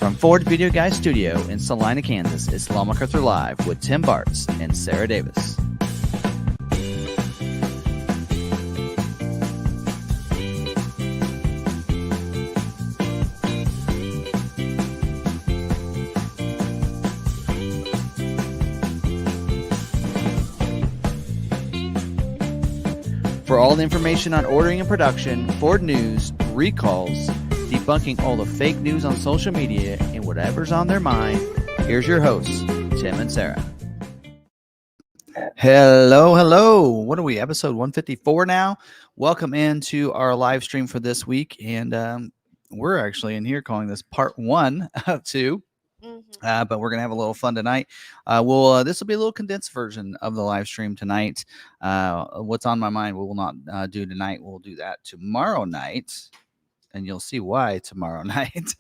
From Ford Video Guy Studio in Salina, Kansas, it's McArthur Live with Tim Bartz and Sarah Davis. For all the information on ordering and production, Ford news, recalls, debunking all the fake news on social media, and whatever's on their mind, here's your hosts, Tim and Sarah. Hello. What are we, episode 154 now? Welcome into our live stream for this week, and we're actually in here calling this part 1 of 2. But we're going to have a little fun tonight. This will be a little condensed version of the live stream tonight. What's on my mind, we will not do tonight. We'll do that tomorrow night. And you'll see why tomorrow night.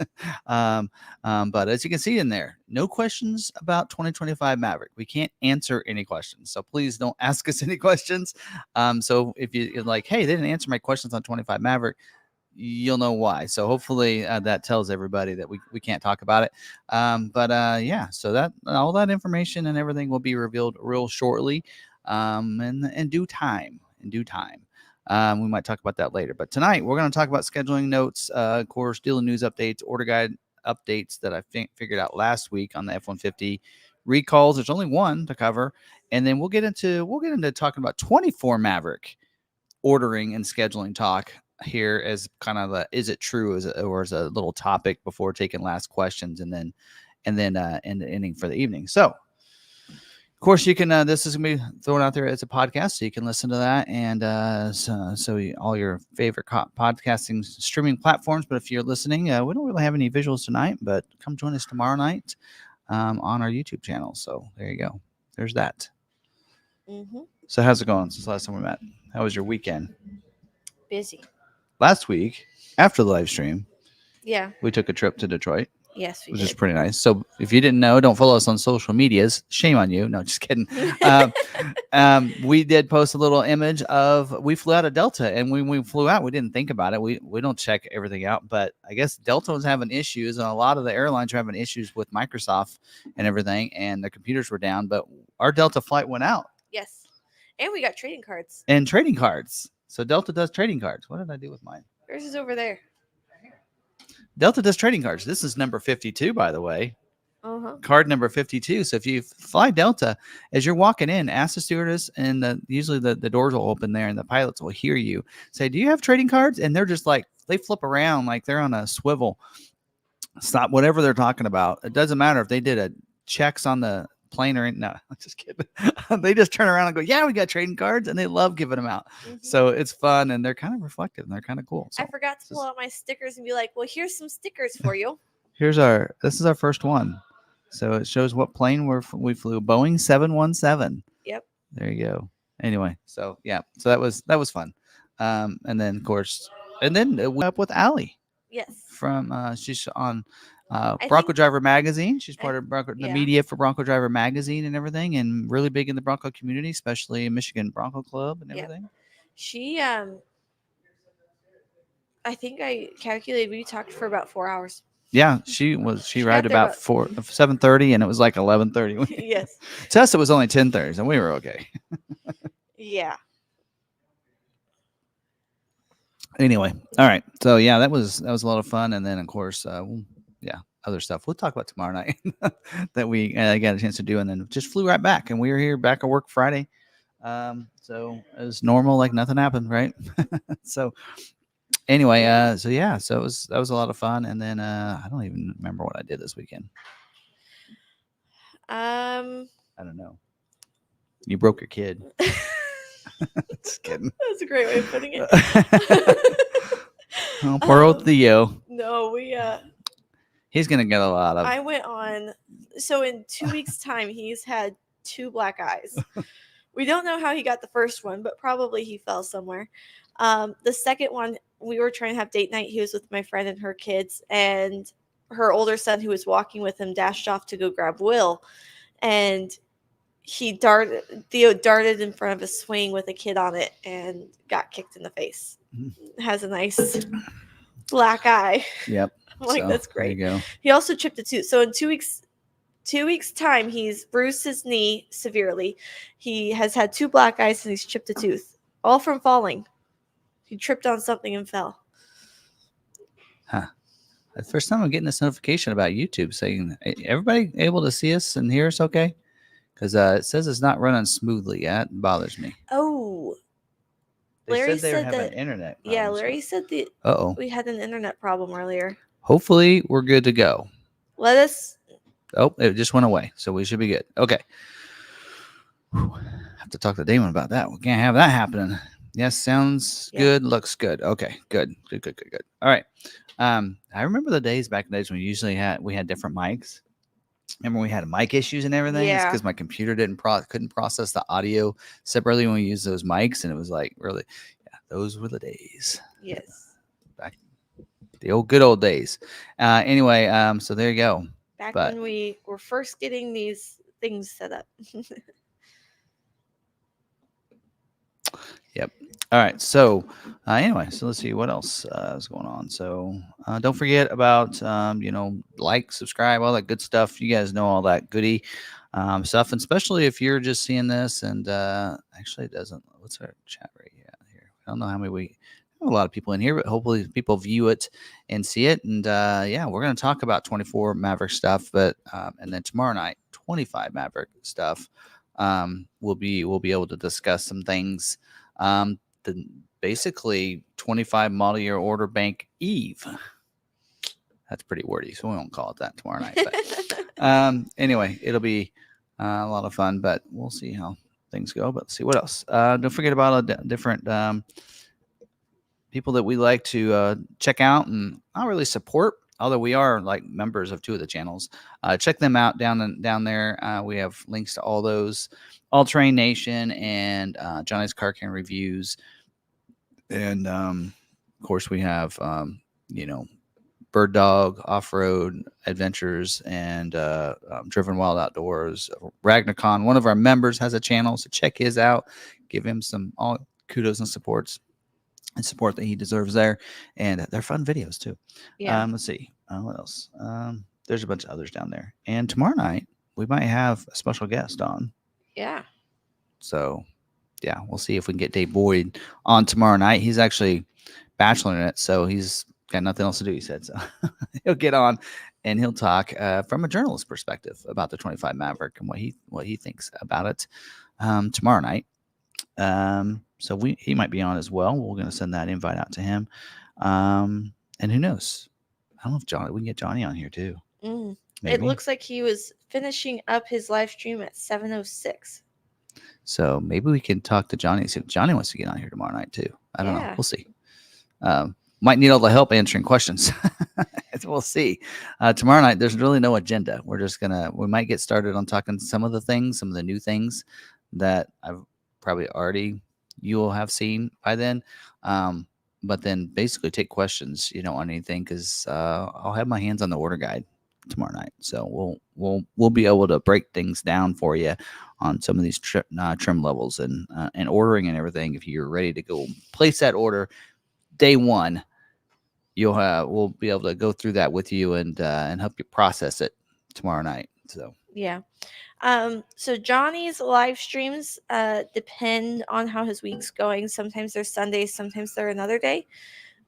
But as you can see in there, no questions about 2025 Maverick. We can't answer any questions. So please don't ask us any questions. So if you're like, hey, they didn't answer my questions on 25 Maverick, you'll know why. So hopefully that tells everybody that we can't talk about it. Yeah, so that all that information and everything will be revealed real shortly in due time. We might talk about that later. But tonight, we're going to talk about scheduling notes, of course, dealer news updates, order guide updates that I figured out last week on the F-150 recalls. There's only one to cover. And then we'll get into talking about 24 Maverick ordering and scheduling talk here as kind of a, is it true as a little topic before taking last questions and then ending for the evening. So, of course, you can. This is going to be thrown out there as a podcast, so you can listen to that, and all your favorite podcasting streaming platforms. But if you're listening, we don't really have any visuals tonight, but come join us tomorrow night on our YouTube channel. So there you go. There's that. So how's it going since last time we met? How was your weekend? Busy. Last week, after the live stream, yeah, we took a trip to Detroit. Yes, which is pretty nice. So if you didn't know, don't follow us on social medias. Shame on you. No, just kidding. We did post a little image of, we flew out of Delta, and when we flew out, we didn't think about it. We don't check everything out, but I guess Delta was having issues, and a lot of the airlines are having issues with Microsoft and everything, and the computers were down, but our Delta flight went out. Yes. And we got trading cards. And trading cards. So Delta does trading cards. What did I do with mine? Yours is over there. Delta does trading cards. This is number 52, by the way. card number 52. So if you fly Delta, as you're walking in, ask the stewardess, and usually the doors will open there, and the pilots will hear you say, "Do you have trading cards?" And they're just like, they flip around like they're on a swivel. Stop whatever they're talking about. It doesn't matter if they did a checks on the plane or no, I'm just kidding. They just turn around and go, "Yeah, we got trading cards," and they love giving them out. So it's fun, and they're kind of reflective, and they're kind of cool. So I forgot to pull out my stickers and be like, "Well, here's some stickers for you." this is our first one. So it shows what plane we flew. Boeing 717. Yep. There you go. Anyway, so yeah, so that was fun. And then of course, and then we went up with Allie. Yes. From she's on I Bronco think- Driver Magazine. She's part of the yeah. media for Bronco Driver Magazine and everything, and really big in the Bronco community, especially in Michigan Bronco Club and everything. She I think I calculated we talked for about 4 hours. Yeah, she arrived got there about 7:30, and it was like 11:30. Yes. To us, it was only 10:30, and we were okay. Yeah. Anyway, all right. So yeah, that was a lot of fun, and then of course, other stuff we'll talk about tomorrow night that we got a chance to do, and then just flew right back, and we were here back at work Friday. So as normal, like nothing happened, right? So anyway, so that was a lot of fun, and then I don't even remember what I did this weekend. I don't know. You broke your kid. Just kidding. That's a great way of putting it. Oh, poor old Theo. No, He's gonna get a lot of. I went on. So in 2 weeks' time, he's had 2 black eyes. We don't know how he got the first one, but probably he fell somewhere. The second one, we were trying to have date night. He was with my friend and her kids, and her older son, who was walking with him, dashed off to go grab Will, and Theo darted in front of a swing with a kid on it and got kicked in the face. Has a nice black eye. Yep. I'm like, that's great. There you go. He also chipped a tooth. So in 2 weeks' time, he's bruised his knee severely. He has had 2 black eyes and he's chipped a tooth, all from falling. He tripped on something and fell. Huh. The first time I'm getting this notification about YouTube saying, everybody able to see us and hear us okay? Because it says it's not running smoothly. That bothers me. Oh. Larry said they have an internet problem. Yeah, Larry said that we had an internet problem earlier. Hopefully, we're good to go. Let us. Oh, it just went away, so we should be good. Okay. Whew. Have to talk to Damon about that. We can't have that happening. Yes, sounds good. Looks good. Okay, good. All right. I remember the days back in the days when we had different mics. Remember we had mic issues and everything? Yeah. It's because my computer couldn't process the audio separately when we used those mics, and it was like really, those were the days. Yes. Back the good old days. Anyway, so there you go. When we were first getting these things set up. Yep. All right. So anyway, so let's see what else is going on. So don't forget about, like, subscribe, all that good stuff. You guys know all that goody stuff. And especially if you're just seeing this and actually it doesn't. What's our chat rate here? I don't know how many we have a lot of people in here, but hopefully people view it and see it. And we're going to talk about 24 Maverick stuff, but and then tomorrow night, 25 Maverick stuff. We'll be able to discuss some things. Basically 25 model year order bank Eve. That's pretty wordy, so we won't call it that tomorrow night. But anyway, it'll be a lot of fun, but we'll see how things go. But let's see what else. Don't forget about different people that we like to check out and not really support, although we are like members of 2 of the channels. Check them out down there. We have links to all those, All Terrain Nation and Johnny's Car Can Reviews. And of course we have, Bird Dog Off-Road Adventures and Driven Wild Outdoors. Ragnacon, one of our members, has a channel, so check his out. Give him all kudos and support that he deserves there. And they're fun videos too. Yeah. Let's see. What else? There's a bunch of others down there. And tomorrow night, we might have a special guest on. Yeah. So, we'll see if we can get Dave Boyd on tomorrow night. He's actually bacheloring it, so he's got nothing else to do, he said. So he'll get on and he'll talk from a journalist perspective about the 25 Maverick and what he thinks about it tomorrow night. So he might be on as well. We're going to send that invite out to him. And who knows? I don't know if we can get Johnny on here too. It looks like he was finishing up his live stream at 7:06. So maybe we can talk to Johnny. See if Johnny wants to get on here tomorrow night too. I don't know. We'll see. Might need all the help answering questions. We'll see. Tomorrow night, there's really no agenda. We might get started on talking some of the new things that I've probably you will have seen by then. But then basically take questions, on anything, because I'll have my hands on the order guide tomorrow night. So we'll be able to break things down for you on some of these trim levels and ordering and everything. If you're ready to go place that order day one, we'll be able to go through that with you and help you process it tomorrow night. So yeah. So Johnny's live streams depend on how his week's going. Sometimes they're Sundays, sometimes they're another day.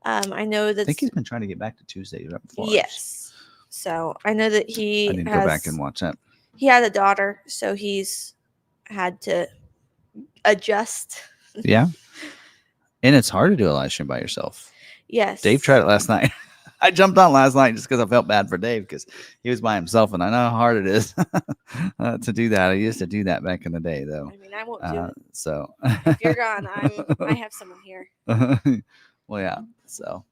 I know that I think he's been trying to get back to Tuesday right before. Yes. So I know that I need to go back and watch that. He had a daughter, so he's had to adjust. Yeah. And it's hard to do a live stream by yourself. Yes. Dave tried it last night. I jumped on last night just because I felt bad for Dave because he was by himself, and I know how hard it is to do that. I used to do that back in the day, though. I mean, I won't do it. So if you're gone, I have someone here. Well, yeah. So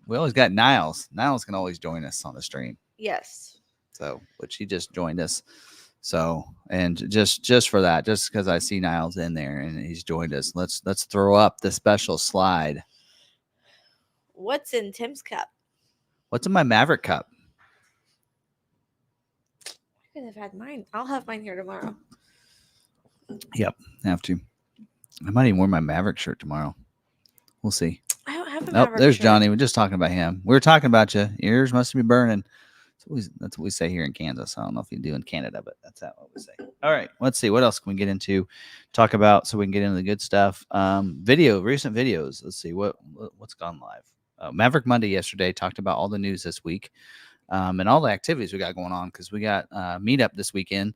we always got Niles. Niles can always join us on the stream. Yes. So, which he just joined us. So, and just for that, just because I see Niles in there and he's joined us, let's throw up the special slide. What's in Tim's cup? What's in my Maverick cup? I could have had mine. I'll have mine here tomorrow. Yep, have to. I might even wear my Maverick shirt tomorrow. We'll see. I don't have a Maverick there's shirt. Johnny. We're just talking about him. We were talking about you. Your ears must be burning. That's what we say here in Kansas. I don't know if you do in Canada, but that's what we say. All right, let's see. What else can we get into? Talk about so we can get into the good stuff. Recent videos. Let's see what's gone live. Maverick Monday yesterday talked about all the news this week and all the activities we got going on because we got meetup this weekend.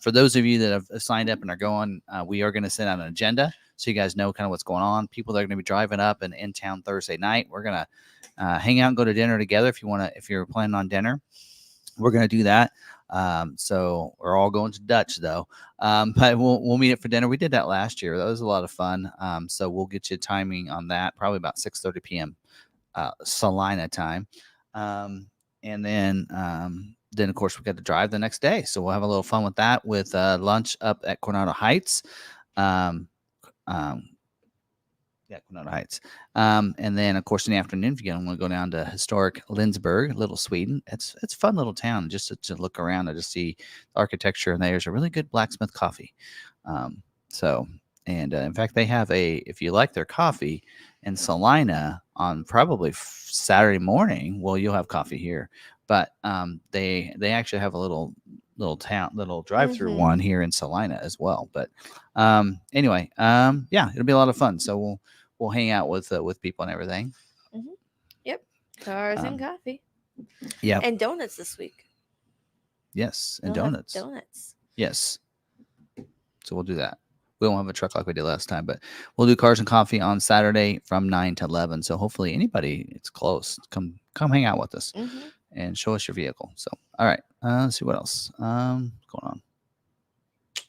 For those of you that have signed up and are going, we are going to send out an agenda so you guys know kind of what's going on. People that are going to be driving up and in town Thursday night, we're going to hang out and go to dinner together if you're planning on dinner. We're going to do that. So we're all going to Dutch though. But we'll meet up for dinner. We did that last year. That was a lot of fun. So we'll get you timing on that, probably about 6:30 p.m. Salina time. And then of course we got to drive the next day. So we'll have a little fun with that with lunch up at Coronado Heights. Coronado Heights. And then of course in the afternoon, if you want to go down to historic Lindsborg, Little Sweden, it's a fun little town just to look around and just see the architecture. And there's a really good blacksmith coffee. In fact, they have if you like their coffee in Salina on probably Saturday morning, well, you'll have coffee here, but they actually have a little drive-through one here in Salina as well. But anyway, it'll be a lot of fun. So we'll hang out with people and everything. Mm-hmm. Yep, cars and coffee. Yeah, and donuts this week. Yes, and donuts. Yes. So we'll do that. We won't have a truck like we did last time, but we'll do cars and coffee on Saturday from 9 to 11. So hopefully it's close. Come hang out with us and show us your vehicle. So, all right. Let's see what else going on.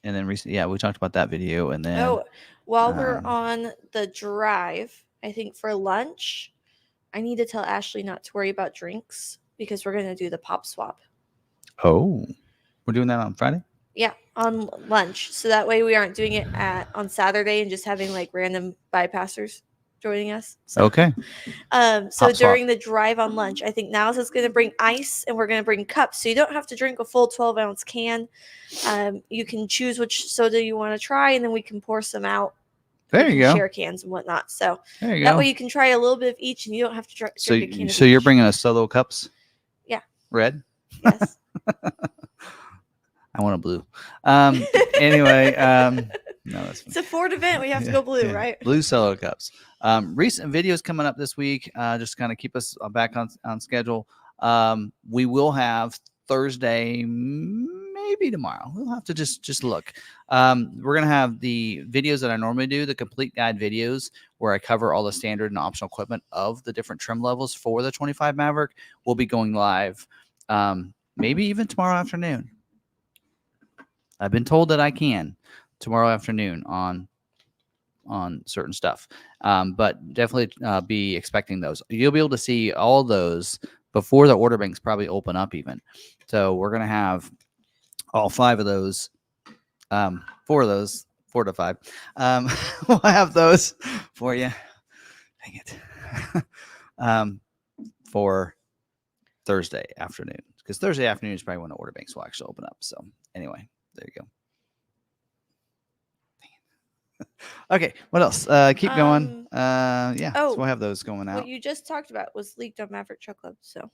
And then recently, we talked about that video. And then while we're on the drive, I think for lunch, I need to tell Ashley not to worry about drinks because we're going to do the pop swap. Oh, we're doing that on Friday? Yeah, on lunch. So that way we aren't doing it on Saturday and just having like random bypassers joining us. So, okay. So during the drive on lunch, I think Niles is going to bring ice and we're going to bring cups. So you don't have to drink a full 12-ounce can. You can choose which soda you want to try and then we can pour some out. There you go. Share cans and whatnot. So that way you can try a little bit of each and you don't have to drink a can of So you're each. bringing us solo cups? Yeah. Red? Yes. I want a blue. Anyway, no, that's fine. It's a Ford event. We have to go blue, right? Blue solo cups. Recent videos coming up this week. Just kind of keep us back on schedule. We will have Thursday, maybe tomorrow. We'll have to just look. We're gonna have the videos that I normally do, the complete guide videos, where I cover all the standard and optional equipment of the different trim levels for the 25 Maverick. Will be going live, maybe even tomorrow afternoon. I've been told that I can tomorrow afternoon on certain stuff, but definitely be expecting those. You'll be able to see all those before the order banks probably open up even. So we're gonna have all 5 of those, 4 of those, 4 to 5. We'll have those for you. Dang it. For Thursday afternoon, because Thursday afternoon is probably when the order banks will actually open up. So anyway, there you go. Okay, what else? Keep going. Yeah, so we'll have those going out. What you just talked about was leaked on Maverick Truck Club. So,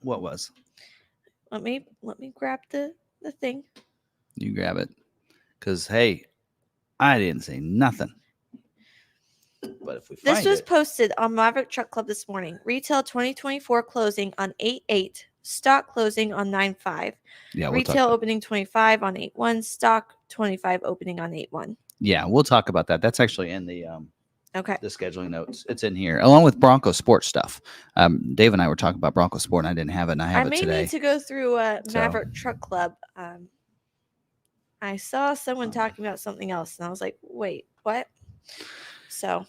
what was? Let me grab the thing. You grab it, because hey, I didn't say nothing. But if we find this was posted on Maverick Truck Club this morning. Retail 2024 closing on 8/8. Stock closing on 9/5. Yeah, retail opening 25 on 8/1. Stock 25 opening on 8/1. Yeah, we'll talk about that. That's actually in the okay, the scheduling notes. It's in here along with Bronco Sport stuff. Dave and I were talking about Bronco Sport, and I didn't have it, and I have it today. I may need to go through Maverick Truck Club. I saw someone talking about something else, and I was like, "Wait, what?" So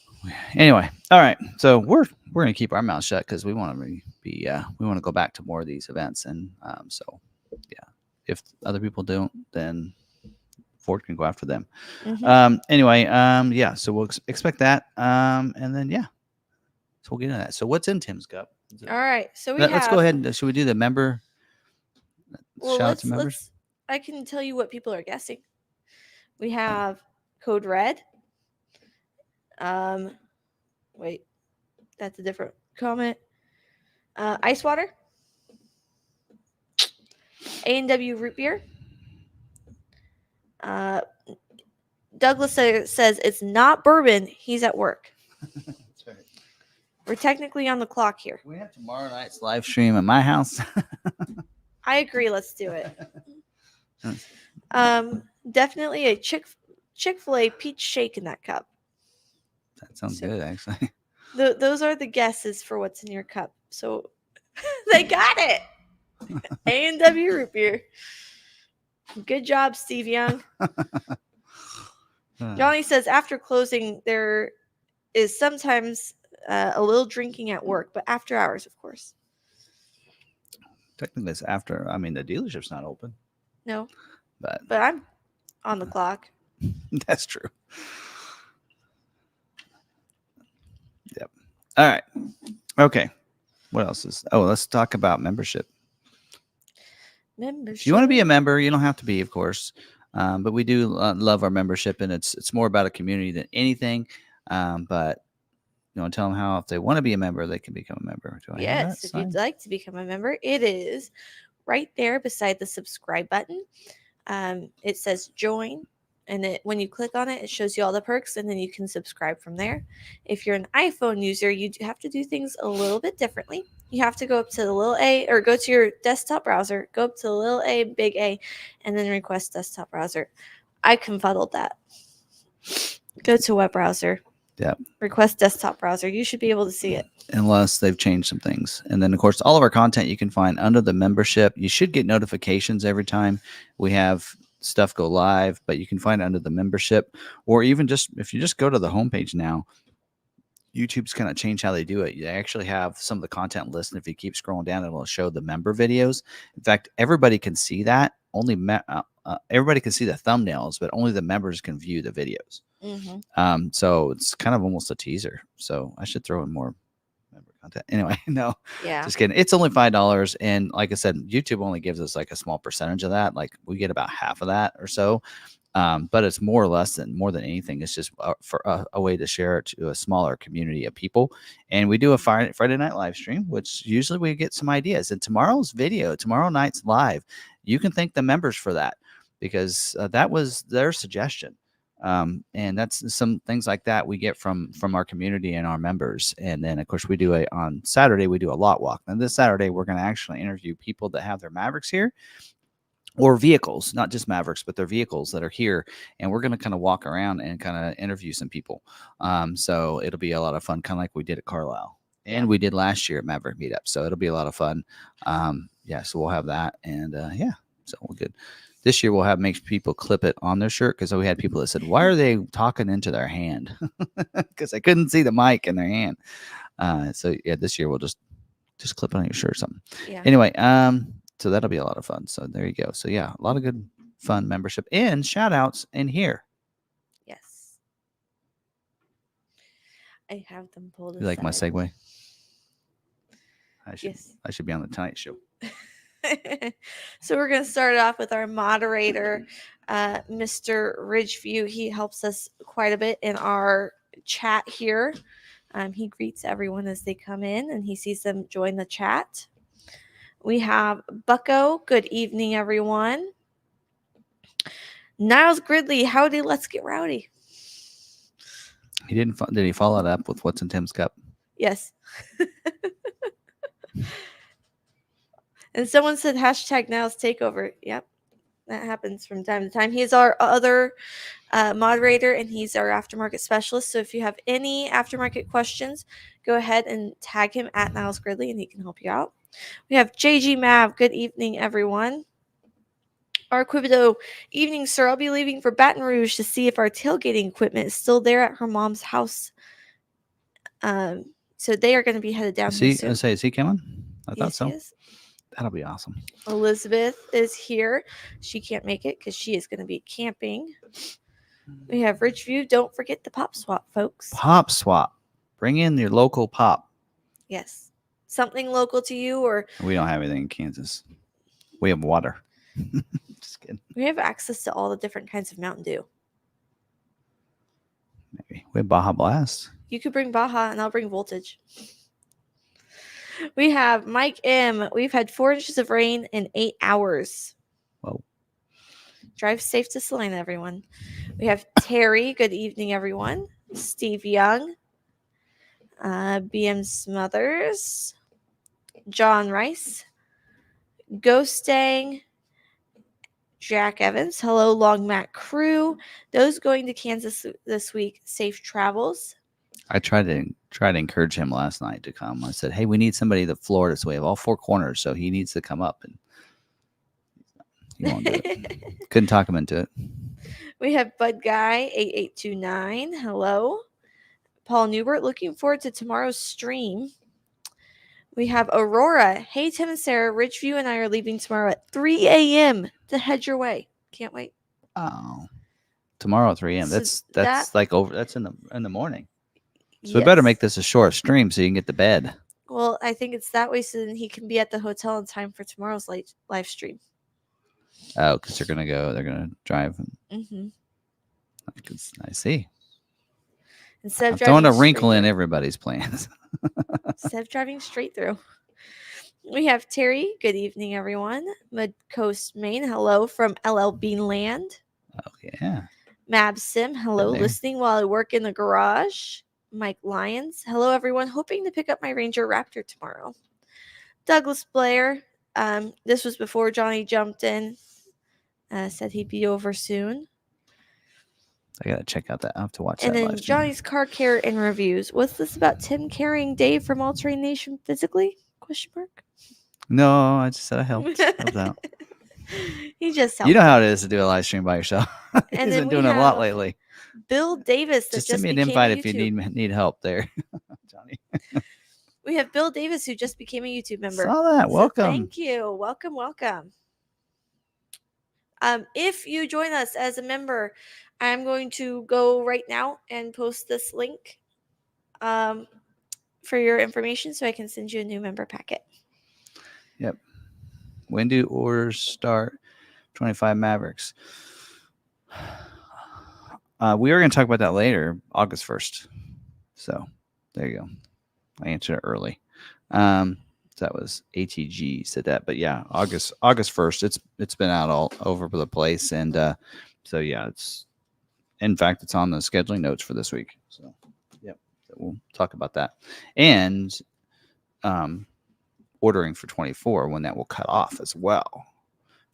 anyway, all right. So we're gonna keep our mouth shut because we want to be we want to go back to more of these events, and so yeah, if other people don't, then Ford can go after them. Anyway, yeah. So we'll expect that, and then yeah, so we'll get into that. So what's in Tim's cup? All right. So let's go ahead and should we do the member? Shout out to members. I can tell you what people are guessing. We have Code Red. Wait, that's a different comment. Ice water. A&W root beer. Douglas says it's not bourbon. He's at work. That's right. We're technically on the clock here. We have tomorrow night's live stream at my house. I agree. Let's do it. Definitely a Chick-fil-A peach shake in that cup. That sounds good, actually. Those are the guesses for what's in your cup. So they got it. A&W root beer. Good job, Steve Young. Johnny says after closing, there is sometimes a little drinking at work, but after hours, of course. Technically, it's after. I mean, the dealership's not open. No. But I'm on the clock. That's true. Yep. All right. Okay. What else is? Oh, let's talk about membership. If you want to be a member, you don't have to be, of course, but we do love our membership, and it's more about a community than anything. But you want to tell them how, if they want to be a member, they can become a member. Yes, if you'd like to become a member, it is right there beside the subscribe button. It says join, and when you click on it, it shows you all the perks, and then you can subscribe from there. If you're an iPhone user, you have to do things a little bit differently. You have to go up to the little A, or go to your desktop browser, go up to the little A, big A, and then request desktop browser. I confuddled that. Go to web browser. Yep. Request desktop browser. You should be able to see it. Unless they've changed some things. And then, of course, all of our content you can find under the membership. You should get notifications every time we have stuff go live, but you can find it under the membership, or even just if you just go to the homepage now, YouTube's kind of changed how they do it. You actually have some of the content listed. If you keep scrolling down, it will show the member videos. In fact, everybody can see that. Only everybody can see the thumbnails, but only the members can view the videos. So it's kind of almost a teaser. So I should throw in more member content. Anyway, no, just kidding. It's only $5, and like I said, YouTube only gives us like a small percentage of that. Like we get about half of that or so. But it's more or less than more than anything. It's just for a way to share it to a smaller community of people. And we do a Friday night live stream, which usually we get some ideas. And tomorrow night's live, you can thank the members for that, because that was their suggestion. And that's some things like that we get from our community and our members. And then of course we do on Saturday we do a lot walk. And this Saturday we're going to actually interview people that have their Mavericks here, or vehicles, not just Mavericks, but their vehicles that are here. And we're going to kind of walk around and kind of interview some people. So it'll be a lot of fun, kind of like we did at Carlisle and we did last year at Maverick Meetup. So it'll be a lot of fun. So we'll have that. And so we're good. This year we'll have make people clip it on their shirt, because we had people that said, why are they talking into their hand? Because I couldn't see the mic in their hand. This year we'll just clip it on your shirt or something. Yeah. Anyway, so that'll be a lot of fun. So there you go. So yeah, a lot of good fun membership and shout outs in here. Yes. I have them pulled aside. You like my segue? I should be on the Tonight Show. So we're going to start off with our moderator, Mr. Ridgeview. He helps us quite a bit in our chat here. He greets everyone as they come in, and he sees them join the chat. We have Bucko. Good evening, everyone. Niles Gridley. Howdy, let's get rowdy. Did he follow it up with what's in Tim's cup? Yes. And someone said hashtag Niles Takeover. Yep, that happens from time to time. He's our other moderator, and he's our aftermarket specialist. So if you have any aftermarket questions, go ahead and tag him at Niles Gridley, and he can help you out. We have JG Mav. Good evening, everyone. Our Quibido. Evening, sir. I'll be leaving for Baton Rouge to see if our tailgating equipment is still there at her mom's house. So they are going to be headed down here soon. Is he coming? I thought so. He is. That'll be awesome. Elizabeth is here. She can't make it because she is going to be camping. We have Ridgeview. Don't forget the Pop Swap, folks. Pop Swap. Bring in your local pop. Yes. Something local to you, or we don't have anything in Kansas. We have water. Just kidding. We have access to all the different kinds of Mountain Dew. Maybe we have Baja Blast. You could bring Baja, and I'll bring Voltage. We have Mike M. We've had 4 inches of rain in 8 hours. Whoa. Drive safe to Salina, everyone. We have Terry. Good evening, everyone. Steve Young. BM Smothers. John Rice. Ghostang. Jack Evans. Hello, Long Mac crew. Those going to Kansas this week, safe travels. I tried to encourage him last night to come. I said, hey, we need somebody to Florida, so we have all 4 corners, so he needs to come up. And he won't do it. Couldn't talk him into it. We have Bud Guy 8829. Hello. Paul Newbert, looking forward to tomorrow's stream. We have Aurora. Hey, Tim and Sarah, Ridgeview and I are leaving tomorrow at 3 a.m. to head your way. Can't wait. Oh, tomorrow at 3 a.m. So that's like over. That's in the morning. So we better make this a short stream so you can get to bed. Well, I think it's that way so then he can be at the hotel in time for tomorrow's live stream. Oh, because they're gonna drive. Mm-hmm. I see. Instead of throwing a wrinkle in everybody's plans. Instead of driving straight through. We have Terry. Good evening, everyone. Mid Coast, Maine. Hello from LL Beanland. Oh, yeah. Mab Sim. Hello, listening while I work in the garage. Mike Lyons. Hello, everyone. Hoping to pick up my Ranger Raptor tomorrow. Douglas Blair. This was before Johnny jumped in. Said he'd be over soon. I gotta check out that. I have to watch and that. And then Johnny's car care and reviews. What's this about Tim carrying Dave from All Terrain Nation physically? Question mark. No, I just said I helped. Out. He just helped. You know how it is to do a live stream by yourself. He's been doing it a lot lately. Bill Davis. Just send me an invite if you need help there, Johnny. We have Bill Davis, who just became a YouTube member. Saw that. Welcome. Thank you. Welcome. If you join us as a member, I'm going to go right now and post this link for your information so I can send you a new member packet. Yep. When do orders start? 25 Mavericks. We are going to talk about that later, August 1st. So there you go. I answered it early. That was ATG said that, but yeah, August 1st. It's been out all over the place, and so yeah, in fact, it's on the scheduling notes for this week. So, yep, so we'll talk about that. And ordering for 24, when that will cut off as well.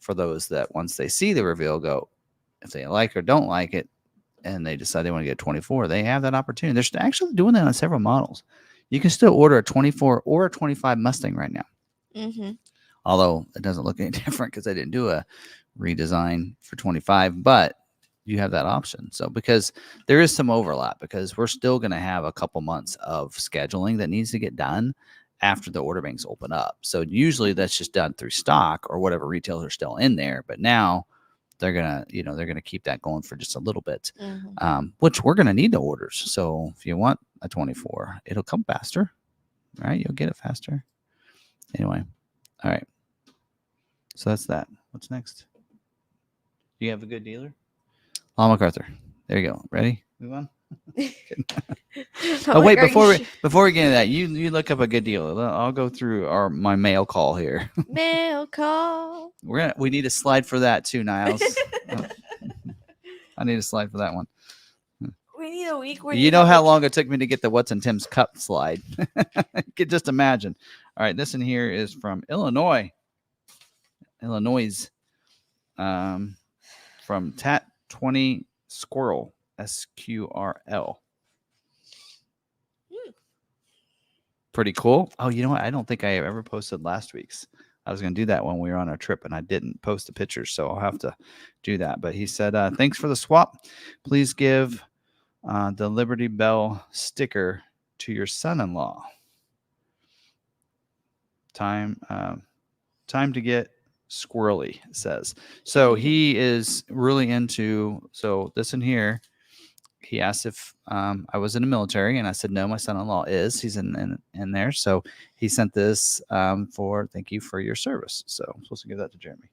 For those that once they see the reveal, go, if they like or don't like it, and they decide they want to get 24, they have that opportunity. They're actually doing that on several models. You can still order a 24 or a 25 Mustang right now. Mm-hmm. Although it doesn't look any different because I didn't do a redesign for 25, but you have that option. So because there is some overlap, because we're still going to have a couple months of scheduling that needs to get done after the order banks open up. So usually that's just done through stock or whatever retailers are still in there. But now they're gonna keep that going for just a little bit, which we're gonna need the orders. So if you want a 24, it'll come faster, right? You'll get it faster. Anyway, all right. So that's that. What's next? You have a good dealer? McArthur. There you go. Ready? Move on. Oh wait, before we get into that, you look up a good deal. I'll go through my mail call here. Mail call. We need a slide for that too, Niles. I need a slide for that one. We need a week where you know how long it took me to get the What's in Tim's Cup slide. Can just imagine. All right, this in here is from Illinois, from Tat 20 Squirrel, SQRL. Pretty cool. Oh, you know what? I don't think I have ever posted last week's. I was going to do that when we were on our trip, and I didn't post the pictures, so I'll have to do that. But he said, thanks for the swap. Please give the Liberty Bell sticker to your son-in-law. Time to get squirrely, it says. So he is really into, so this in here, he asked if I was in the military, and I said, no, my son-in-law is. He's in there. So he sent this for thank you for your service. So I'm supposed to give that to Jeremy.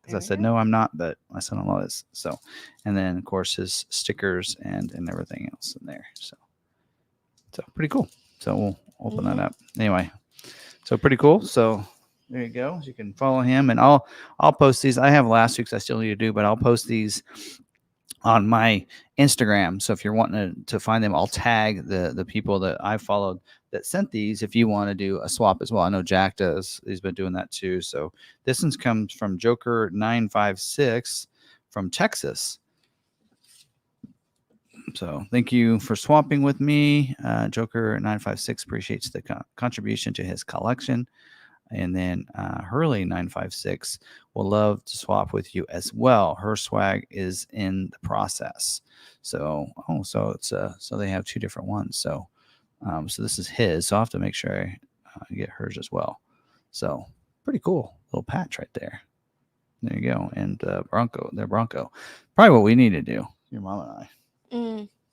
Because I said, no, I'm not, but my son-in-law is. So, and then, of course, his stickers and everything else in there. So pretty cool. So we'll open that up. Anyway, so pretty cool. So there you go. You can follow him, and I'll post these. I have last week's I still need to do, but I'll post these on my Instagram. So if you're wanting to find them, I'll tag the people that I followed that sent these if you want to do a swap as well. I know Jack does. He's been doing that too. So this one comes from Joker 956 from Texas. So thank you for swapping with me. Joker 956 appreciates the contribution to his collection. And then Hurley 956 will love to swap with you as well. Her swag is in the process. So it's so they have two different ones. So this is his. So I'll have to make sure I get hers as well. So pretty cool little patch right there. There you go. And Bronco. Probably what we need to do, your mom and I,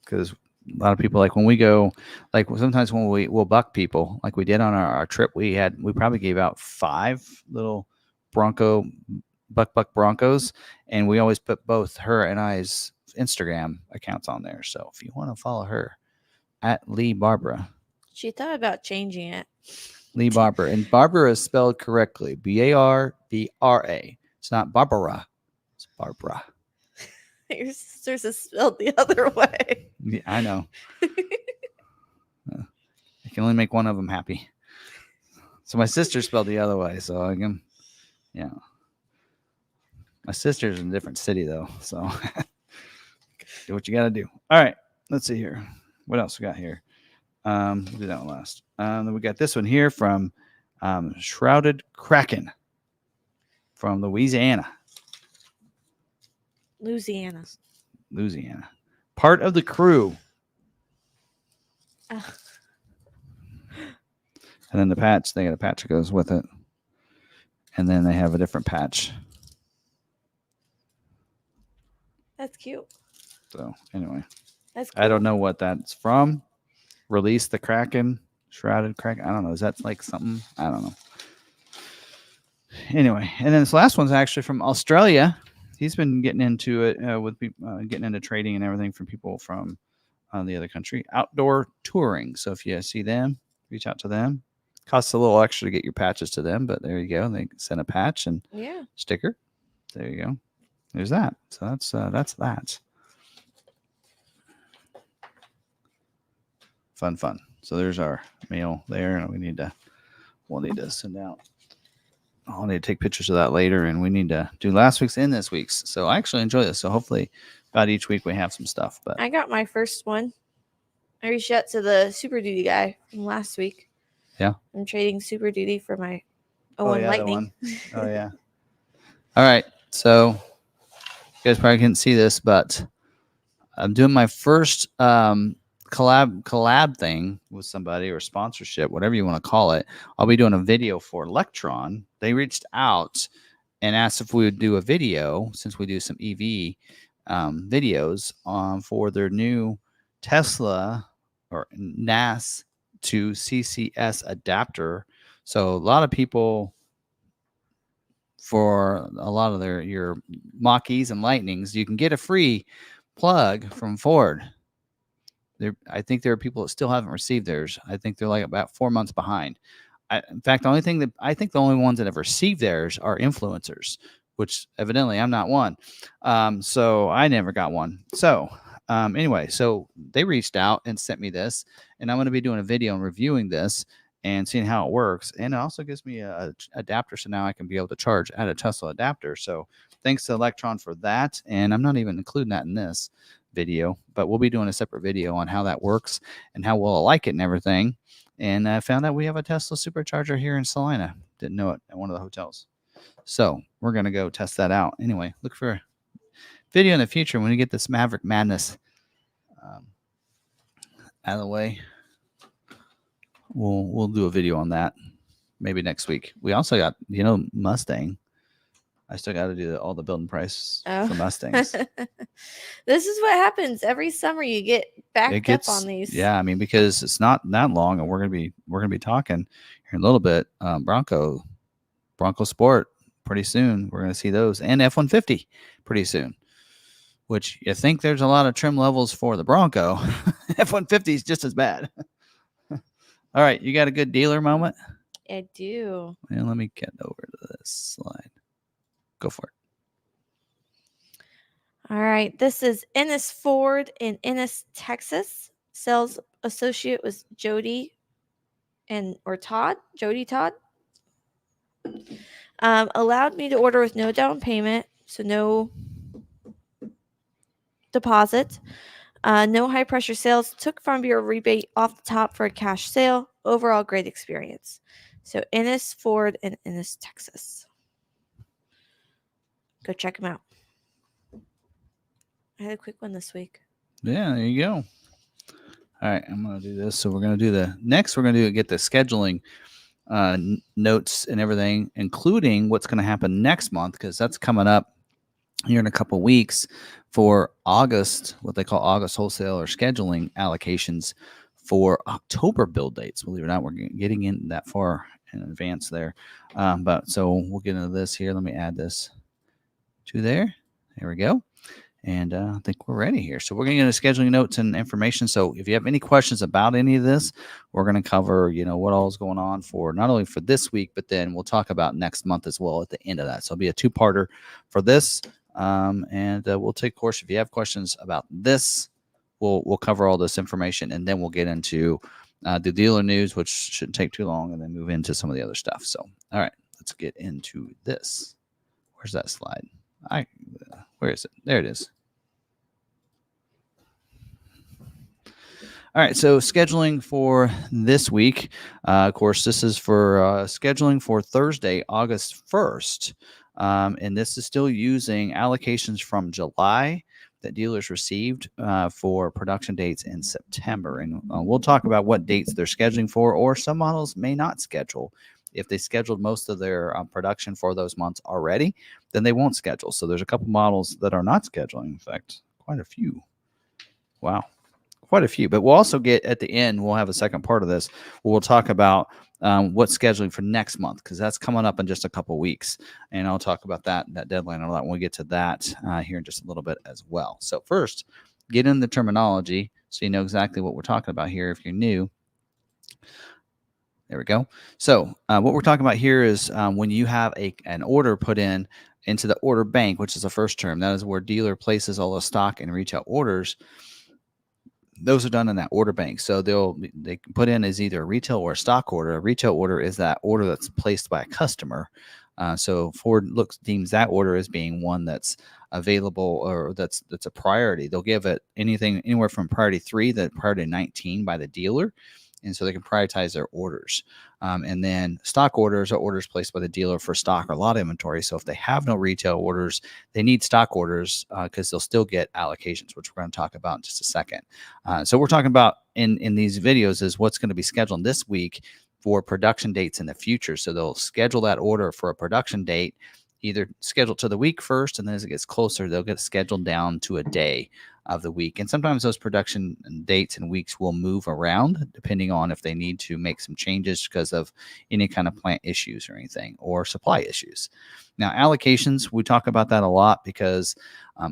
because a lot of people, like when we go, like sometimes when we'll buck people, like we did on our trip, we probably gave out 5 little buck Broncos, and we always put both her and I's Instagram accounts on there. So if you want to follow her at Lee Barbara, she thought about changing it. Lee Barbara, and Barbara is spelled correctly, Barbra. It's not Barbara, it's Barbara. Your sister's is spelled the other way. Yeah, I know. I can only make one of them happy. So my sister spelled the other way. So I can, yeah. My sister's in a different city though. So do what you got to do. All right. Let's see here. What else we got here? We'll do that one last. Then we got this one here from Shrouded Kraken from Louisiana. Part of the crew. And then the patch, they got a patch that goes with it. And then they have a different patch. That's cute. So anyway, that's cool. I don't know what that's from. Release the Kraken, Shrouded Kraken. I don't know. Is that like something? I don't know. Anyway, and then this last one's actually from Australia. He's been getting into it with people, getting into trading and everything from people from the other country. Outdoor touring. So if you see them, reach out to them. Costs a little extra to get your patches to them, but there you go. They send a patch and sticker. There you go. There's that. So that's that. Fun. So there's our mail there. We'll need to send out. I'll need to take pictures of that later, and we need to do last week's and this week's. So I actually enjoy this. So hopefully, about each week we have some stuff. But I got my first one. I reached out to the Super Duty guy from last week. Yeah. I'm trading Super Duty for my yeah, Lightning. Oh yeah. All right. So you guys probably couldn't see this, but I'm doing my first collab thing with somebody, or sponsorship, whatever you want to call it. I'll be doing a video for Electron. They reached out and asked if we would do a video, since we do some EV videos for their new Tesla or NAS to CCS adapter. So a lot of people, for a lot of your Mach-E's and Lightnings, you can get a free plug from Ford. I think there are people that still haven't received theirs. I think they're like about 4 months behind. In fact, the only ones that have received theirs are influencers, which evidently I'm not one. So I never got one. So anyway, so they reached out and sent me this, and I'm going to be doing a video and reviewing this and seeing how it works. And it also gives me a adapter, so now I can be able to charge at a Tesla adapter. So thanks to Electron for that. And I'm not even including that in this video, but we'll be doing a separate video on how that works and how we'll like it and everything. And I found out we have a Tesla supercharger here in Salina. Didn't know it, at one of the hotels. So we're going to go test that out. Anyway, look for a video in the future when we get this Maverick madness out of the way. We'll do a video on that maybe next week. We also got, Mustang. I still got to do all the building price for Mustangs. This is what happens every summer. You get backed up on these. Yeah, I mean, because it's not that long, and we're gonna be talking here in a little bit. Bronco Sport pretty soon. We're gonna see those, and F-150 pretty soon. Which you think there's a lot of trim levels for the Bronco. F-150 is just as bad. All right, you got a good dealer moment? I do. And let me get over to this slide. Go for it. All right. This is Ennis Ford in Ennis, Texas. Sales associate was Jody Todd. Allowed me to order with no down payment, so no deposit. No high pressure sales. Took Farm Bureau rebate off the top for a cash sale. Overall, great experience. So Ennis Ford in Ennis, Texas. Go check them out. I had a quick one this week. Yeah, there you go. All right, I'm going to do this. So we're going to do get the scheduling notes and everything, including what's going to happen next month, because that's coming up here in a couple weeks for August, what they call August wholesale or scheduling allocations for October build dates. Believe it or not, we're getting in that far in advance there. But so we'll get into this here. Let me add this to there. There we go. And I think we're ready here. So we're going to get into scheduling notes and information. So if you have any questions about any of this, we're going to cover, what all is going on for not only for this week, but then we'll talk about next month as well at the end of that. So it'll be a two-parter for this. And we'll take course. If you have questions about this, we'll cover all this information, and then we'll get into the dealer news, which shouldn't take too long, and then move into some of the other stuff. So, all right, let's get into this. Where's that slide? Where is it? There it is. All right, so scheduling for this week. Of course, this is for scheduling for Thursday, August 1st. And this is still using allocations from July that dealers received for production dates in September. And we'll talk about what dates they're scheduling for, or some models may not schedule. If they scheduled most of their production for those months already, then they won't schedule. So there's a couple models that are not scheduling. In fact, quite a few. Wow. Quite a few. But we'll also get at the end, we'll have a second part of this where we'll talk about what's scheduling for next month, because that's coming up in just a couple weeks. And I'll talk about that deadline and all that when we get to that here in just a little bit as well. So first, get in the terminology so you know exactly what we're talking about here if you're new. There we go. So what we're talking about here is when you have an order put into the order bank, which is the first term. That is where dealer places all the stock and retail orders. those are done in that order bank. So they can put in as either a retail or a stock order. A retail order is that order that's placed by a customer. So Ford deems that order as being one that's available, or that's a priority. They'll give it anything anywhere from priority 3 to priority 19 by the dealer, and so they can prioritize their orders. And then stock orders are orders placed by the dealer for stock or lot inventory. So if they have no retail orders, they need stock orders because they'll still get allocations, which we're going to talk about in just a second. So we're talking about in these videos is what's going to be scheduled this week for production dates in the future. So they'll schedule that order for a production date, either scheduled to the week first, and then as it gets closer, they'll get scheduled down to a day of the week. And sometimes those production dates and weeks will move around depending on if they need to make some changes because of any kind of plant issues or anything, or supply issues. Now, allocations, we talk about that a lot because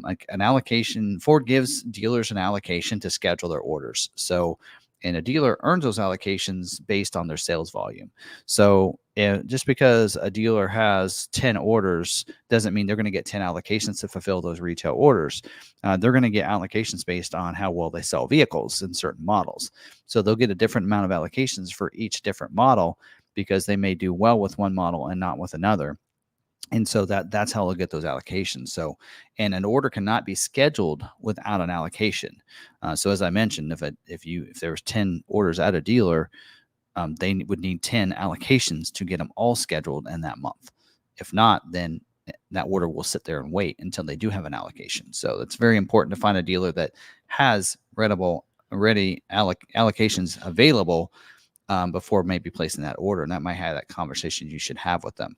like an allocation, Ford gives dealers an allocation to schedule their orders. So, and a dealer earns those allocations based on their sales volume. So just because a dealer has 10 orders doesn't mean they're going to get 10 allocations to fulfill those retail orders. They're going to get allocations based on how well they sell vehicles in certain models. So they'll get a different amount of allocations for each different model because they may do well with one model and not with another. And so that's how they'll get those allocations. So, and an order cannot be scheduled without an allocation. So as I mentioned, if there was 10 orders at a dealer, they would need 10 allocations to get them all scheduled in that month. If not, then that order will sit there and wait until they do have an allocation. So it's very important to find a dealer that has ready allocations available before maybe placing that order. And that might have that conversation you should have with them.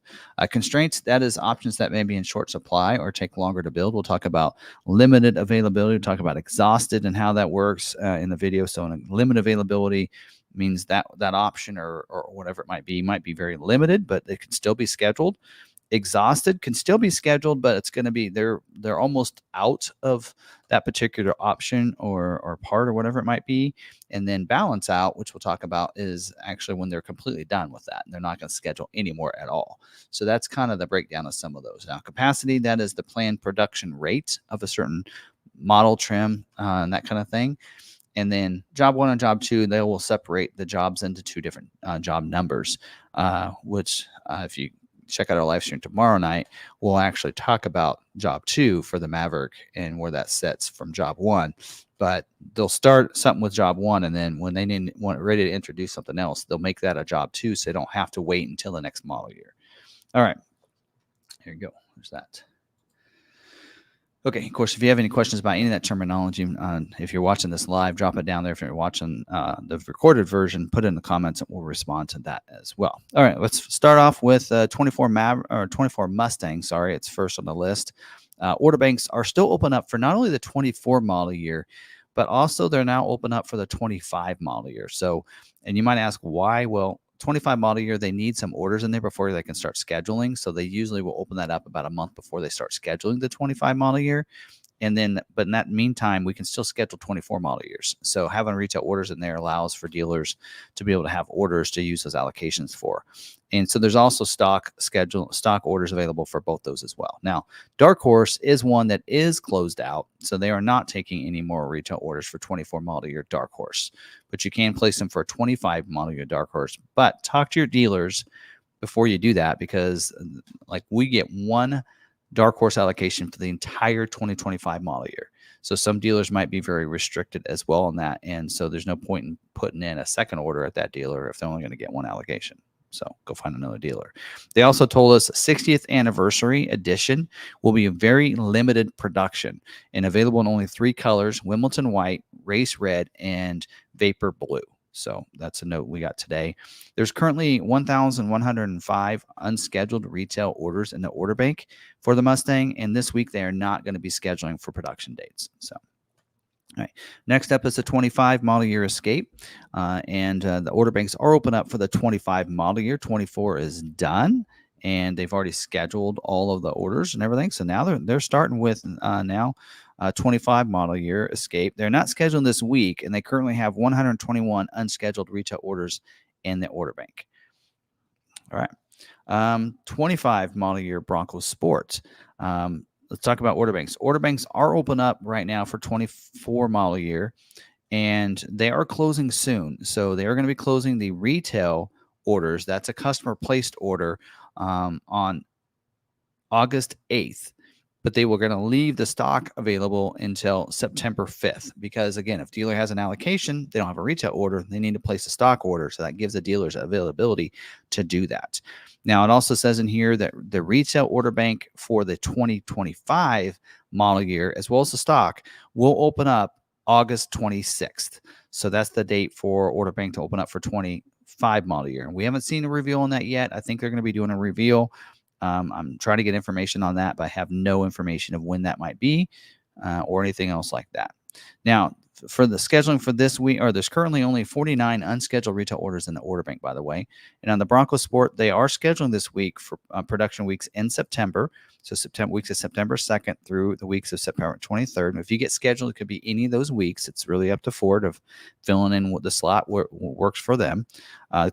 Constraints, that is options that may be in short supply or take longer to build. We'll talk about limited availability. We'll talk about exhausted and how that works in the video. So in limited availability means that option or whatever it might be very limited, but it can still be scheduled. Exhausted can still be scheduled, but it's going to be they're almost out of that particular option or part or whatever it might be. And then balance out, which we'll talk about, is actually when they're completely done with that and they're not going to schedule anymore at all. So that's kind of the breakdown of some of those. Now, capacity, that is the planned production rate of a certain model, trim, and that kind of thing. And then job 1 and job 2, they will separate the jobs into 2 different job numbers, which if you check out our live stream tomorrow night, we'll actually talk about job 2 for the Maverick and where that sets from job 1. But they'll start something with job 1, and then when they want ready to introduce something else, they'll make that a job 2, so they don't have to wait until the next model year. All right, here you go. There's that. Okay, of course, if you have any questions about any of that terminology, if you're watching this live, drop it down there. If you're watching the recorded version, put it in the comments and we'll respond to that as well. All right, let's start off with 24 Mustang. Sorry, it's first on the list. Order banks are still open up for not only the 24 model year, but also they're now open up for the 25 model year. So, and you might ask why? Well, 25 model year, they need some orders in there before they can start scheduling. So they usually will open that up about a month before they start scheduling the 25 model year. And then, but in that meantime, we can still schedule 24 model years. So having retail orders in there allows for dealers to be able to have orders to use those allocations for. And so there's also stock orders available for both those as well. Now, Dark Horse is one that is closed out. So they are not taking any more retail orders for 24 model year Dark Horse, but you can place them for a 25 model year Dark Horse. But talk to your dealers before you do that, because like we get one Dark Horse allocation for the entire 2025 model year. So some dealers might be very restricted as well on that. And so there's no point in putting in a second order at that dealer if they're only going to get one allocation. So go find another dealer. They also told us 60th anniversary edition will be a very limited production and available in only 3 colors: Wimbledon white, race red, and vapor blue. So that's a note we got today. There's currently 1,105 unscheduled retail orders in the order bank for the Mustang, and this week they are not going to be scheduling for production dates. So, all right. Next up is the 25 model year Escape, and the order banks are open up for the 25 model year. 24 is done, and they've already scheduled all of the orders and everything. So now they're starting with 25 model year Escape. They're not scheduled this week, and they currently have 121 unscheduled retail orders in the order bank. All right. 25 model year Bronco Sport. Let's talk about order banks. Order banks are open up right now for 24 model year, and they are closing soon. So they are going to be closing the retail orders. That's a customer placed order on August 8th. But they were going to leave the stock available until September 5th. Because again, if dealer has an allocation, they don't have a retail order, they need to place a stock order. So that gives the dealers availability to do that. Now, it also says in here that the retail order bank for the 2025 model year, as well as the stock, will open up August 26th. So that's the date for order bank to open up for 25 model year. And we haven't seen a reveal on that yet. I think they're going to be doing a reveal. I'm trying to get information on that, but I have no information of when that might be or anything else like that. Now, for the scheduling for this week, or there's currently only 49 unscheduled retail orders in the order bank, by the way. And on the Bronco Sport, they are scheduling this week for production weeks in September. So weeks of September 2nd through the weeks of September 23rd. And if you get scheduled, it could be any of those weeks. It's really up to Ford of filling in what the slot works for them.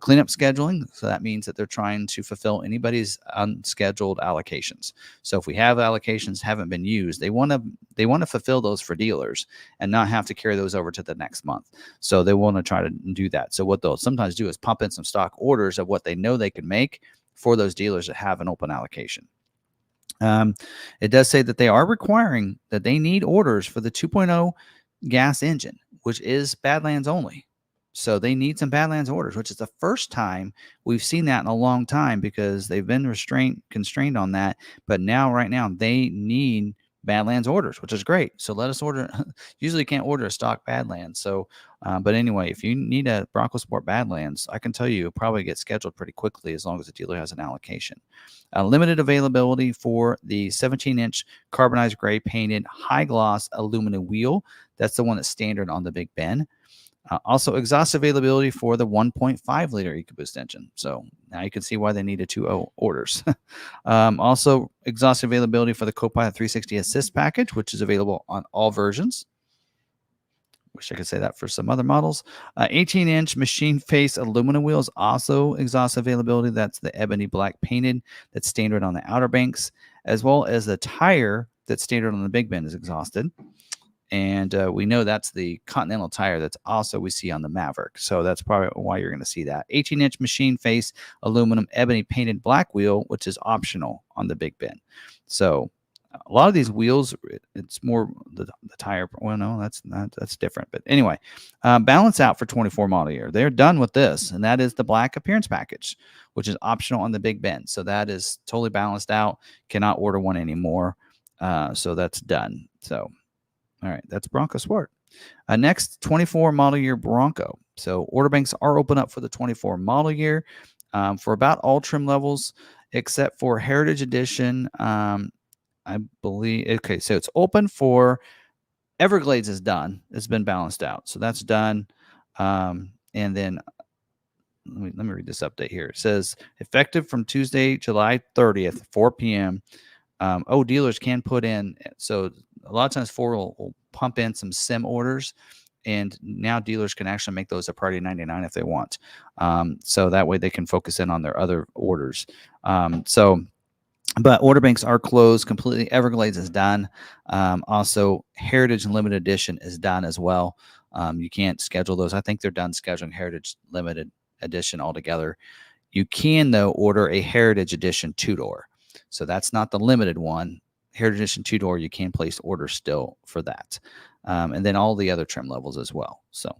Cleanup scheduling, so that means that they're trying to fulfill anybody's unscheduled allocations. So if we have allocations haven't been used, they want to fulfill those for dealers and not have to carry those over to the next month. So they want to try to do that. So what they'll sometimes do is pump in some stock orders of what they know they can make for those dealers that have an open allocation. It does say that they are requiring that they need orders for the 2.0 gas engine, which is Badlands only. So they need some Badlands orders, which is the first time we've seen that in a long time because they've been constrained on that. But now, right now, they need Badlands orders, which is great. So let us order. Usually you can't order a stock Badlands. So, but anyway, if you need a Bronco Sport Badlands, I can tell you it'll probably get scheduled pretty quickly as long as the dealer has an allocation. Limited availability for the 17-inch carbonized gray painted high gloss aluminum wheel. That's the one that's standard on the Big Ben. Also, exhaust availability for the 1.5 liter EcoBoost engine. So now you can see why they needed 2.0 orders. Also, exhaust availability for the Copilot 360 Assist package, which is available on all versions. Wish I could say that for some other models. 18-inch machine face aluminum wheels, also exhaust availability. That's the ebony black painted. That's standard on the Outer Banks, as well as the tire that's standard on the Big Ben is exhausted. And we know that's the Continental tire that's also we see on the Maverick. So that's probably why you're going to see that. 18-inch machine face aluminum ebony painted black wheel, which is optional on the Big Ben. So a lot of these wheels, it's more the tire. Well, no, that's different. But anyway, balance out for 24 model year. They're done with this, and that is the black appearance package, which is optional on the Big Ben. So that is totally balanced out. Cannot order one anymore. So that's done. So, all right, that's Bronco Sport. Next, 24 model year Bronco. So order banks are open up for the 24 model year for about all trim levels, except for Heritage Edition. I believe, okay, so it's open for Everglades is done. It's been balanced out. So that's done. And then let me read this update here. It says effective from Tuesday, July 30th, 4 p.m. Dealers can put in. So a lot of times Ford will pump in some sim orders, and now dealers can actually make those a priority 99 if they want. So that way they can focus in on their other orders. But order banks are closed completely. Everglades is done. Also, Heritage Limited Edition is done as well. You can't schedule those. I think they're done scheduling Heritage Limited Edition altogether. You can, though, order a Heritage Edition 2-door. So that's not the limited one. Heritage Edition 2-door, you can place orders still for that. And then all the other trim levels as well. So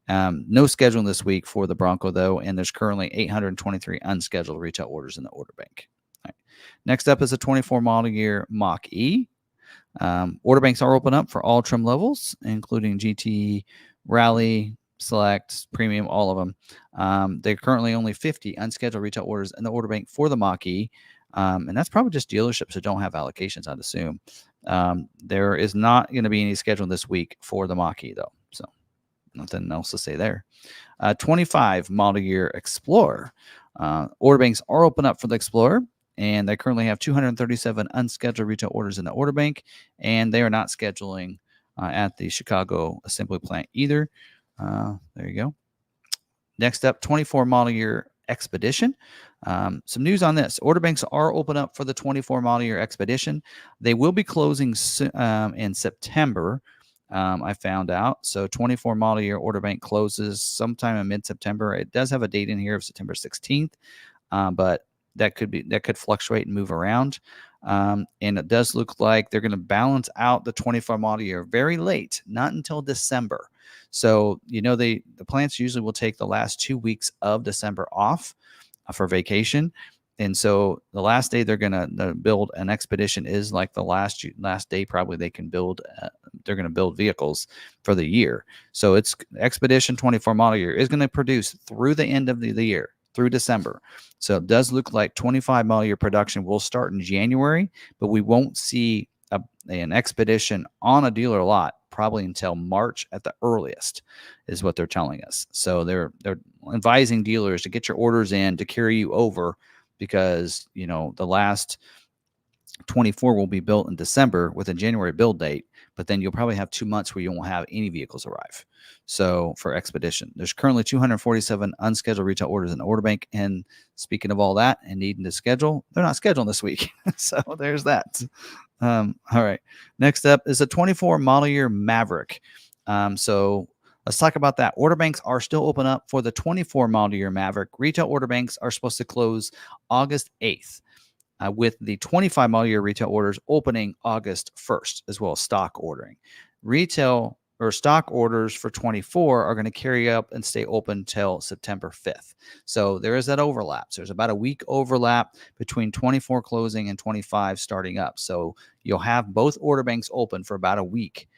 no scheduling this week for the Bronco, though, and there's currently 823 unscheduled retail orders in the order bank. Right. Next up is a 24 model year Mach-E. Order banks are open up for all trim levels, including GT, Rally, Select, Premium, all of them. They're currently only 50 unscheduled retail orders in the order bank for the Mach-E. And that's probably just dealerships that don't have allocations, I'd assume. There is not going to be any schedule this week for the Mach-E, though. So nothing else to say there. 25 model year Explorer. Order banks are open up for the Explorer, and they currently have 237 unscheduled retail orders in the order bank, and they are not scheduling at the Chicago assembly plant either. There you go. Next up, 24 model year Expedition. Some news on this. Order banks are open up for the 24 model year Expedition. They will be closing in September. I found out. So 24 model year order bank closes sometime in mid-September. It does have a date in here of September 16th, but that could fluctuate and move around. And it does look like they're going to balance out the 24 model year very late, not until December. So, the plants usually will take the last 2 weeks of December off for vacation. And so the last day they're going to build an expedition is like the last day probably they can build. They're going to build vehicles for the year. So it's expedition 24 model year is going to produce through the end of the year, through December. So it does look like 25 model year production will start in January, but we won't see an expedition on a dealer lot probably until March at the earliest, is what they're telling us. So they're advising dealers to get your orders in to carry you over, because the last 24 will be built in December with a January build date, but then you'll probably have 2 months where you won't have any vehicles arrive. So for expedition, there's currently 247 unscheduled retail orders in the order bank. And speaking of all that and needing to schedule, they're not scheduling this week. So there's that. All right. Next up is a 24 model year Maverick. So let's talk about that. Order banks are still open up for the 24 model year Maverick. Retail order banks are supposed to close August 8th. With the 25 model year retail orders opening August 1st, as well as stock ordering. Retail or stock orders for 24 are going to carry up and stay open till September 5th. So there is that overlap. So there's about a week overlap between 24 closing and 25 starting up. So you'll have both order banks open for about a week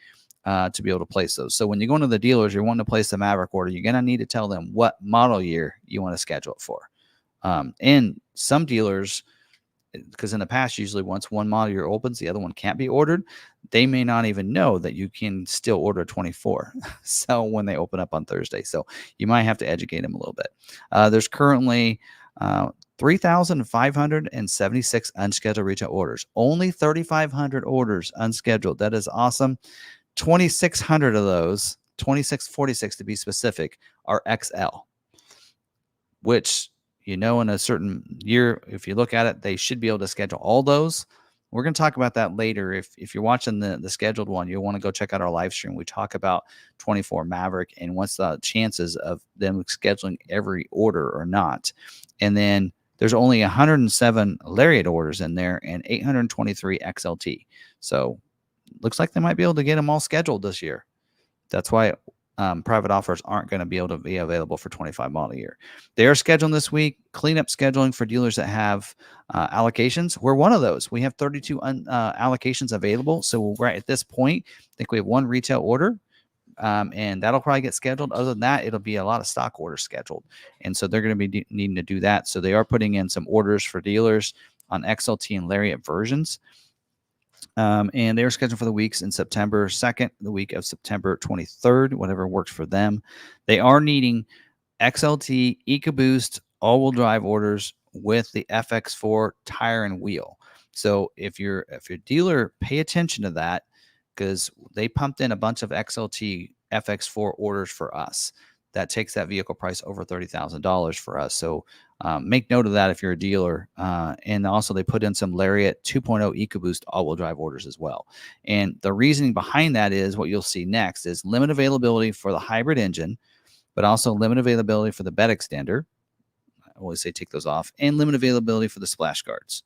to be able to place those. So when you go into the dealers, you're wanting to place the Maverick order, you're going to need to tell them what model year you want to schedule it for. And some dealers, because in the past, usually once one model year opens, the other one can't be ordered. They may not even know that you can still order a 24. So when they open up on Thursday, so you might have to educate them a little bit. There's currently 3,576 unscheduled retail orders. Only 3,500 orders unscheduled. That is awesome. 2,600 of those, 2,646 to be specific, are XL, which, in a certain year, if you look at it, they should be able to schedule all those. We're going to talk about that later. If you're watching the scheduled one, you'll want to go check out our live stream. We talk about 24 Maverick and what's the chances of them scheduling every order or not. And then there's only 107 Lariat orders in there and 823 XLT. So looks like they might be able to get them all scheduled this year. That's why private offers aren't going to be able to be available for 25 model year. They are scheduling this week. Cleanup scheduling for dealers that have allocations. We're one of those. We have 32 allocations available. So right at this point, I think we have one retail order, and that'll probably get scheduled. Other than that, it'll be a lot of stock orders scheduled. And so they're going to be needing to do that. So they are putting in some orders for dealers on XLT and Lariat versions. And they are scheduled for the weeks in September 2nd, the week of September 23rd, whatever works for them. They are needing XLT, EcoBoost, all-wheel drive orders with the FX4 tire and wheel. So if your dealer, pay attention to that, because they pumped in a bunch of XLT FX4 orders for us. That takes that vehicle price over $30,000 for us. So make note of that if you're a dealer. And also they put in some Lariat 2.0 EcoBoost all-wheel drive orders as well. And the reasoning behind that is what you'll see next is limited availability for the hybrid engine, but also limited availability for the bed extender. I always say take those off. And limited availability for the splash guards.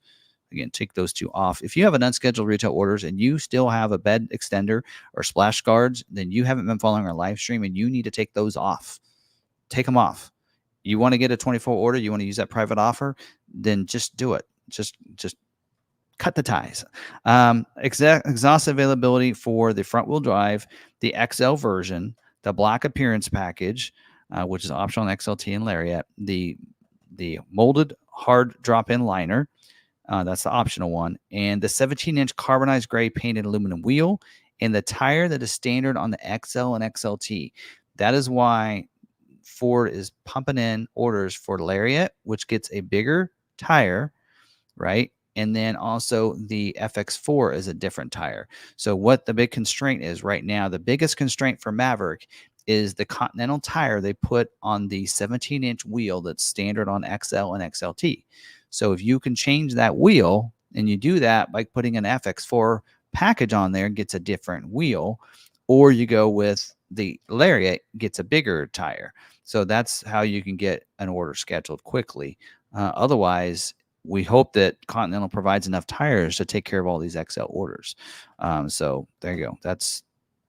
Again, take those two off. If you have an unscheduled retail orders and you still have a bed extender or splash guards, then you haven't been following our live stream and you need to take those off. Take them off. You want to get a 24 order, you want to use that private offer, then just do it. Just cut the ties. Exhaust availability for the front wheel drive, the XL version, the black appearance package, which is optional on XLT and Lariat, the molded hard drop-in liner, that's the optional one, and the 17-inch carbonized gray painted aluminum wheel, and the tire that is standard on the XL and XLT. That is why Ford is pumping in orders for Lariat, which gets a bigger tire, right? And then also the FX4 is a different tire. So what the big constraint is right now, the biggest constraint for Maverick is the Continental tire they put on the 17-inch wheel that's standard on XL and XLT. So if you can change that wheel, and you do that by putting an FX4 package on there, gets a different wheel, or you go with the Lariat, gets a bigger tire. So that's how you can get an order scheduled quickly. Otherwise, we hope that Continental provides enough tires to take care of all these XL orders. So there you go. That's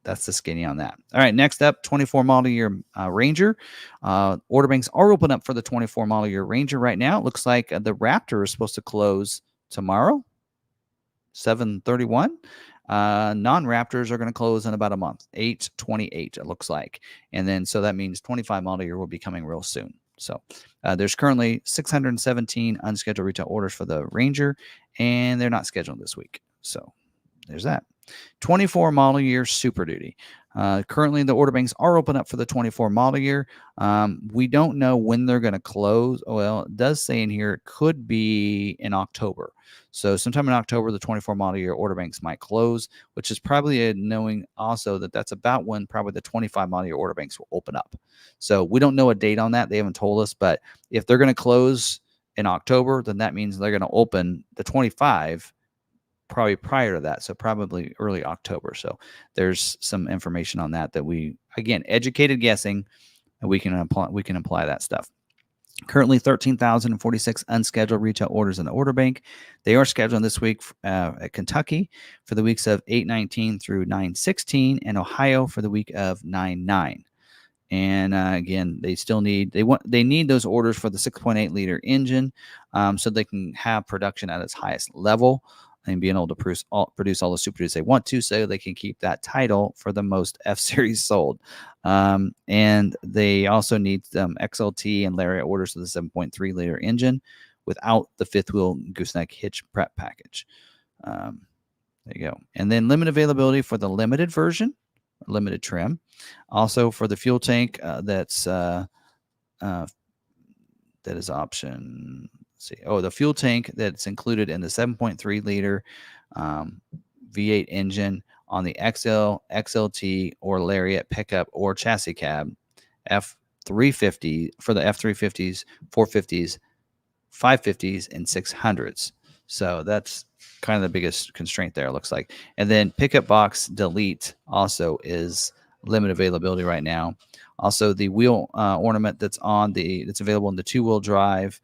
the skinny on that. All right, next up, 24 model year Ranger. Order banks are open up for the 24 model year Ranger right now. It looks like the Raptor is supposed to close tomorrow, 7/31. Non-Raptors are going to close in about a month, 8/28, it looks like. And then so that means 25 model year will be coming real soon. So there's currently 617 unscheduled retail orders for the Ranger, and they're not scheduled this week. So there's that. 24 model year Super Duty. Currently, the order banks are open up for the 24 model year. We don't know when they're going to close. Well, it does say in here it could be in October. So sometime in October, the 24 model year order banks might close, which is probably knowing also that that's about when probably the 25 model year order banks will open up. So we don't know a date on that. They haven't told us, but if they're going to close in October, then that means they're going to open the 25 probably prior to that, so probably early October. So there's some information on that we, again, educated guessing, and we can apply that stuff. Currently 13,046 unscheduled retail orders in the order bank. They are scheduled this week at Kentucky for the weeks of 8/19 through 9/16, and Ohio for the week of 9/9. And again, they still need they need those orders for the 6.8 liter engine, so they can have production at its highest level and being able to produce all the Super Duties they want to, so they can keep that title for the most F-Series sold. And they also need some XLT and Lariat orders for the 7.3 liter engine without the fifth wheel gooseneck hitch prep package. There you go. And then limited availability for the limited version, limited trim. Also for the fuel tank, that is option. See, the fuel tank that's included in the 7.3 liter V8 engine on the XL, XLT, or Lariat pickup or chassis cab, F350 for the F350s, 450s, 550s, and 600s. So that's kind of the biggest constraint there, it looks like. And then pickup box delete also is limited availability right now. Also, the wheel ornament that's available in the 2-wheel drive,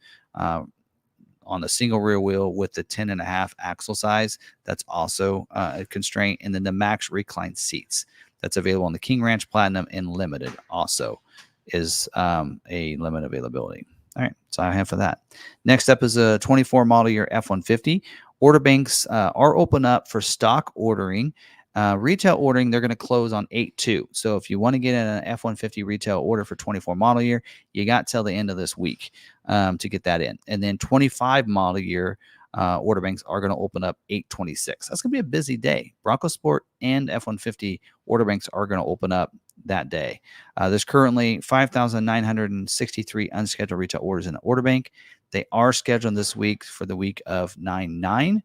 on the single rear wheel with the 10.5 axle size, that's also a constraint. And then the max recline seats that's available on the King Ranch Platinum and Limited also is a limited availability. All right, so I have for that. Next up is a 24 model year F-150. Order banks are open up for stock ordering. Retail ordering, they're going to close on 8/2. So if you want to get an F-150 retail order for 24 model year, you got till the end of this week to get that in. And then 25 model year order banks are going to open up 8/26. That's going to be a busy day. Bronco Sport and F-150 order banks are going to open up that day. There's currently 5,963 unscheduled retail orders in the order bank. They are scheduled this week for the week of 9/9.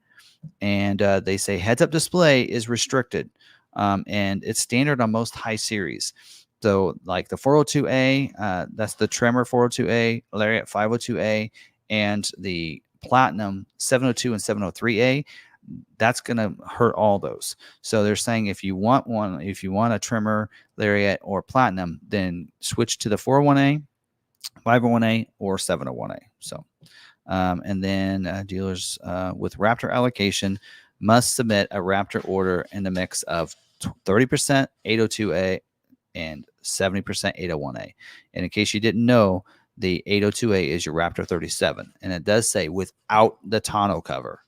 And they say heads-up display is restricted, and it's standard on most high series. So like the 402A, that's the Tremor 402A, Lariat 502A, and the Platinum 702 and 703A, that's going to hurt all those. So they're saying if you want a Tremor, Lariat, or Platinum, then switch to the 401A, 501A, or 701A. So and then dealers with Raptor allocation must submit a Raptor order in the mix of 30% 802A and 70% 801A. And in case you didn't know, the 802A is your Raptor 37, and it does say without the tonneau cover.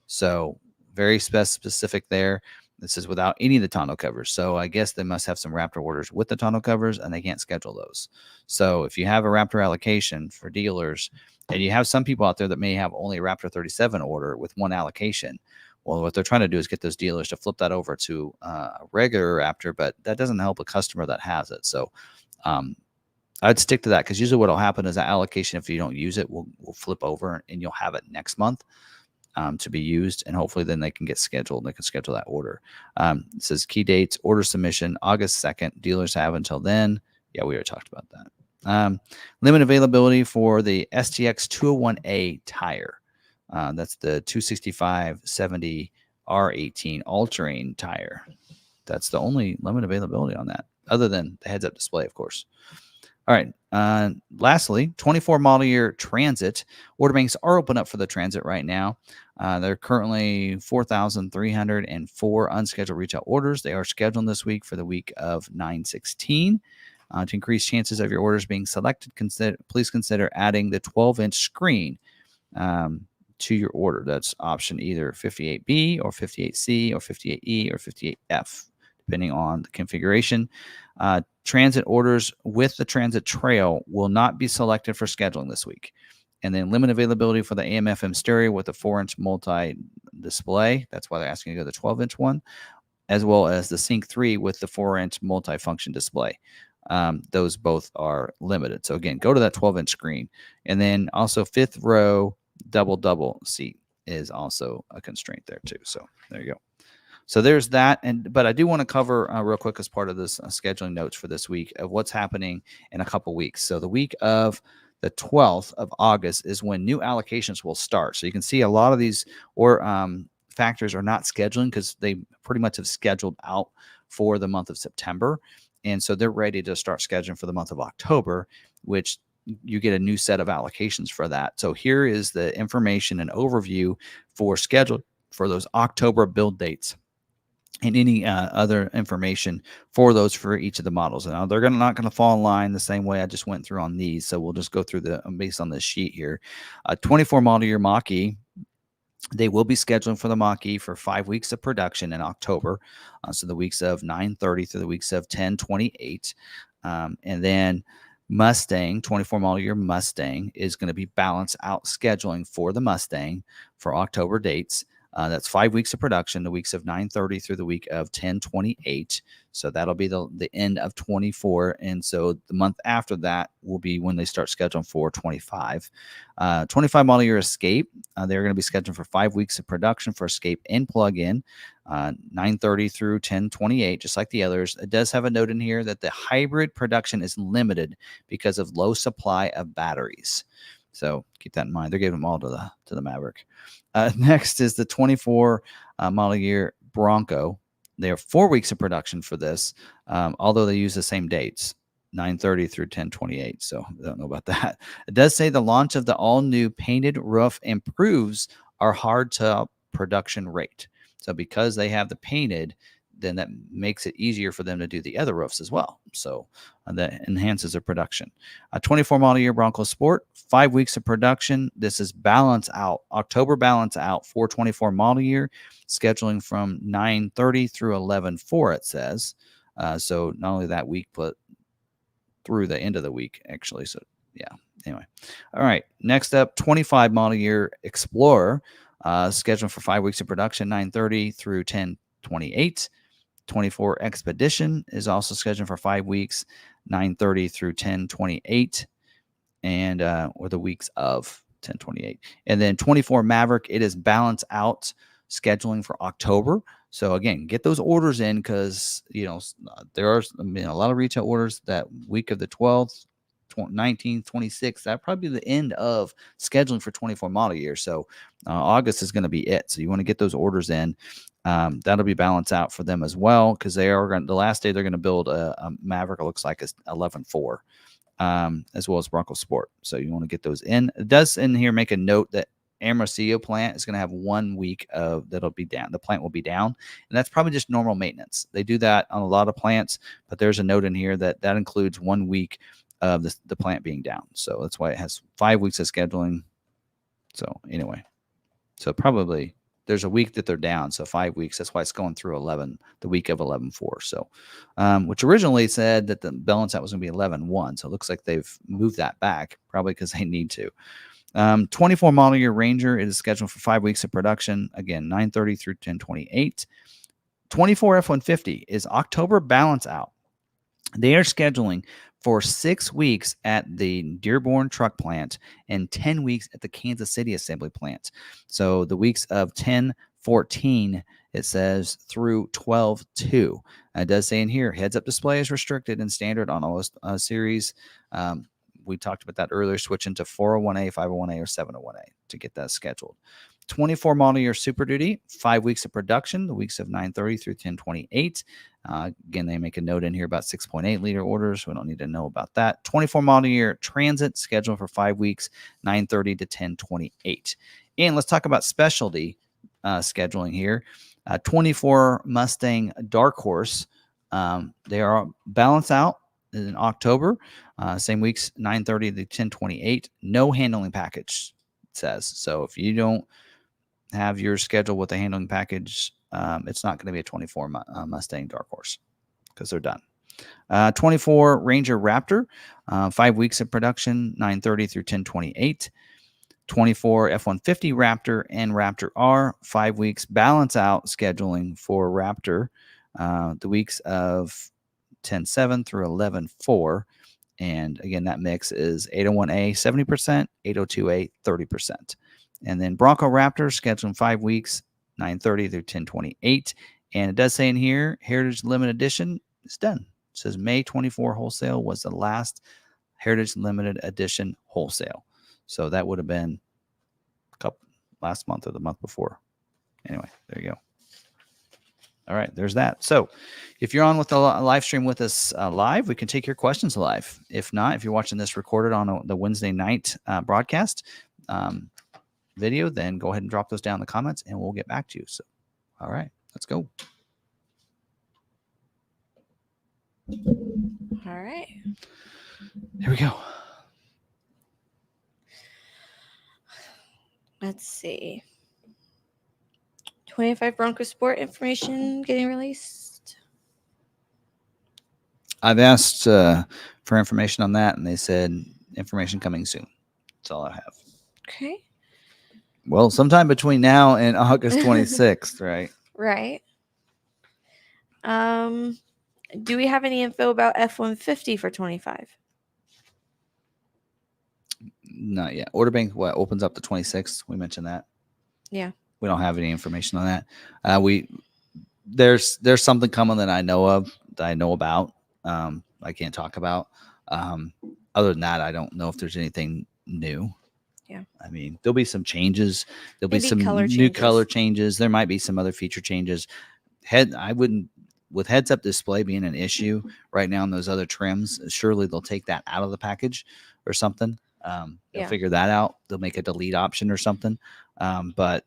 So very specific there. This is without any of the tonneau covers. So I guess they must have some Raptor orders with the tonneau covers, and they can't schedule those. So if you have a Raptor allocation for dealers, and you have some people out there that may have only a Raptor 37 order with one allocation, well, what they're trying to do is get those dealers to flip that over to a regular Raptor, but that doesn't help a customer that has it. So I'd stick to that, because usually what will happen is that allocation, if you don't use it, will flip over and you'll have it next month to be used, and hopefully then they can get scheduled. They can schedule that order. It says key dates, order submission, August 2nd. Dealers have until then. Yeah, we already talked about that. Limit availability for the STX 201A tire. That's the 265/70 R18 all-terrain tire. That's the only limited availability on that, other than the heads-up display, of course. All right. Lastly, 24 model year Transit. Order banks are open up for the Transit right now. There are currently 4,304 unscheduled retail orders. They are scheduled this week for the week of 9/16. To increase chances of your orders being selected, please consider adding the 12-inch screen to your order. That's option either 58B or 58C or 58E or 58F, depending on the configuration. Transit orders with the Transit Trail will not be selected for scheduling this week. And then limited availability for the AM/FM stereo with the 4-inch multi-display. That's why they're asking you to go to the 12-inch one, as well as the Sync 3 with the 4-inch multi-function display. Those both are limited. So again, go to that 12-inch screen. And then also 5th row double seat is also a constraint there too. So there you go. So there's that. But I do want to cover real quick as part of this scheduling notes for this week of what's happening in a couple weeks. So the week of the 12th of August is when new allocations will start. So you can see a lot of these factors are not scheduling because they pretty much have scheduled out for the month of September. And so they're ready to start scheduling for the month of October, which you get a new set of allocations for that. So here is the information and overview for schedule for those October build dates and any other information for those for each of the models. Now they're not going to fall in line the same way I just went through on these. So we'll just go through based on this sheet here. 24 model year Mach-E. They will be scheduling for the Mach-E for 5 weeks of production in October. So the weeks of 9/30 through the weeks of 10/28. And then Mustang, 24 model year Mustang, is going to be balanced out scheduling for the Mustang for October dates. That's 5 weeks of production, the weeks of 9/30 through the week of 10/28. So that'll be the end of 24. And so the month after that will be when they start scheduling for 25. 25 model year Escape, they're going to be scheduled for 5 weeks of production for Escape and plug-in, 9/30 through 10/28, just like the others. It does have a note in here that the hybrid production is limited because of low supply of batteries. So keep that in mind. They're giving them all to the Maverick. Next is the 24 model year Bronco. They are 4 weeks of production for this, although they use the same dates, 9/30 through 10/28. So I don't know about that. It does say the launch of the all-new painted roof improves our hardtop production rate. So because they have the painted, then that makes it easier for them to do the other roofs as well. So that enhances their production. 24 model year Bronco Sport, 5 weeks of production. This is balance out, October balance out for 24 model year, scheduling from 9/30 through 11/4, it says. So not only that week, but through the end of the week, actually. So yeah, anyway. All right, next up, 25 model year Explorer, scheduled for 5 weeks of production, 9/30 through 10/28. 24 Expedition is also scheduled for 5 weeks, 9/30 through 10/28, and or the weeks of 10/28. And then 24 Maverick, it is balance out scheduling for October. So again, get those orders in because there are a lot of retail orders that week of the 12th, 19th, 26th. That probably be the end of scheduling for 24 model year. So August is going to be it. So you want to get those orders in. That'll be balanced out for them as well because they are going. The last day they're going to build a Maverick. It looks like it's 11/4, as well as Bronco Sport. So you want to get those in. It does in here make a note that Hermosillo plant is going to have 1 week of that'll be down. The plant will be down, and that's probably just normal maintenance. They do that on a lot of plants, but there's a note in here that includes 1 week of the plant being down. So that's why it has 5 weeks of scheduling. So anyway, so probably there's a week that they're down. So 5 weeks. That's why it's going through the week of 11/4. So, which originally said that the balance out was going to be 11/1. So it looks like they've moved that back, probably because they need to. 24 model year Ranger is scheduled for 5 weeks of production. Again, 9/30 through 10/28. 24 F-150 is October balance out. They are scheduling for 6 weeks at the Dearborn truck plant and 10 weeks at the Kansas City assembly plant. So the weeks of 10/14, it says, through 12/2. It does say in here, heads-up display is restricted and standard on all series. We talked about that earlier, switching to 401A, 501A, or 701A to get that scheduled. 24 model year Super Duty, 5 weeks of production, the weeks of 9/30 through 10/28. Again, they make a note in here about 6.8 liter orders. We don't need to know about that. 24 model year Transit scheduled for 5 weeks, 930 to 1028. And let's talk about specialty scheduling here. 24 Mustang Dark Horse. They are balance out in October. Same weeks, 930 to 1028. No handling package, it says. So if you don't have your schedule with a handling package, it's not going to be a 24 Mustang Dark Horse because they're done. 24 Ranger Raptor, 5 weeks of production, 930 through 1028. 24 F-150 Raptor and Raptor R, 5 weeks balance out scheduling for Raptor, the weeks of 10/7 through 11/4. And again, that mix is 801A 70%, 802A 30%. And then Bronco Raptor scheduled 5 weeks, 930 through 1028. And it does say in here, Heritage Limited Edition is done. It says May 24 wholesale was the last Heritage Limited Edition wholesale. So that would have been last month or the month before. Anyway, there you go. All right, there's that. So if you're on with the live stream with us live, we can take your questions live. If not, if you're watching this recorded on the Wednesday night broadcast video, then go ahead and drop those down in the comments and we'll get back to you. So, all right, let's go. All right. Here we go. Let's see. 25 Bronco Sport information getting released. I've asked for information on that, and they said information coming soon. That's all I have. Okay. Well, sometime between now and August 26th, right? Right. Do we have any info about F-150 for 25? Not yet. Order bank opens up the 26th. We mentioned that. Yeah. We don't have any information on that. There's something coming that I know of, that I know about. I can't talk about. Other than that, I don't know if there's anything new. Yeah. I mean, there'll be some changes. There'll Maybe be some new color changes. There might be some other feature changes. With heads-up display being an issue right now in those other trims, surely they'll take that out of the package or something. They'll figure that out. They'll make a delete option or something. But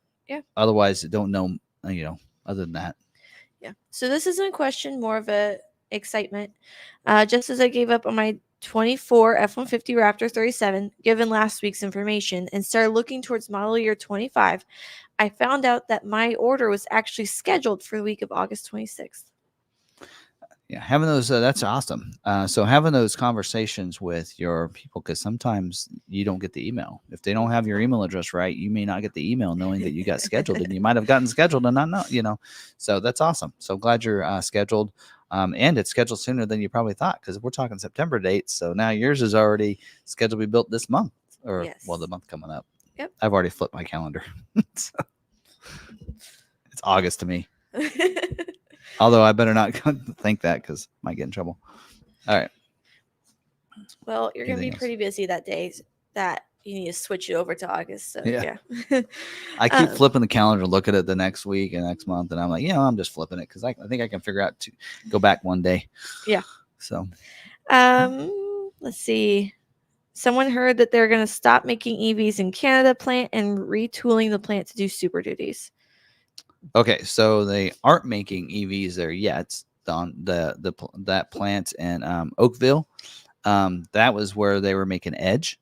otherwise, don't know, other than that. Yeah. So this isn't a question, more of a excitement. Just as I gave up on my 24 F-150 Raptor 37, given last week's information, and started looking towards model year 25, I found out that my order was actually scheduled for the week of August 26th. Yeah, having those, that's awesome. So having those conversations with your people, because sometimes you don't get the email. If they don't have your email address right, you may not get the email knowing that you got scheduled, and you might have gotten scheduled and not know, So that's awesome. So glad you're scheduled. And it's scheduled sooner than you probably thought, because we're talking September dates. So now yours is already scheduled to be built this month, or the month coming up. Yep. I've already flipped my calendar. So it's August to me. Although I better not think that, because I might get in trouble. All right. Well, you're going to be pretty busy that day that you need to switch it over to August. So, yeah. I keep flipping the calendar, look at it the next week and next month, and I'm like, I'm just flipping it because I think I can figure out to go back one day. Yeah. So, let's see. Someone heard that they're going to stop making EVs in Canada plant and retooling the plant to do Super Duties. Okay, so they aren't making EVs there yet. On that plant in Oakville, that was where they were making Edge.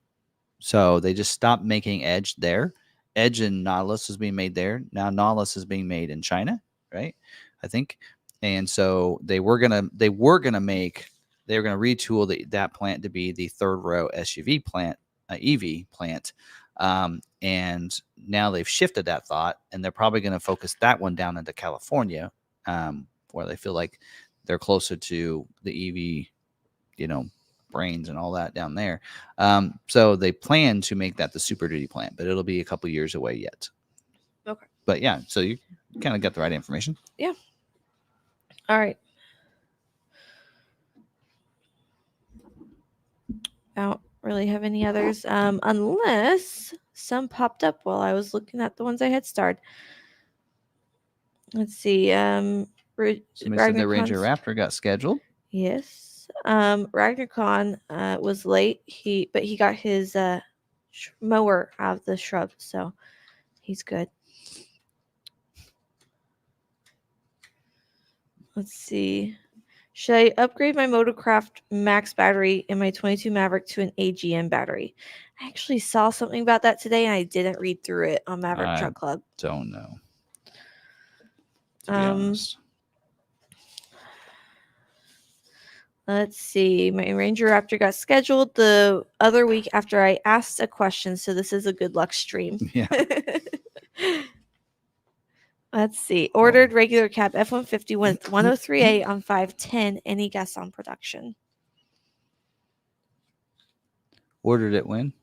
So they just stopped making Edge there. Edge and Nautilus is being made there. Now Nautilus is being made in China, right? I think. And so they were gonna retool that plant to be the third row SUV plant, EV plant. And now they've shifted that thought, and they're probably going to focus that one down into California, where they feel like they're closer to the EV, brains and all that down there. So they plan to make that the Super Duty plant, but it'll be a couple years away yet. Okay. But yeah, so you kind of got the right information. Yeah. All right. I don't really have any others, unless some popped up while I was looking at the ones I had starred. Let's see. Somebody said the Ranger Raptor got scheduled. Yes. Ragnarcon was late. But he got his mower out of the shrub, so he's good. Let's see. Should I upgrade my Motocraft Max battery in my 22 Maverick to an AGM battery? I actually saw something about that today, and I didn't read through it on Maverick Truck Club. Don't know. To be honest. Let's see. My Ranger Raptor got scheduled the other week after I asked a question, so this is a good luck stream. Yeah. Let's see. Ordered regular cab F-150 with 103A on 510. Any guess on production? Ordered it when?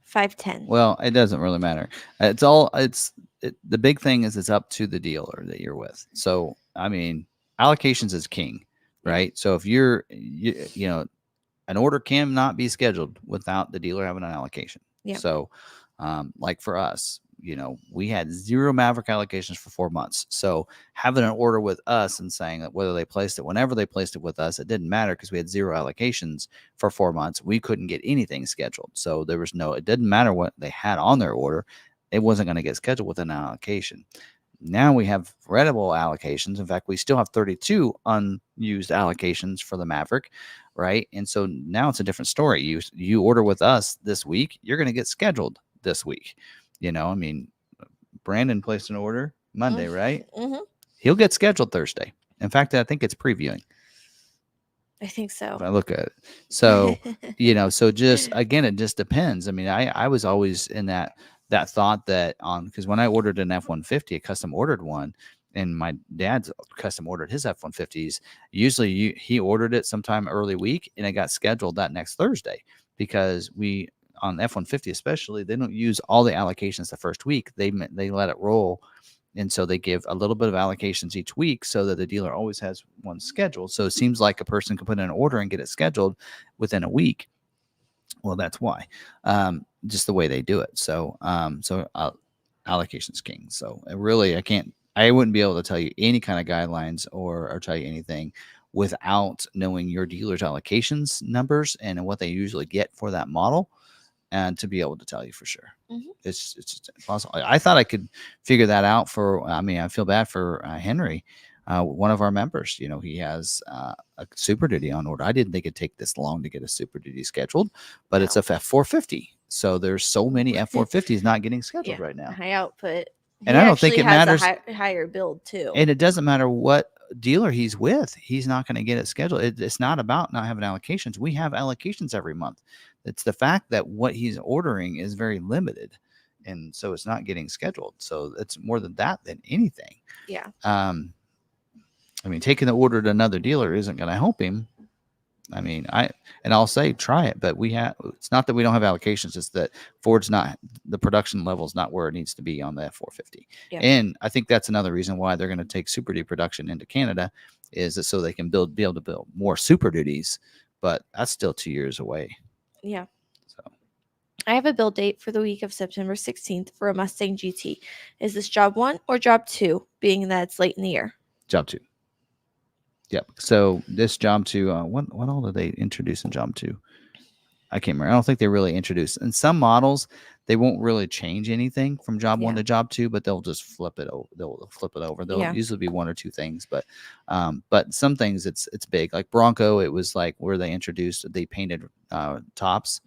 510. Well, it doesn't really matter. The big thing is it's up to the dealer that you're with. So, I mean, allocations is king, right? So if you know, an order cannot be scheduled without the dealer having an allocation. Yeah. So, like for us, you know, we had 0 Maverick allocations for 4 months. So having an order with us and saying that whether they placed it, whenever they placed it with us, it didn't matter because we had 0 allocations for 4 months. We couldn't get anything scheduled. So there was it didn't matter what they had on their order. It wasn't going to get scheduled with an allocation. Now we have readable allocations. In fact, we still have 32 unused allocations for the Maverick, right? And so now it's a different story. You order with us this week, you're going to get scheduled this week. You know, I mean, Brandon placed an order Monday, right? Mm-hmm. He'll get scheduled Thursday. In fact, I think it's previewing. I think so. If I look at it. So, you know, so just, again, it just depends. I mean, I was always in that thought that because when I ordered an F-150, a custom ordered one, and my dad's custom ordered his F-150s, usually he ordered it sometime early week and it got scheduled that next Thursday because on F-150 especially, they don't use all the allocations the first week. They let it roll. And so they give a little bit of allocations each week so that the dealer always has one scheduled. So it seems like a person can put in an order and get it scheduled within a week. Well, that's why. Just the way they do it. So allocation's king. So I wouldn't be able to tell you any kind of guidelines or tell you anything without knowing your dealer's allocations numbers and what they usually get for that model. And to be able to tell you for sure. Mm-hmm. It's just impossible. I thought I could figure that out I feel bad for Henry, one of our members. You know, he has a Super Duty on order. I didn't think it'd take this long to get a Super Duty scheduled, but it's a F-450. So there's so many F-450s not getting scheduled right now. High output. And I don't think it matters. A higher build too. And it doesn't matter what dealer he's with. He's not going to get it scheduled. It's not about not having allocations. We have allocations every month. It's the fact that what he's ordering is very limited. And so it's not getting scheduled. So it's more than that than anything. Yeah. I mean, taking the order to another dealer isn't going to help him. I mean, I'll say try it, but it's not that we don't have allocations. It's that Ford's the production level is not where it needs to be on the F-450. Yeah. And I think that's another reason why they're going to take Super Duty production into Canada is that so they can be able to build more Super Duties, but that's still 2 years away. Yeah. So I have a build date for the week of September 16th for a Mustang GT. Is this job 1 or job 2, being that it's late in the year? Job 2. Yep. So this job 2, what all did they introduce in job 2? I can't remember. I don't think they really introduced. In some models, they won't really change anything from job 1 to job 2, but they'll just flip it over. They'll usually be 1 or 2 things, but some things it's big. Like Bronco, it was like where they painted tops.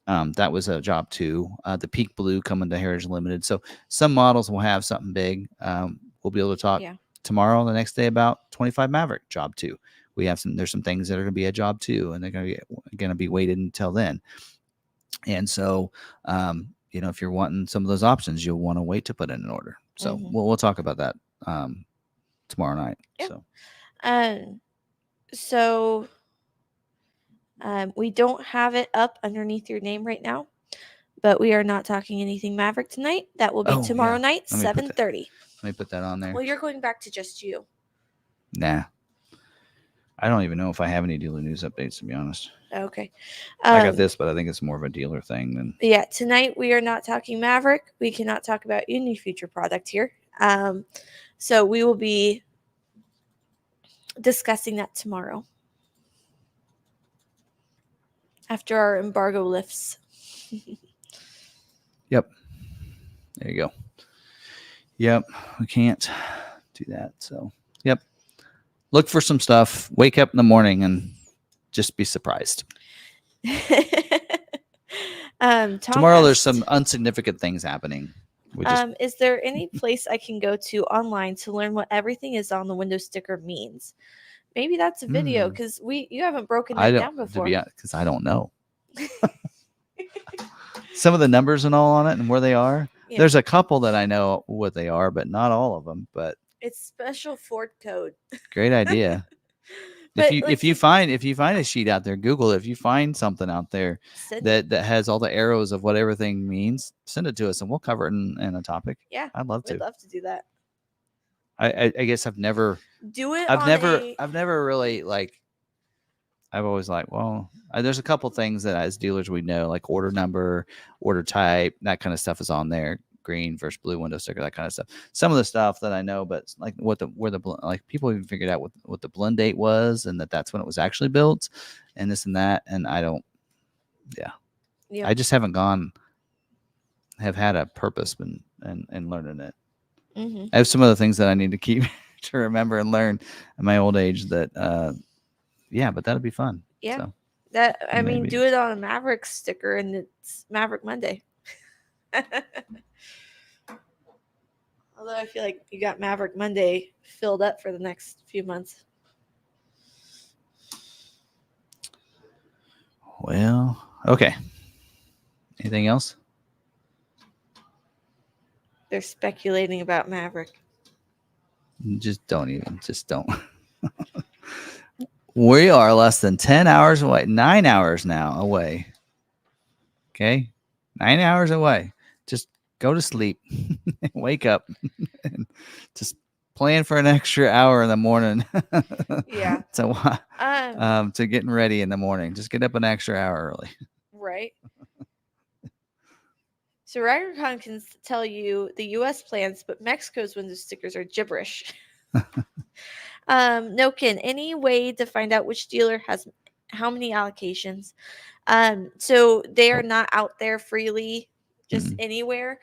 That was a job 2. The Peak Blue coming to Heritage Limited. So some models will have something big. We'll be able to talk tomorrow, the next day, about 25 Maverick job 2. We have there's some things that are going to be a job 2, and they're going to be waited until then. And so, you know, if you're wanting some of those options, you'll want to wait to put in an order. So we'll talk about that tomorrow night. Yeah. So we don't have it up underneath your name right now, but we are not talking anything Maverick tonight. That will be tomorrow night, 7:30. Let me put that on there. Well, you're going back to just you. Nah. I don't even know if I have any dealer news updates, to be honest. Okay. I got this, but I think it's more of a dealer thing than. Yeah, tonight we are not talking Maverick. We cannot talk about any future product here. So we will be discussing that tomorrow after our embargo lifts. Yep. There you go. Yep. We can't do that. So, yep. Look for some stuff. Wake up in the morning and just be surprised. Tomorrow there's some insignificant things happening. Is there any place I can go to online to learn what everything is on the window sticker means? Maybe that's a video because you haven't broken that down before. Because I don't know. Some of the numbers and all on it and where they are. Yeah. There's a couple that I know what they are, but not all of them. But it's special Ford code. Great idea. If you find a sheet out there, Google it. If you find something out there that has all the arrows of what everything means, send it to us and we'll cover it in a topic. Yeah, I'd love to. We'd love to do that. I guess I've never do it. I've never really like. I've always like, well, there's a couple things that as dealers we know, like order number, order type, that kind of stuff is on there. Green versus blue window sticker, that kind of stuff. Some of the stuff that I know, but like like people even figured out what the blend date was and that's when it was actually built and this and that. And I don't, yeah. I just haven't have had a purpose in learning it. Mm-hmm. I have some other things that I need to keep to remember and learn in my old age that, yeah, but that'd be fun. Yeah. So, do it on a Maverick sticker and it's Maverick Monday. Although I feel like you got Maverick Monday filled up for the next few months. Well, okay. Anything else? They're speculating about Maverick. Just don't. We are less than 10 hours away. 9 hours now away. Okay? 9 hours away. Just go to sleep. Wake up. And just plan for an extra hour in the morning. Yeah. To getting ready in the morning. Just get up an extra hour early. Right. So RiderCon can tell you the U.S. plans, but Mexico's window stickers are gibberish. No, Ken, any way to find out which dealer has how many allocations? So they are not out there freely, just anywhere.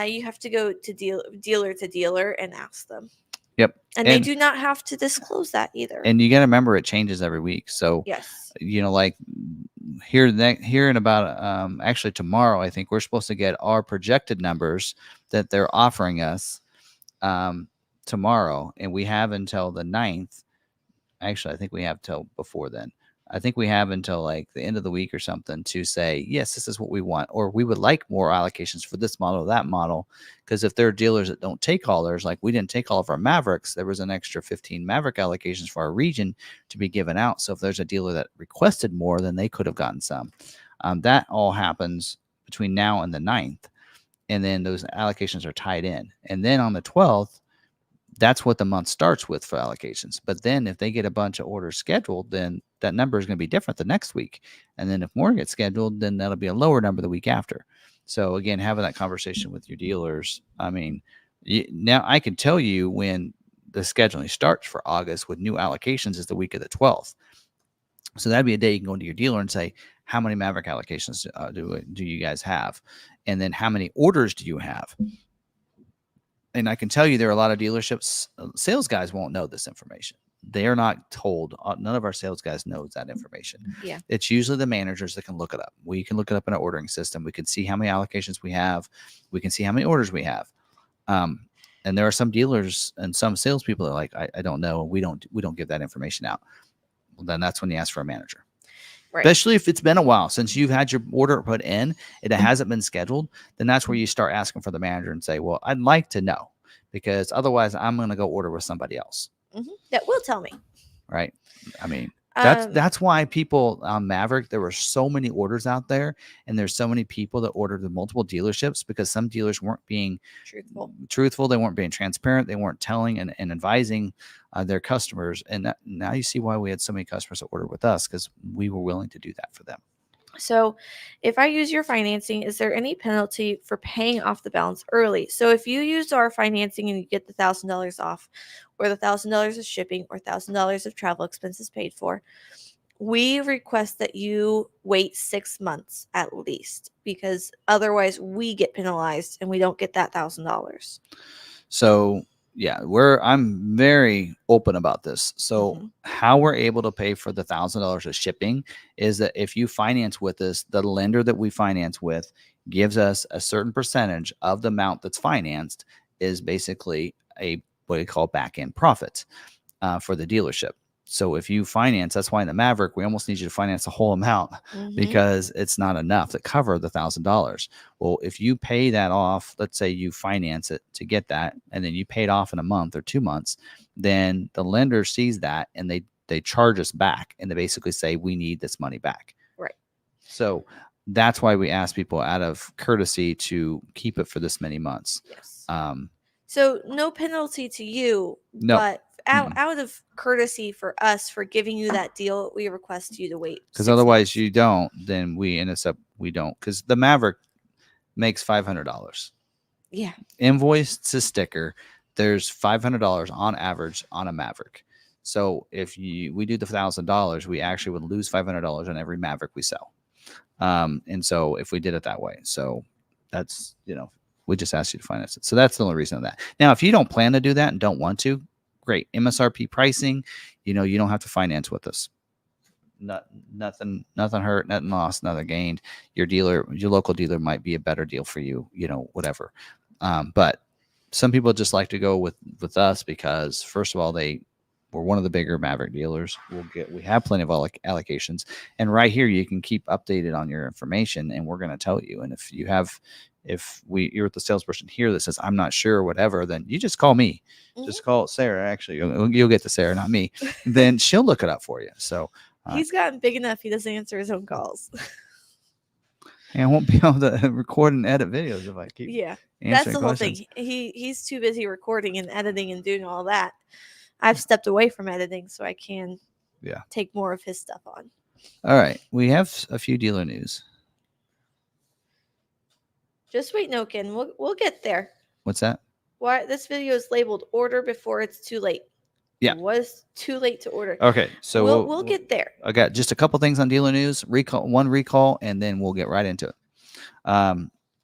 You have to go to dealer to dealer and ask them. Yep. And they do not have to disclose that either. And you got to remember it changes every week. So, yes, like here in about actually tomorrow, I think we're supposed to get our projected numbers that they're offering us tomorrow, and we have until the 9th. Actually, I think we have till before then. I think we have until like the end of the week or something to say, yes, this is what we want, or we would like more allocations for this model or that model. Because if there are dealers that don't take all theirs, like we didn't take all of our Mavericks, there was an extra 15 Maverick allocations for our region to be given out. So if there's a dealer that requested more, then they could have gotten some. That all happens between now and the 9th. And then those allocations are tied in. And then on the 12th, that's what the month starts with for allocations. But then if they get a bunch of orders scheduled, then that number is going to be different the next week. And then if more get scheduled, then that'll be a lower number the week after. So again, having that conversation with your dealers. I mean, now I can tell you when the scheduling starts for August with new allocations is the week of the 12th. So that'd be a day you can go into your dealer and say, how many Maverick allocations do you guys have? And then how many orders do you have? And I can tell you there are a lot of dealerships, sales guys won't know this information. They are not told. None of our sales guys knows that information. Yeah. It's usually the managers that can look it up. We can look it up in our ordering system. We can see how many allocations we have. We can see how many orders we have. And there are some dealers and some salespeople that are like, I don't know. We don't give that information out. Well, then that's when you ask for a manager. Right. Especially if it's been a while since you've had your order put in, it hasn't been scheduled, then that's where you start asking for the manager and say, well, I'd like to know, because otherwise I'm going to go order with somebody else. Mm-hmm. That will tell me. Right. I mean, that's why people on Maverick, there were so many orders out there, and there's so many people that ordered the multiple dealerships because some dealers weren't being truthful. They weren't being transparent. They weren't telling and advising their customers. And now you see why we had so many customers that ordered with us, because we were willing to do that for them. So, if I use your financing, is there any penalty for paying off the balance early? So, if you use our financing and you get the $1,000 off, or the $1,000 of shipping, or $1,000 of travel expenses paid for, we request that you wait 6 months at least, because otherwise we get penalized and we don't get that $1,000. So yeah, I'm very open about this. So how we're able to pay for the $1,000 of shipping is that if you finance with us, the lender that we finance with gives us a certain percentage of the amount that's financed is basically a what we call back end profit for the dealership. So if you finance, that's why in the Maverick, we almost need you to finance the whole amount because it's not enough to cover the $1,000. Well, if you pay that off, let's say you finance it to get that, and then you pay it off in a month or 2 months, then the lender sees that and they charge us back and they basically say, we need this money back. Right. So that's why we ask people out of courtesy to keep it for this many months. Yes. So no penalty to you, but out of courtesy for us for giving you that deal, we request you to wait. Because otherwise you don't, then we don't. Because the Maverick makes $500. Yeah. Invoice to sticker, there's $500 on average on a Maverick. So if we do the $1,000, we actually would lose $500 on every Maverick we sell. And so if we did it that way, so that's, we just ask you to finance it. So that's the only reason of that. Now, if you don't plan to do that and don't want to, great. MSRP pricing, you don't have to finance with us. Nothing hurt, nothing lost, nothing gained. Your local dealer might be a better deal for you, whatever. But some people just like to go with us because, first of all, we're one of the bigger Maverick dealers. We have plenty of allocations, and right here you can keep updated on your information, and we're going to tell you. And if you're with the salesperson here that says I'm not sure, whatever, then you just call me. Just call Sarah. Actually, you'll get to Sarah, not me. Then she'll look it up for you. So he's gotten big enough; he doesn't answer his own calls. And I won't be able to record and edit videos if I keep. Yeah, that's the whole thing. He's too busy recording and editing and doing all that. I've stepped away from editing so I can take more of his stuff on. All right. We have a few dealer news. Just wait, Noken. We'll get there. What's that? Why this video is labeled "Order Before It's Too Late." Yeah. It was too late to order. Okay. So we'll get there. I got just a couple things on dealer news, one recall, and then we'll get right into it.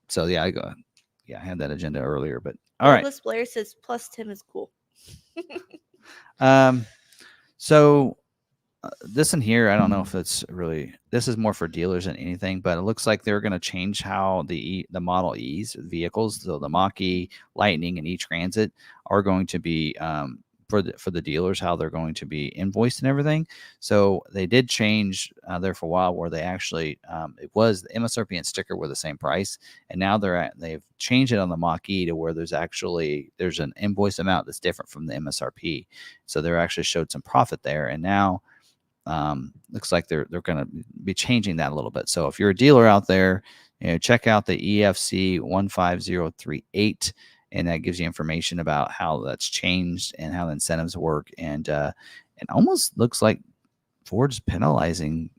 So I had that agenda earlier, but all right. Douglas Blair says plus Tim is cool. So this in here, I don't know if it's really, this is more for dealers than anything, but it looks like they're going to change how the Model E's vehicles, so the Mach-E, Lightning, and E-Transit are going to be for the dealers, how they're going to be invoiced and everything. So they did change there for a while where they actually it was the MSRP and sticker were the same price, and now they've changed it on the Mach-E to where there's an invoice amount that's different from the MSRP. So they're actually showed some profit there, and now looks like they're going to be changing that a little bit. So if you're a dealer out there, check out the EFC 15038. And that gives you information about how that's changed and how the incentives work. And it almost looks like Ford's penalizing,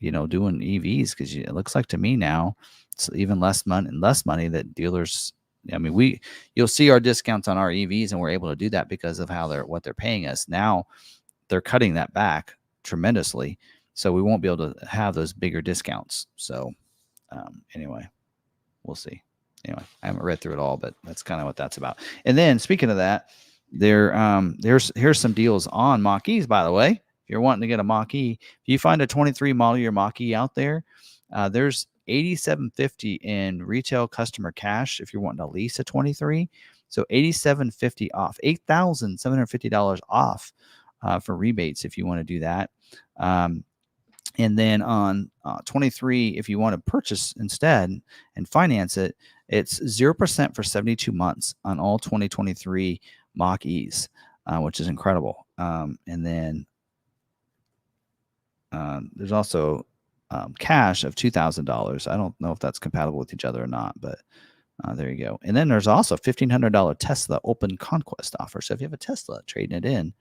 doing EVs, because it looks like to me now it's even less money that dealers. I mean, you'll see our discounts on our EVs, and we're able to do that because of what they're paying us. Now they're cutting that back tremendously, so we won't be able to have those bigger discounts. So anyway, we'll see. Anyway, I haven't read through it all, but that's kind of what that's about. And then speaking of that, here's some deals on Mach-E's, by the way. If you're wanting to get a Mach-E, if you find a 23 model year Mach-E out there, there's $8,750 in retail customer cash if you're wanting to lease a 23. So $8,750 off, $8,750 off for rebates if you want to do that. And then on 23, if you want to purchase instead and finance it, it's 0% for 72 months on all 2023 Mach-E's, which is incredible. And then there's also cash of $2,000. I don't know if that's compatible with each other or not, but there you go. And then there's also $1,500 Tesla open conquest offer. So if you have a Tesla, trading it in,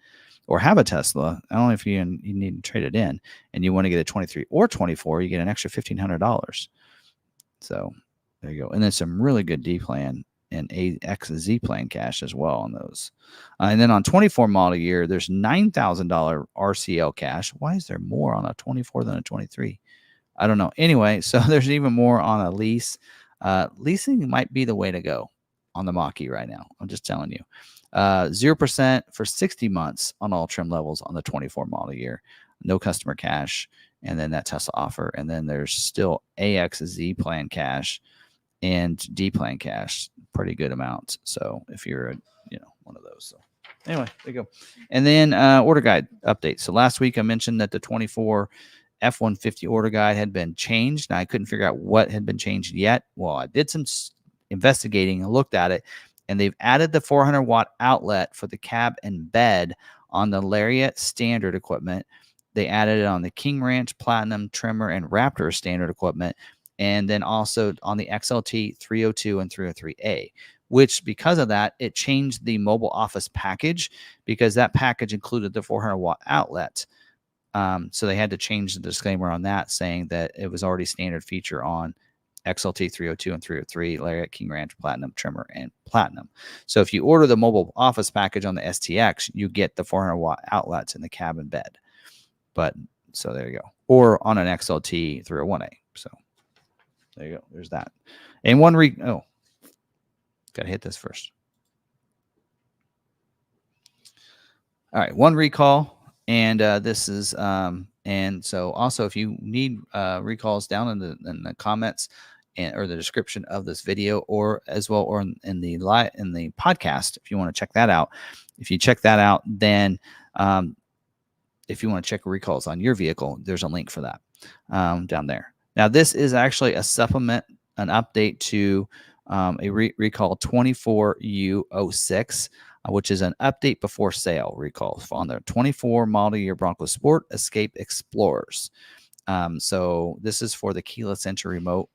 or have a Tesla, I don't know if you need to trade it in and you want to get a 23 or 24, you get an extra $1,500. So there you go. And then some really good D plan and AXZ plan cash as well on those. And then on 24 model year, there's $9,000 RCL cash. Why is there more on a 24 than a 23? I don't know. Anyway, so there's even more on a lease. Leasing might be the way to go on the Mach-E right now. I'm just telling you. 0% for 60 months on all trim levels on the 24 model year. No customer cash. And then that Tesla offer. And then there's still AXZ plan cash and D plan cash. Pretty good amounts. So if you're one of those. So anyway, there you go. And then order guide update. So last week I mentioned that the 24 F-150 order guide had been changed. Now I couldn't figure out what had been changed yet. Well, I did some investigating and looked at it, and they've added the 400-watt outlet for the cab and bed on the Lariat standard equipment. They added it on the King Ranch Platinum Trimmer and Raptor standard equipment, and then also on the XLT 302 and 303A, which because of that, it changed the mobile office package because that package included the 400-watt outlet. So they had to change the disclaimer on that, saying that it was already standard feature on XLT 302 and 303, Lariat, King Ranch, Platinum, Trimmer, and Platinum. So if you order the mobile office package on the STX, you get the 400-watt outlets in the cab and bed. But so there you go. Or on an XLT 301A. So there you go. There's that. And one got to hit this first. All right, one recall. And this is and so also if you need recalls down in the comments or the description of this video, or as well, or in the podcast, if you want to check that out. If you check that out, then if you want to check recalls on your vehicle, there's a link for that down there. Now, this is actually a supplement, an update to a recall 24U06, which is an update before sale recall on the 24 model year Bronco Sport Escape Explorers. So this is for the keyless entry remote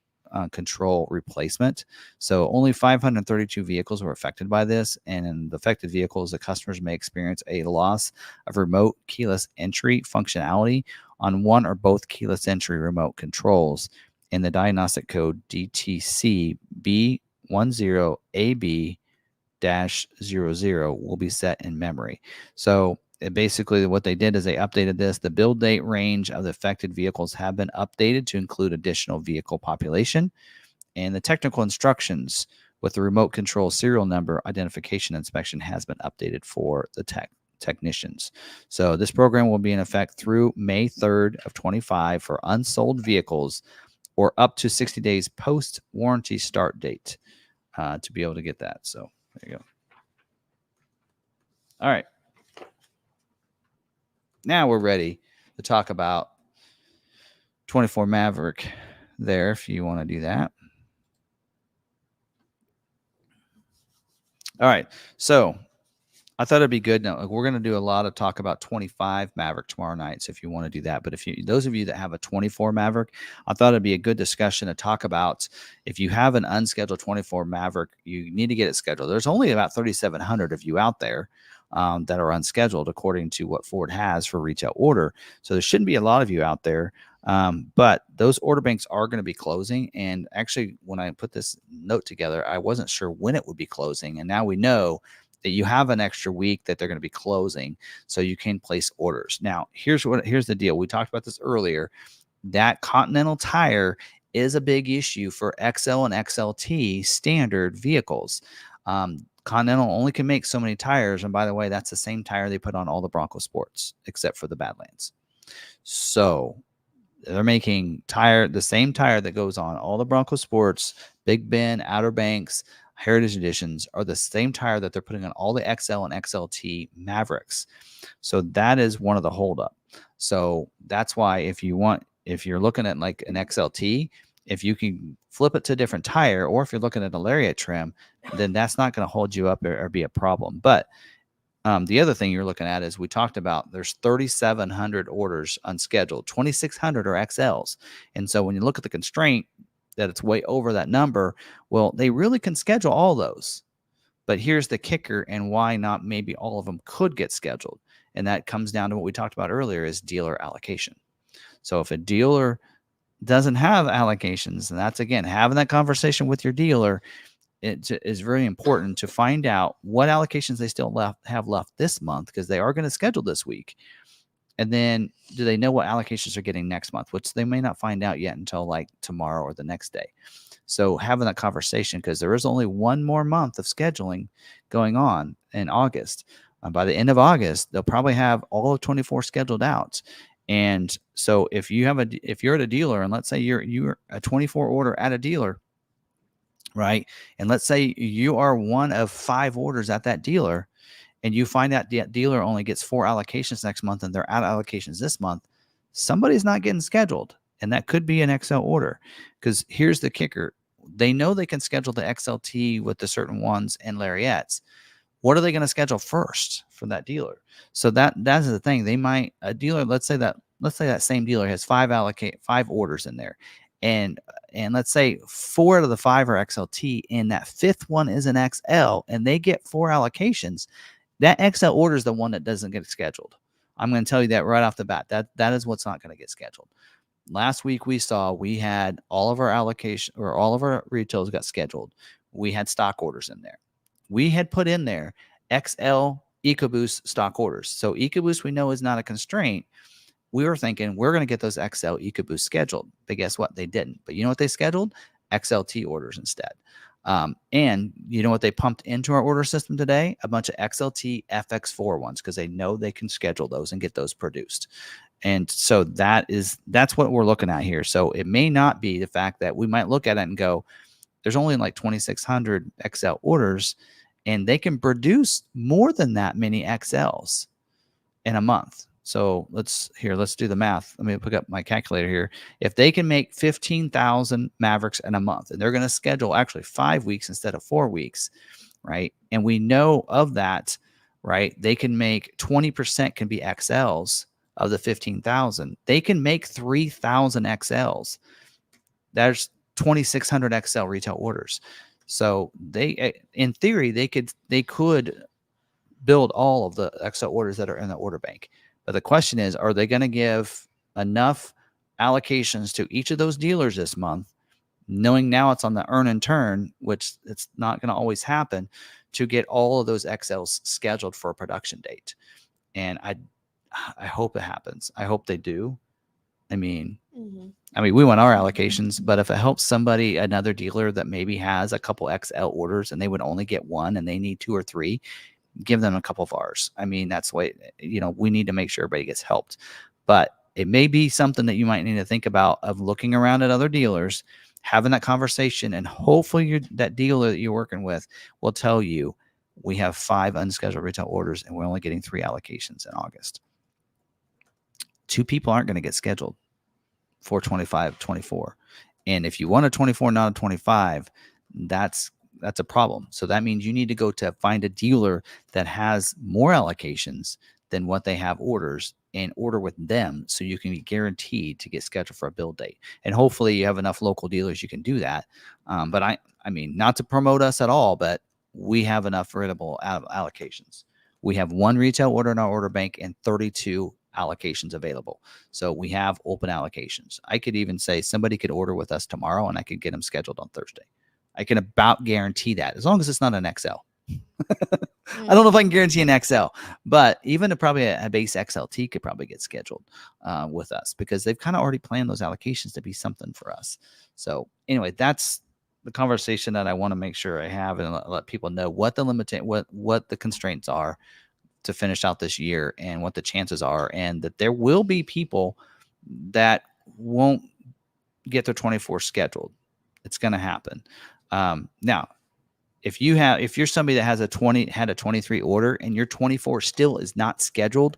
control replacement. So only 532 vehicles were affected by this, and in the affected vehicles, the customers may experience a loss of remote keyless entry functionality on one or both keyless entry remote controls, and the diagnostic code DTC B10AB-00 will be set in memory. So basically what they did is they updated this. The build date range of the affected vehicles have been updated to include additional vehicle population, and the technical instructions with the remote control serial number identification inspection has been updated for the technicians. So this program will be in effect through May 3rd of 25 for unsold vehicles or up to 60 days post warranty start date to be able to get that. So there you go. All right. Now we're ready to talk about 24 Maverick there, if you want to do that. All right. So I thought it'd be good. Now, we're going to do a lot of talk about 25 Maverick tomorrow night. So if you want to do that, but those of you that have a 24 Maverick, I thought it'd be a good discussion to talk about. If you have an unscheduled 24 Maverick, you need to get it scheduled. There's only about 3,700 of you out there that are unscheduled, according to what Ford has for retail order. So there shouldn't be a lot of you out there. But those order banks are going to be closing. And actually, when I put this note together, I wasn't sure when it would be closing. And now we know that you have an extra week that they're going to be closing, so you can place orders. Now, here's the deal. We talked about this earlier. That Continental tire is a big issue for XL and XLT standard vehicles. Continental only can make so many tires, and by the way, that's the same tire they put on all the Bronco Sports except for the Badlands. So they're making the same tire that goes on all the Bronco Sports, Big Bend, Outer Banks, Heritage Editions are the same tire that they're putting on all the XL and XLT Mavericks. So that is one of the holdup. So that's why if you're looking at like an XLT, if you can flip it to a different tire, or if you're looking at a Lariat trim, then that's not going to hold you up or be a problem. But the other thing you're looking at is we talked about there's 3,700 orders unscheduled, 2,600 are XLs. And so when you look at the constraint, that it's way over that number, well, they really can schedule all those. But here's the kicker and why not maybe all of them could get scheduled. And that comes down to what we talked about earlier is dealer allocation. So if a dealer doesn't have allocations, and that's again having that conversation with your dealer, it is very important to find out what allocations they still have left this month, because they are going to schedule this week. And then do they know what allocations they're getting next month, which they may not find out yet until like tomorrow or the next day. So having that conversation, because there is only one more month of scheduling going on in August. By the end of August, they'll probably have all of 24 scheduled out. And so if you're at a dealer, and let's say you're a 24 order at a dealer, right? And let's say you are one of 5 orders at that dealer, and you find out the dealer only gets 4 allocations next month and they're out of allocations this month, somebody's not getting scheduled. And that could be an XL order, because here's the kicker. They know they can schedule the XLT with the certain ones and lariats. What are they going to schedule first for that dealer? So that's the thing. They might, a dealer, let's say that same dealer has 5 orders in there. And let's say 4 out of the 5 are XLT, and that 5th one is an XL, and they get 4 allocations. That XL order is the one that doesn't get scheduled. I'm going to tell you that right off the bat. That is what's not going to get scheduled. Last week we had all of our allocation, or all of our retails got scheduled. We had stock orders in there. We had put in there XL EcoBoost stock orders. So EcoBoost we know is not a constraint. We were thinking we're going to get those XL EcoBoost scheduled. But guess what? They didn't. But you know what they scheduled? XLT orders instead. And you know what they pumped into our order system today? A bunch of XLT FX4 ones, because they know they can schedule those and get those produced. And so that's what we're looking at here. So it may not be the fact that we might look at it and go, there's only like 2,600 XL orders, and they can produce more than that many XLs in a month. So let's do the math. Let me pick up my calculator here. If they can make 15,000 Mavericks in a month, and they're going to schedule actually 5 weeks instead of 4 weeks, right? And we know of that, right? They can make 20% can be XLs of the 15,000. They can make 3,000 XLs. There's 2,600 XL retail orders. So they, in theory, they could build all of the XL orders that are in the order bank. But the question is, are they going to give enough allocations to each of those dealers this month, knowing now it's on the earn and turn, which it's not going to always happen, to get all of those XLs scheduled for a production date? And I hope it happens. I hope they do. I mean, we want our allocations, but if it helps another dealer that maybe has a couple XL orders and they would only get 1 and they need 2 or 3, give them a couple of ours. I mean, that's why, we need to make sure everybody gets helped. But it may be something that you might need to think about, of looking around at other dealers, having that conversation, and hopefully that dealer that you're working with will tell you, we have 5 unscheduled retail orders and we're only getting 3 allocations in August. 2 people aren't going to get scheduled for 25-24. And if you want a 24, not a 25, that's a problem. So that means you need to go to find a dealer that has more allocations than what they have orders, and order with them, so you can be guaranteed to get scheduled for a build date. And hopefully you have enough local dealers you can do that. But I mean, not to promote us at all, but we have enough available allocations. We have 1 retail order in our order bank and 32 allocations available. So we have open allocations. I could even say somebody could order with us tomorrow and I could get them scheduled on Thursday. I can about guarantee that, as long as it's not an XL. I don't know if I can guarantee an XL, but even probably a base XLT could probably get scheduled with us, because they've kind of already planned those allocations to be something for us. So anyway, that's the conversation that I want to make sure I have, and let people know what the what the constraints are to finish out this year, and what the chances are, and that there will be people that won't get their 24 scheduled. It's going to happen. Now, if you're somebody that had a 23 order and your 24 still is not scheduled,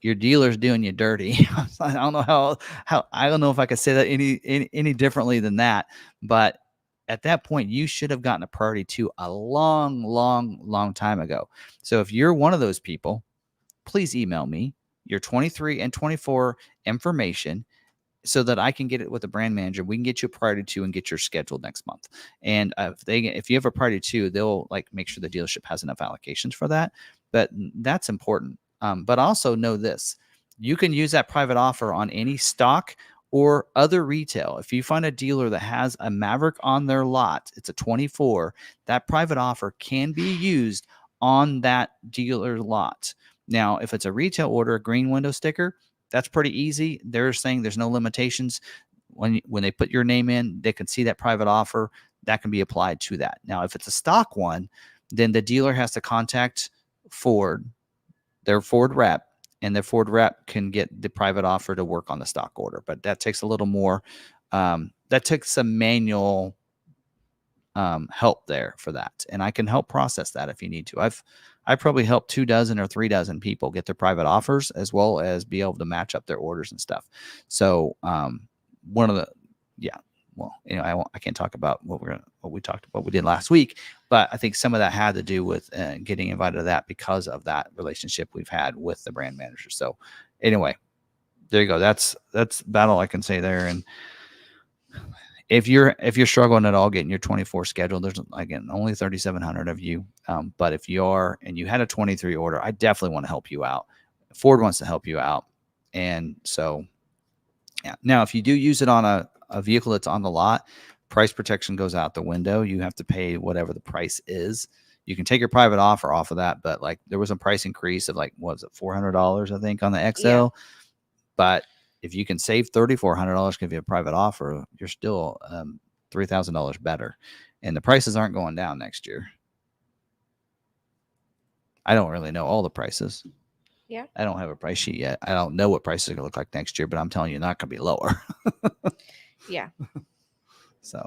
your dealer's doing you dirty. I don't know how I don't know if I could say that any differently than that, but at that point, you should have gotten a priority 2 a long time ago. So if you're one of those people, please email me your 23 and 24 information, so that I can get it with the brand manager. We can get you a priority 2 and get your scheduled next month. And if you have a priority 2, they'll make sure the dealership has enough allocations for that. But that's important. But also know this: you can use that private offer on any stock or other retail. If you find a dealer that has a Maverick on their lot, it's a 24, that private offer can be used on that dealer lot. Now, if it's a retail order, a green window sticker, that's pretty easy. They're saying there's no limitations. When they put your name in, they can see that private offer. That can be applied to that. Now, if it's a stock one, then the dealer has to contact Ford, their Ford rep, and the Ford rep can get the private offer to work on the stock order. But that takes a little more. That takes some manual help there for that, and I can help process that if you need to. I probably helped 24 or 3 people get their private offers, as well as be able to match up their orders and stuff. So one of the well, I can't talk about what we did last week, but I think some of that had to do with getting invited to that because of that relationship we've had with the brand manager. So anyway, there you go. That's about all I can say there. And if you're struggling at all getting your 24 scheduled, there's again only 3,700 of you. But if you are and you had a 23 order, I definitely want to help you out. Ford wants to help you out, and so yeah. Now, if you do use it on a vehicle that's on the lot, price protection goes out the window. You have to pay whatever the price is. You can take your private offer off of that, but like there was a price increase of like, what was it, $400, I think, on the XL. Yeah. But if you can save $3,400 give you a private offer, you're still $3,000 better, and the prices aren't going down next year. I don't really know all the prices. Yeah. I don't have a price sheet yet. I don't know what prices are going to look like next year, but I'm telling you, not going to be lower. Yeah. So,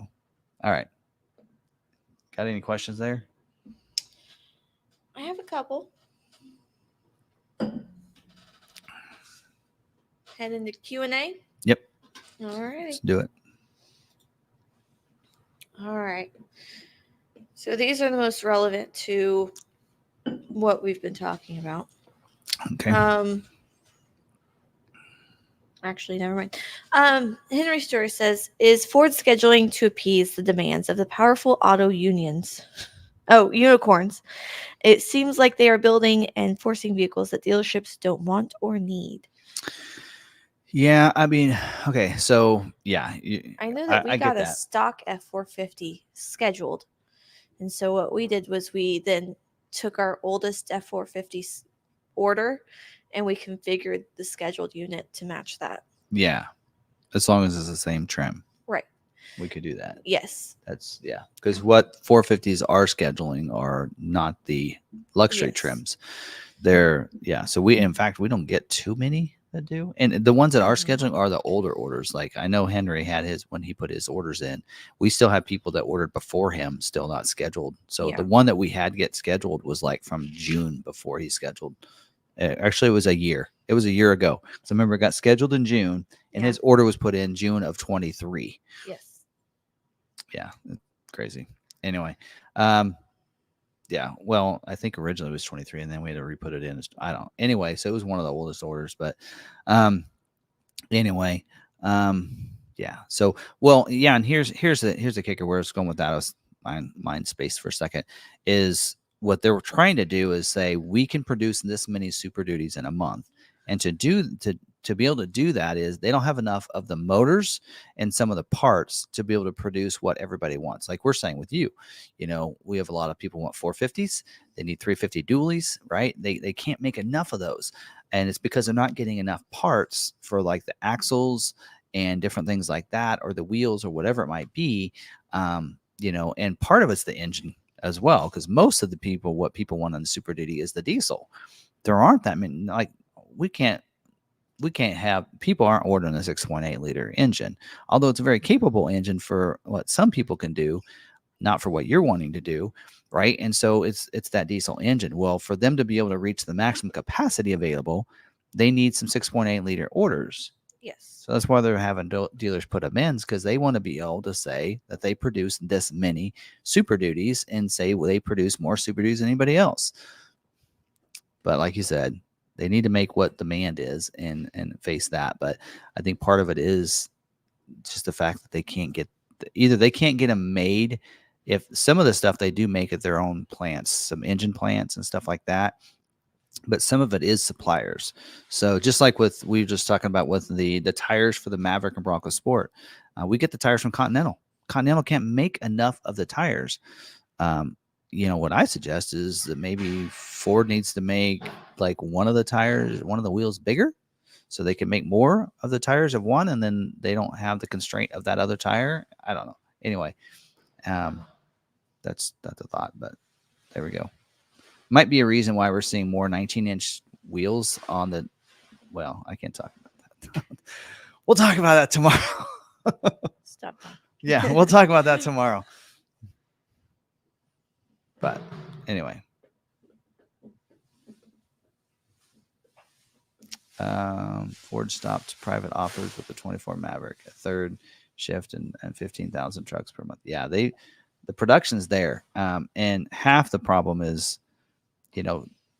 all right. Got any questions there? I have a couple. Head into Q&A? Yep. All right. Let's do it. All right. So these are the most relevant to what we've been talking about. Okay. Actually, never mind. Henry Story says, is Ford scheduling to appease the demands of the powerful auto unions? Oh, unicorns. It seems like they are building and forcing vehicles that dealerships don't want or need. Yeah, I mean, okay, so yeah. I know that we got a stock F450 scheduled. And so what we did was we then took our oldest F450 order and we configured the scheduled unit to match that. Yeah. As long as it's the same trim. Right. We could do that. Yes. That's, yeah. Because what 450s are scheduling are not the luxury trims. They're, yeah. So in fact, we don't get too many that do. And the ones that are scheduling are the older orders. Like I know Henry had his, when he put his orders in, we still have people that ordered before him still not scheduled. So the one that we had get scheduled was like from June before he scheduled. Actually, it was a year. It was a year ago. So remember, it got scheduled in June, and his order was put in June of 23. Yes. Yeah, crazy. Anyway, yeah. Well, I think originally it was 23, and then we had to re-put it in. I don't. Anyway, so it was one of the oldest orders, but anyway, yeah. So well, yeah. And here's the kicker. Where it's going with that, I was mind space for a second. Is what they were trying to do is say we can produce this many Super Duties in a month, and to be able to do that is they don't have enough of the motors and some of the parts to be able to produce what everybody wants. Like we're saying with you, we have a lot of people want 450s. They need 350 dualies, right? They can't make enough of those. And it's because they're not getting enough parts for like the axles and different things like that, or the wheels or whatever it might be. And part of it's the engine as well, because most of what people want on the Super Duty is the diesel. There aren't that many. Like we can't have, people aren't ordering a 6.8 liter engine, although it's a very capable engine for what some people can do, not for what you're wanting to do, right? And so it's that diesel engine. Well, for them to be able to reach the maximum capacity available, they need some 6.8 liter orders. Yes. So that's why they're having dealers put them in, because they want to be able to say that they produce this many Super Duties and say, well, they produce more Super Duties than anybody else. But like you said, they need to make what demand is and face that. But I think part of it is just the fact that they can't get them made. If some of the stuff they do make at their own plants, some engine plants and stuff like that, but some of it is suppliers. So just like with we were just talking about with the tires for the Maverick and Bronco Sport, we get the tires from Continental. Continental can't make enough of the tires. What I suggest is that maybe Ford needs to make like one of the wheels bigger, so they can make more of the tires of one, and then they don't have the constraint of that other tire. I don't know. Anyway, that's a thought, but there we go. Might be a reason why we're seeing more 19-inch wheels on the. Well, I can't talk about that. We'll talk about that tomorrow. Stop. Yeah, we'll talk about that tomorrow. But anyway. Ford stopped private offers with the 24 Maverick, a third shift and 15,000 trucks per month. Yeah, the production's there. And half the problem is,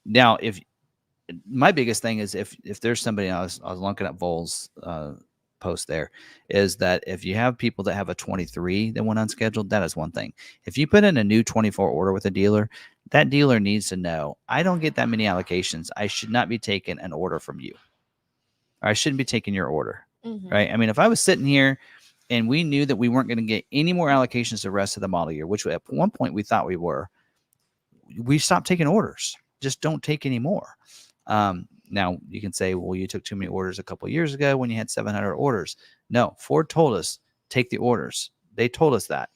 now if my biggest thing is if there's somebody, I was looking at Vol's post there, is that if you have people that have a 23 that went unscheduled, that is one thing. If you put in a new 24 order with a dealer, that dealer needs to know, I don't get that many allocations. I should not be taking an order from you. Or I shouldn't be taking your order, right? I mean, if I was sitting here and we knew that we weren't going to get any more allocations the rest of the model year, which at one point we thought we were, we stopped taking orders. Just don't take any more. Now you can say, well, you took too many orders a couple of years ago when you had 700 orders. No, Ford told us, take the orders. They told us that.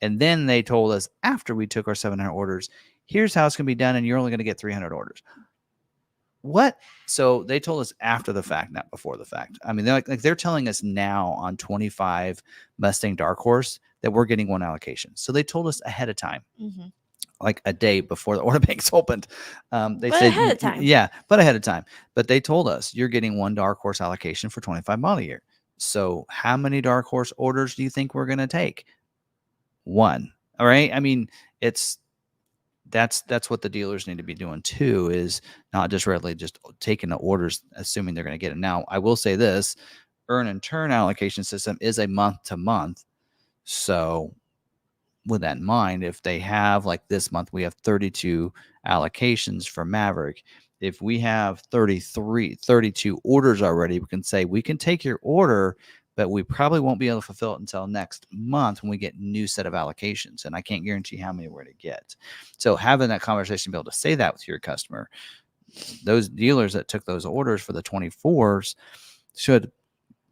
And then they told us after we took our 700 orders, here's how it's going to be done. And you're only going to get 300 orders. What? So they told us after the fact, not before the fact. I mean, they're telling us now on 25 Mustang Dark Horse that we're getting one allocation. So they told us ahead of time. Like a day before the order banks opened. They said ahead of time. Yeah, but ahead of time. But they told us you're getting one Dark Horse allocation for 25 model year. So how many Dark Horse orders do you think we're going to take? One. All right. I mean, that's what the dealers need to be doing too, is not just readily just taking the orders, assuming they're going to get it. Now, I will say this, earn and turn allocation system is a month to month. So with that in mind, if they have, like this month, we have 32 allocations for Maverick. If we have 32 orders already, we can say we can take your order, but we probably won't be able to fulfill it until next month when we get new set of allocations. And I can't guarantee how many we're going to get. So having that conversation, be able to say that with your customer, those dealers that took those orders for the 24s should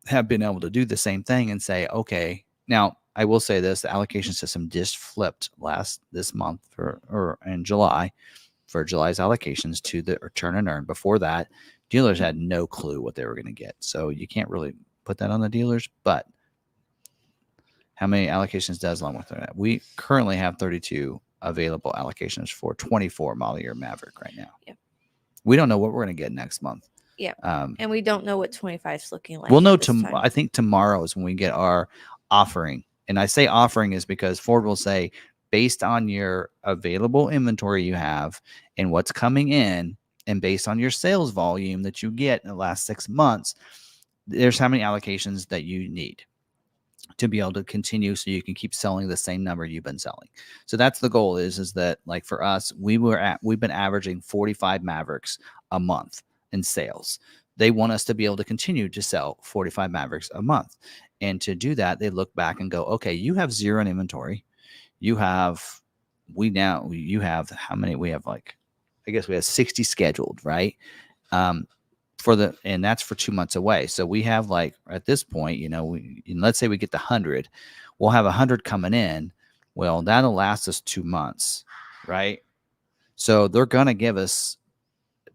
have been able to do the same thing and say, okay, now I will say this, the allocation system just flipped this month or in July for July's allocations to the return and earn. Before that, dealers had no clue what they were going to get. So you can't really put that on the dealers, but how many allocations does along with that? We currently have 32 available allocations for 24 model year Maverick right now. Yep. We don't know what we're going to get next month. Yeah. And we don't know what 25 is looking like. We'll know I think tomorrow is when we get our offering. And I say offering is because Ford will say, based on your available inventory you have and what's coming in, and based on your sales volume that you get in the last 6 months, there's how many allocations that you need to be able to continue so you can keep selling the same number you've been selling. So that's the goal is that, like for us, we've been averaging 45 Mavericks a month in sales. They want us to be able to continue to sell 45 Mavericks a month. And to do that, they look back and go, okay, you have zero in inventory. You have how many? We have I guess we have 60 scheduled, right? And that's for 2 months away. So we have at this point, let's say we get the 100, we'll have 100 coming in. Well, that'll last us 2 months, right? So they're going to give us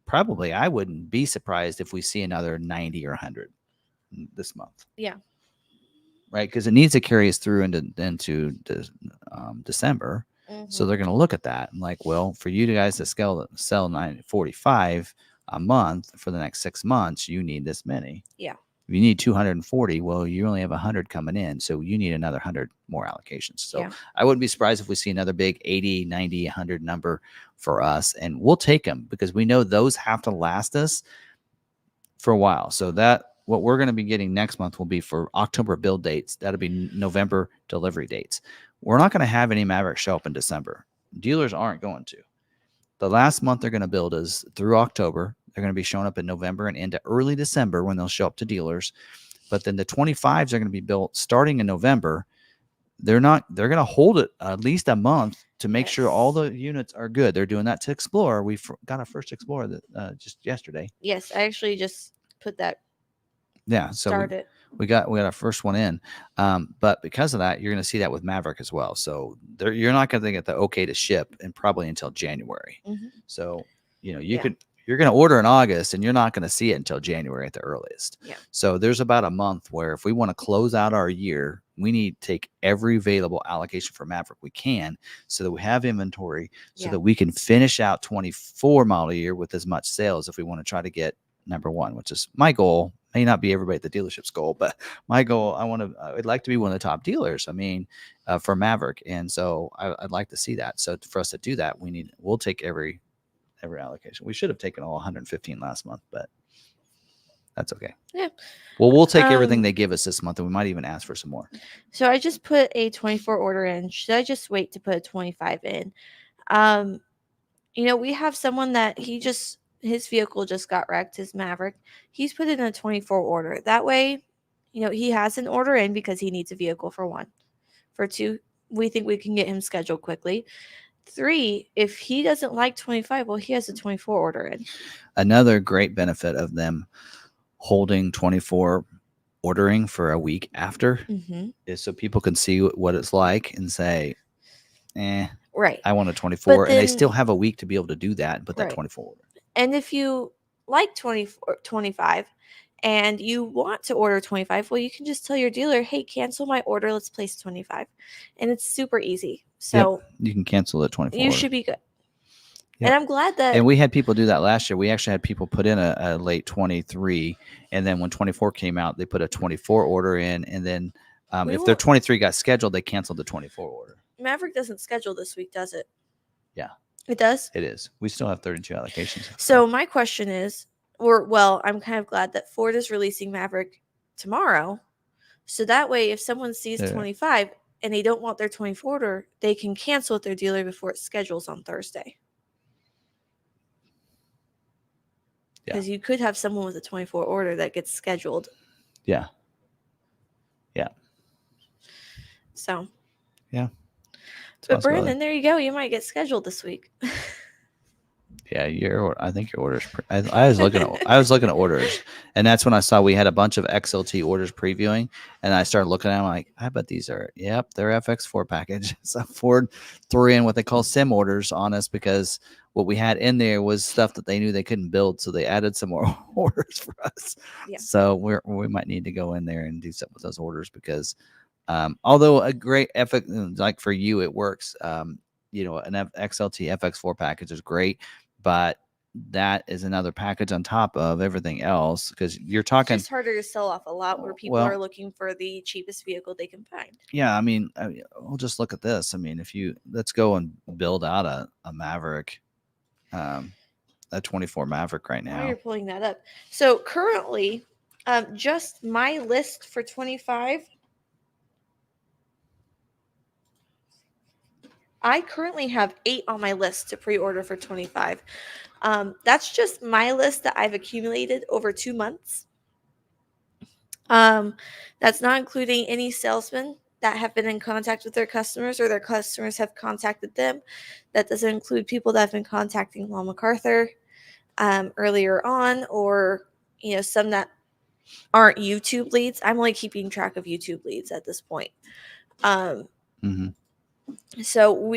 probably, I wouldn't be surprised if we see another 90 or 100 this month. Yeah. Right. Because it needs to carry us through into December. So they're going to look at that and well, for you guys to sell 45 a month for the next 6 months, you need this many. Yeah. If you need 240, well, you only have 100 coming in. So you need another 100 more allocations. So I wouldn't be surprised if we see another big 80, 90, 100 number for us. And we'll take them because we know those have to last us for a while. So what we're going to be getting next month will be for October build dates. That'll be November delivery dates. We're not going to have any Maverick show up in December. Dealers aren't going to. The last month they're going to build is through October. They're going to be showing up in November and into early December when they'll show up to dealers. But then the 25s are going to be built starting in November. They're going to hold it at least a month to make sure all the units are good. They're doing that to Explorer. We got our first Explorer just yesterday. Yes, I actually just put that. Yeah, so we got our first one in, but because of that, you're going to see that with Maverick as well. So you're not going to get the okay to ship and probably until January. So you're going to order in August and you're not going to see it until January at the earliest. Yeah. So there's about a month where if we want to close out our year, we need to take every available allocation for Maverick we can, so that we have inventory, so that we can finish out 24 model year with as much sales if we want to try to get number one, which is my goal. May not be everybody at the dealership's goal, but my goal, I'd like to be one of the top dealers. I mean, for Maverick. And so I'd like to see that. So for us to do that, we'll take every allocation. We should have taken all 115 last month, but that's okay. Yeah. Well, we'll take everything they give us this month, and we might even ask for some more. So I just put a 24 order in. Should I just wait to put a 25 in? We have someone that his vehicle just got wrecked, his Maverick. He's put in a 24 order. That way, he has an order in because he needs a vehicle for one. For two, we think we can get him scheduled quickly. 3, if he doesn't like 25, well, he has a 24 order in. Another great benefit of them holding 24 ordering for a week after is so people can see what it's like and say, right, I want a 24. And they still have a week to be able to do that and put that 24 order. And if you like 25 and you want to order 25, well, you can just tell your dealer, hey, cancel my order. Let's place 25. And it's super easy. So you can cancel at 24. You should be good. Yep. And I'm glad that. And we had people do that last year. We actually had people put in a late 23. And then when 24 came out, they put a 24 order in. And then if their 23 got scheduled, they canceled the 24 order. Maverick doesn't schedule this week, does it? Yeah. It does? It is. We still have 32 allocations. So my question is, I'm kind of glad that Ford is releasing Maverick tomorrow. So that way, if someone sees 25 and they don't want their 24 order, they can cancel with their dealer before it schedules on Thursday. Because you could have someone with a 24 order that gets scheduled. Yeah. Yeah. So. Yeah. But Brandon, there you go. You might get scheduled this week. Yeah, I think your orders. I was looking at orders, and that's when I saw we had a bunch of XLT orders previewing, and I started looking at them like, I bet these are they're FX4 package. So Ford threw in what they call sim orders on us because what we had in there was stuff that they knew they couldn't build, so they added some more orders for us. Yeah. So we might need to go in there and do something with those orders because, although a great FX like for you it works, an XLT FX4 package is great. But that is another package on top of everything else because you're talking. It's just harder to sell off a lot where people are looking for the cheapest vehicle they can find. Yeah, I mean, we'll just look at this. I mean, let's go and build out a Maverick, a 24 Maverick right now. While you're pulling that up. So currently, just my list for 25. I currently have 8 on my list to pre-order for 25. That's just my list that I've accumulated over 2 months. That's not including any salesmen that have been in contact with their customers or their customers have contacted them. That doesn't include people that have been contacting McArthur earlier on or, some that aren't YouTube leads. I'm only keeping track of YouTube leads at this point. So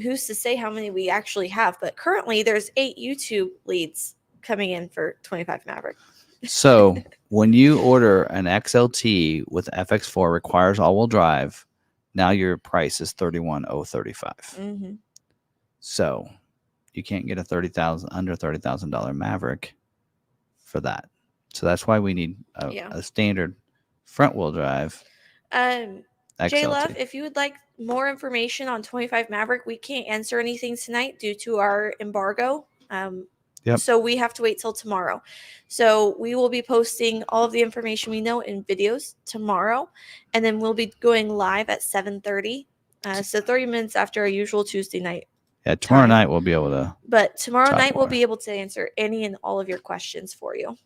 who's to say how many we actually have? But currently there's 8 YouTube leads coming in for 25 Maverick. So when you order an XLT with FX4 requires all-wheel drive, now your price is $31,035. So you can't get under $30,000 Maverick for that. So that's why we need a standard front-wheel drive. J-Love, if you would like more information on 25 Maverick, we can't answer anything tonight due to our embargo. So we have to wait till tomorrow. So we will be posting all of the information we know in videos tomorrow, and then we'll be going live at 7:30. So 30 minutes after our usual Tuesday night Yeah, tomorrow time. night we'll be able to. But tomorrow talk night we'll more. be able to answer any and all of your questions for you.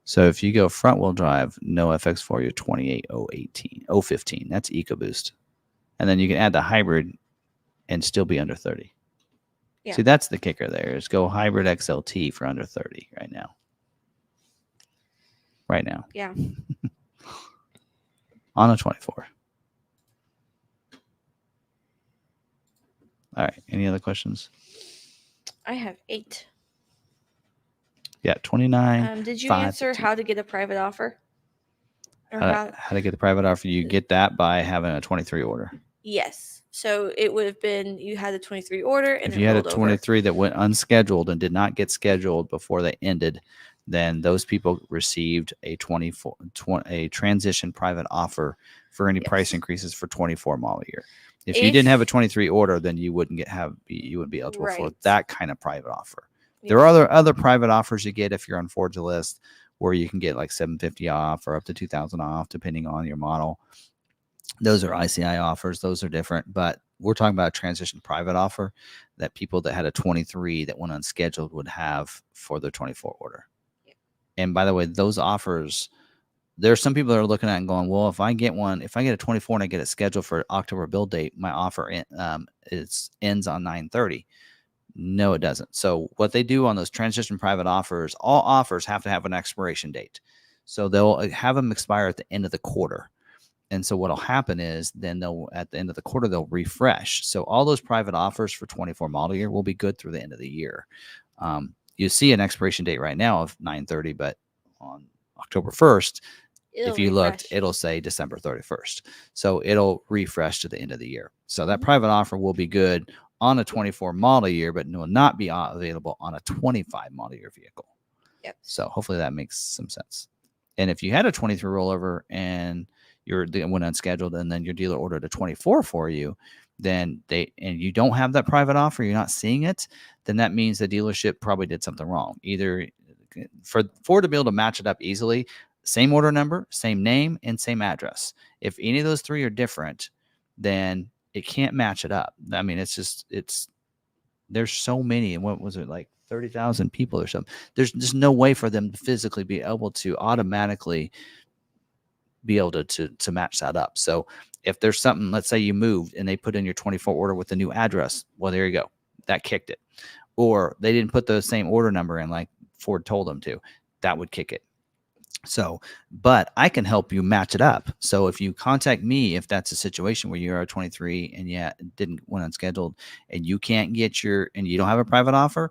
So if you go front wheel drive, no FX4, you're 28,018, 015. That's EcoBoost. And then you can add the hybrid and still be under 30. Yeah. See, that's the kicker there, is go hybrid XLT for under 30 right now. Right now. Yeah. On a 24. All right. Any other questions? I have 8. Yeah, 29. Did you 5, answer 15. how to get a private offer? Or How to get the private offer? You get that by having a 23 order. Yes. So it would have been you had a 23 order, and if you had a rolled 23 that went unscheduled and did not get scheduled before they ended, then those people received a a transition private offer for any price increases for 24 model year. If you didn't have a 23 order, then you wouldn't you would be eligible for that kind of private offer. There are other private offers you get if you're on Ford's list, where you can get like $750 off or up to $2,000 off, depending on your model. Those are ICI offers. Those are different, but we're talking about a transition private offer that people that had a 23 that went unscheduled would have for their 24 order. Yeah. And by the way, those offers, there are some people that are looking at it and going, well, if I get a 24 and I get it scheduled for October build date, my offer ends on 9/30. No, it doesn't. So what they do on those transition private offers, all offers have to have an expiration date. So they'll have them expire at the end of the quarter. And so what'll happen is then at the end of the quarter, they'll refresh. So all those private offers for 24 model year will be good through the end of the year. You see an expiration date right now of 9/30, but on October 1st, if you looked, it'll say December 31st. So it'll refresh to the end of the year. So that private offer will be good on a 24 model year, but will not be available on a 25 model year vehicle. Yep. So hopefully that makes some sense. And if you had a 23 rollover and went unscheduled, and then your dealer ordered a 24 for you, then you don't have that private offer, you're not seeing it, then that means the dealership probably did something wrong. Either for Ford to be able to match it up easily, same order number, same name, and same address. If any of those three are different, then it can't match it up. I mean, there's so many, and what was it, like 30,000 people or something? There's just no way for them to physically be able to automatically be able to match that up. So if there's something, let's say you moved and they put in your 24 order with the new address, well, there you go. That kicked it. Or they didn't put the same order number in like Ford told them to. That would kick it. So, but I can help you match it up. So if you contact me, if that's a situation where you're a 23 and it didn't went unscheduled and you can't get and you don't have a private offer,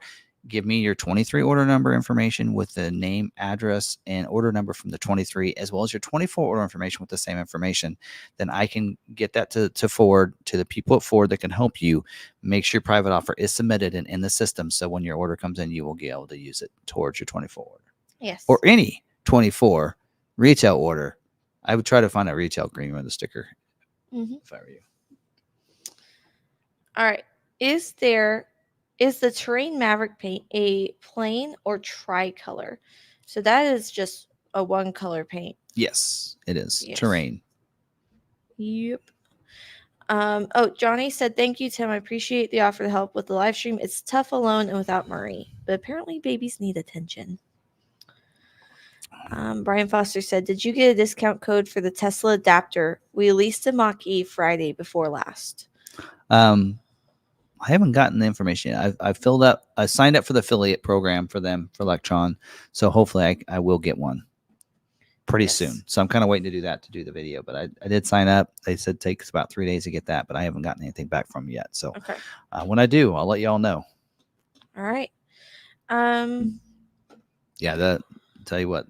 give me your 23 order number information with the name, address, and order number from the 23, as well as your 24 order information with the same information. Then I can get that to Ford, to the people at Ford that can help you make sure your private offer is submitted and in the system. So when your order comes in, you will be able to use it towards your 24 order. Yes. Or any 24 retail order. I would try to find a retail green with a sticker if I were you. All right. Is the Terrain Maverick paint a plain or tricolor? So that is just a one color paint. Yes, it is. Yes. Terrain. Yep. Johnny said, thank you, Tim. I appreciate the offer to help with the live stream. It's tough alone and without Marie, but apparently babies need attention. Brian Foster said, did you get a discount code for the Tesla adapter? We leased a Mach-E Friday before last. I haven't gotten the information yet. I signed up for the affiliate program for them for Electron. So hopefully I will get one pretty soon. So I'm kind of waiting to do that to do the video, but I did sign up. They said it takes about 3 days to get that, but I haven't gotten anything back from them yet. So when I do, I'll let y'all know. All right. Yeah, tell you what,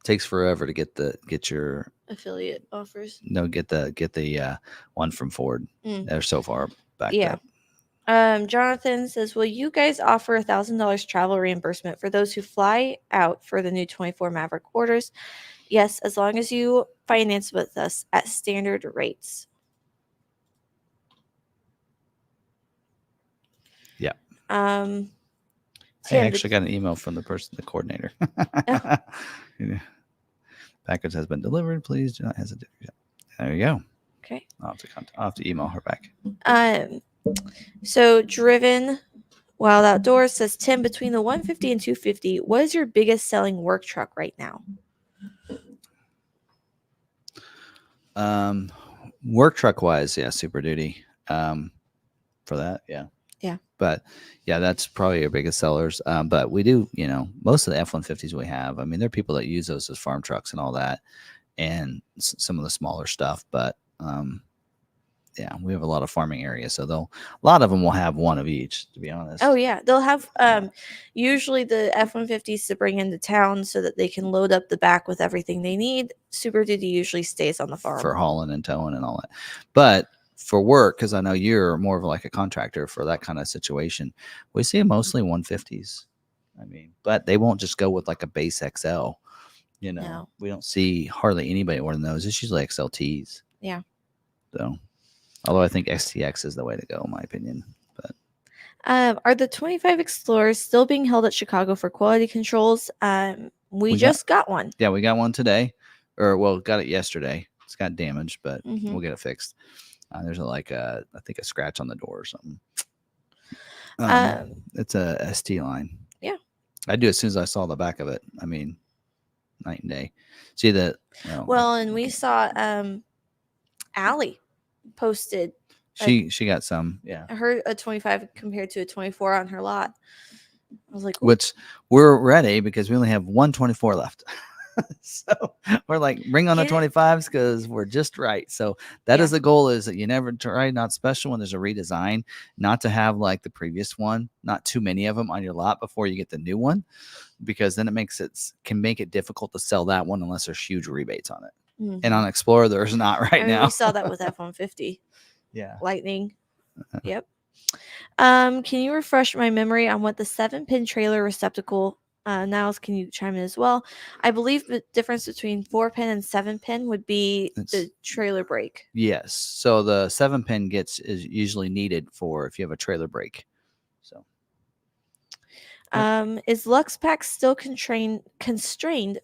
takes forever to get your affiliate offers. No, get the one from Ford. They're so far back. Yeah. Jonathan says, will you guys offer $1,000 travel reimbursement for those who fly out for the new 24 Maverick orders? Yes, as long as you finance with us at standard rates. Yeah. I actually got an email from the coordinator. Yeah. Package has been delivered. Please do not hesitate. There you go. Okay. I'll have to email her back. So Driven Wild Outdoors says, Tim, between the 150 and 250, what is your biggest selling work truck right now? Work truck wise, yeah, Super Duty. For that, yeah. Yeah. But yeah, that's probably your biggest sellers. But we do, most of the F-150s we have. I mean, there are people that use those as farm trucks and all that, and some of the smaller stuff. But yeah, we have a lot of farming areas, so a lot of them will have one of each. To be honest. Oh yeah, they'll have usually the F-150s to bring into town so that they can load up the back with everything they need. Super Duty usually stays on the farm for hauling and towing and all that. But for work, because I know you're more of like a contractor for that kind of situation, we see mostly 150s. I mean, but they won't just go with like a base XL. No. We don't see hardly anybody ordering those. It's usually XLTs. Yeah. So, although I think STX is the way to go, in my opinion. But are the 25 Explorers still being held at Chicago for quality controls? We just got one. Yeah, we got one today, got it yesterday. It's got damaged, but we'll get it fixed. There's I think a scratch on the door or something. It's a ST line. Yeah. I do as soon as I saw the back of it. I mean, night and day. See that? And we saw Allie posted. She got some, yeah. Her a 25 compared to a 24 on her lot. I was like, ooh. Which we're ready because we only have 124 left. So we're like, bring on the 25s because we're just right. So that is the goal, is that you never try not special when there's a redesign, not to have like the previous one, not too many of them on your lot before you get the new one, because then can make it difficult to sell that one unless there's huge rebates on it. And on Explorer, there's not now. We saw that with F-150. Yeah. Lightning. Yep. Can you refresh my memory on what the 7-pin trailer receptacle? Niles, can you chime in as well? I believe the difference between 4-pin and 7-pin would be the trailer brake. Yes. So the 7-pin is usually needed for if you have a trailer brake. So. Is Lux Pack still constrained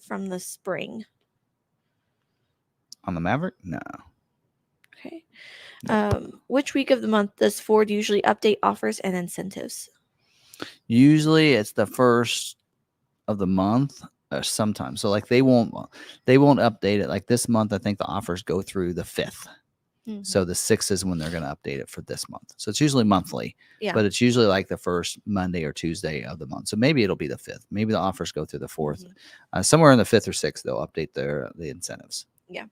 from the spring? On the Maverick? No. Okay. Which week of the month does Ford usually update offers and incentives? Usually it's the first of the month, sometimes. So like they won't update it. Like this month, I think the offers go through the 5th. So the 6th is when they're going to update it for this month. So it's usually monthly, but it's usually like the first Monday or Tuesday of the month. So maybe it'll be the 5th. Maybe the offers go through the 4th. Somewhere in the 5th or 6th, they'll update the incentives. Yeah.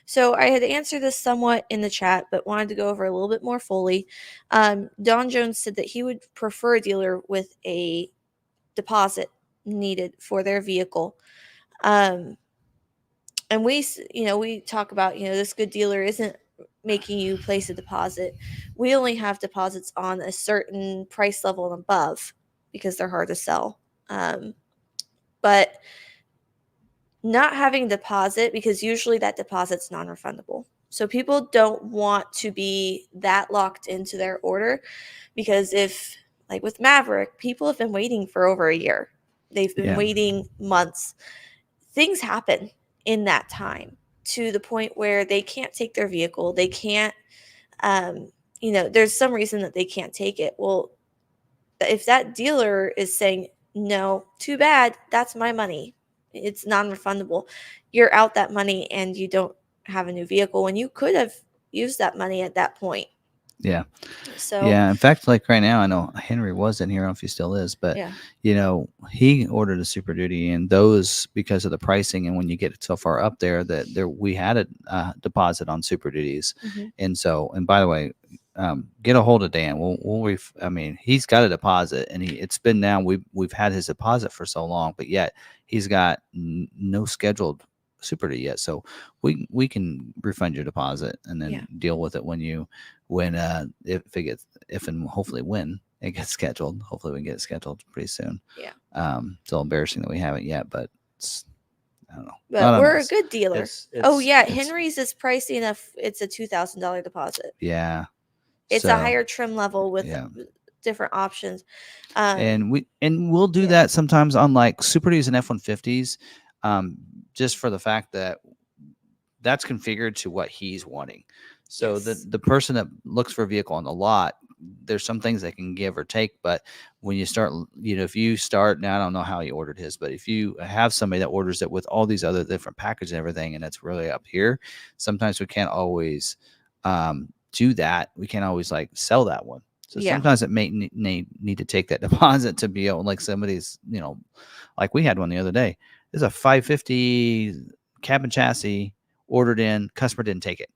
So I had answered this somewhat in the chat, but wanted to go over a little bit more fully. Don Jones said that he would prefer a dealer with a deposit needed for their vehicle. And we talk about, this good dealer isn't making you place a deposit. We only have deposits on a certain price level and above because they're hard to sell. But not having deposit, because usually that deposit's non-refundable. So people don't want to be that locked into their order, because if, like with Maverick, people have been waiting for over a year. They've been waiting months. Things happen in that time to the point where they can't take their vehicle. They can't, there's some reason that they can't take it. Well, if that dealer is saying, no, too bad, that's my money, it's non-refundable, you're out that money and you don't have a new vehicle when you could have used that money at that point. Yeah. So in fact, like right now, I know Henry was in here. I don't know if he still is, but he ordered a Super Duty, and those, because of the pricing, and when you get so far up there, we had a deposit on Super Duties, and so, and by the way, get a hold of Dan. He's got a deposit, and it's been now we've had his deposit for so long, but yet he's got no scheduled Super Duty yet, so we can refund your deposit and then deal with it if and hopefully when it gets scheduled. Hopefully we can get it scheduled pretty soon. Yeah. It's all embarrassing that we haven't yet, but I don't know. But we're a good dealer. Henry's is pricey enough. It's a $2,000 deposit. Yeah. It's a higher trim level with different options. And we'll do that sometimes on like Super Duties and F-150s, just for the fact that that's configured to what he's wanting. So the person that looks for a vehicle on the lot there's some things that can give or take, but when you start, if you start now, I don't know how he ordered his, but if you have somebody that orders it with all these other different packages and everything, and it's really up here, sometimes we can't always do that. We can't always like sell that one. So sometimes it may need to take that deposit to be able, like somebody's, like we had one the other day. There's a 550 cabin chassis ordered in, customer didn't take it.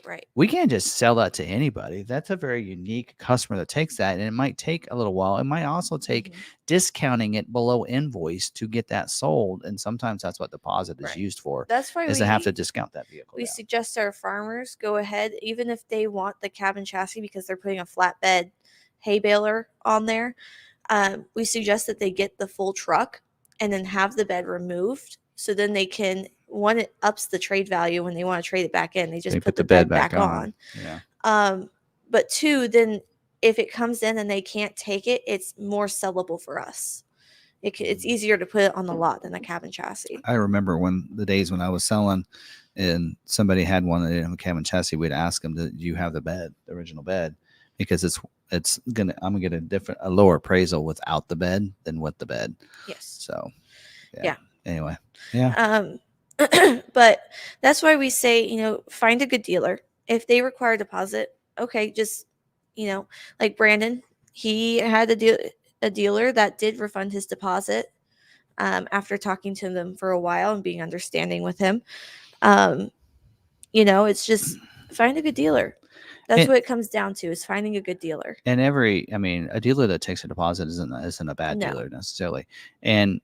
Right. We can't just sell that to anybody. That's a very unique customer that takes that, and it might take a little while. It might also take discounting it below invoice to get that sold, and sometimes that's what deposit is used for. That's why we have to discount that vehicle. We suggest our farmers go ahead, even if they want the cabin chassis because they're putting a flatbed hay baler on there. We suggest that they get the full truck and then have the bed removed, so then they can. One, it ups the trade value when they want to trade it back in. They just put the bed back on. Yeah. But two, then if it comes in and they can't take it, it's more sellable for us. It's easier to put it on the lot than a cabin chassis. I remember the days when I was selling and somebody had one that didn't have a cabin chassis, we'd ask them, do you have the original bed? Because I'm gonna get a lower appraisal without the bed than with the bed. Yes. So yeah. Anyway. Yeah. But that's why we say, find a good dealer. If they require a deposit, okay, just, like Brandon, he had a dealer that did refund his deposit after talking to them for a while and being understanding with him. It's just find a good dealer. That's what it comes down to, is finding a good dealer. And a dealer that takes a deposit isn't a bad dealer necessarily. And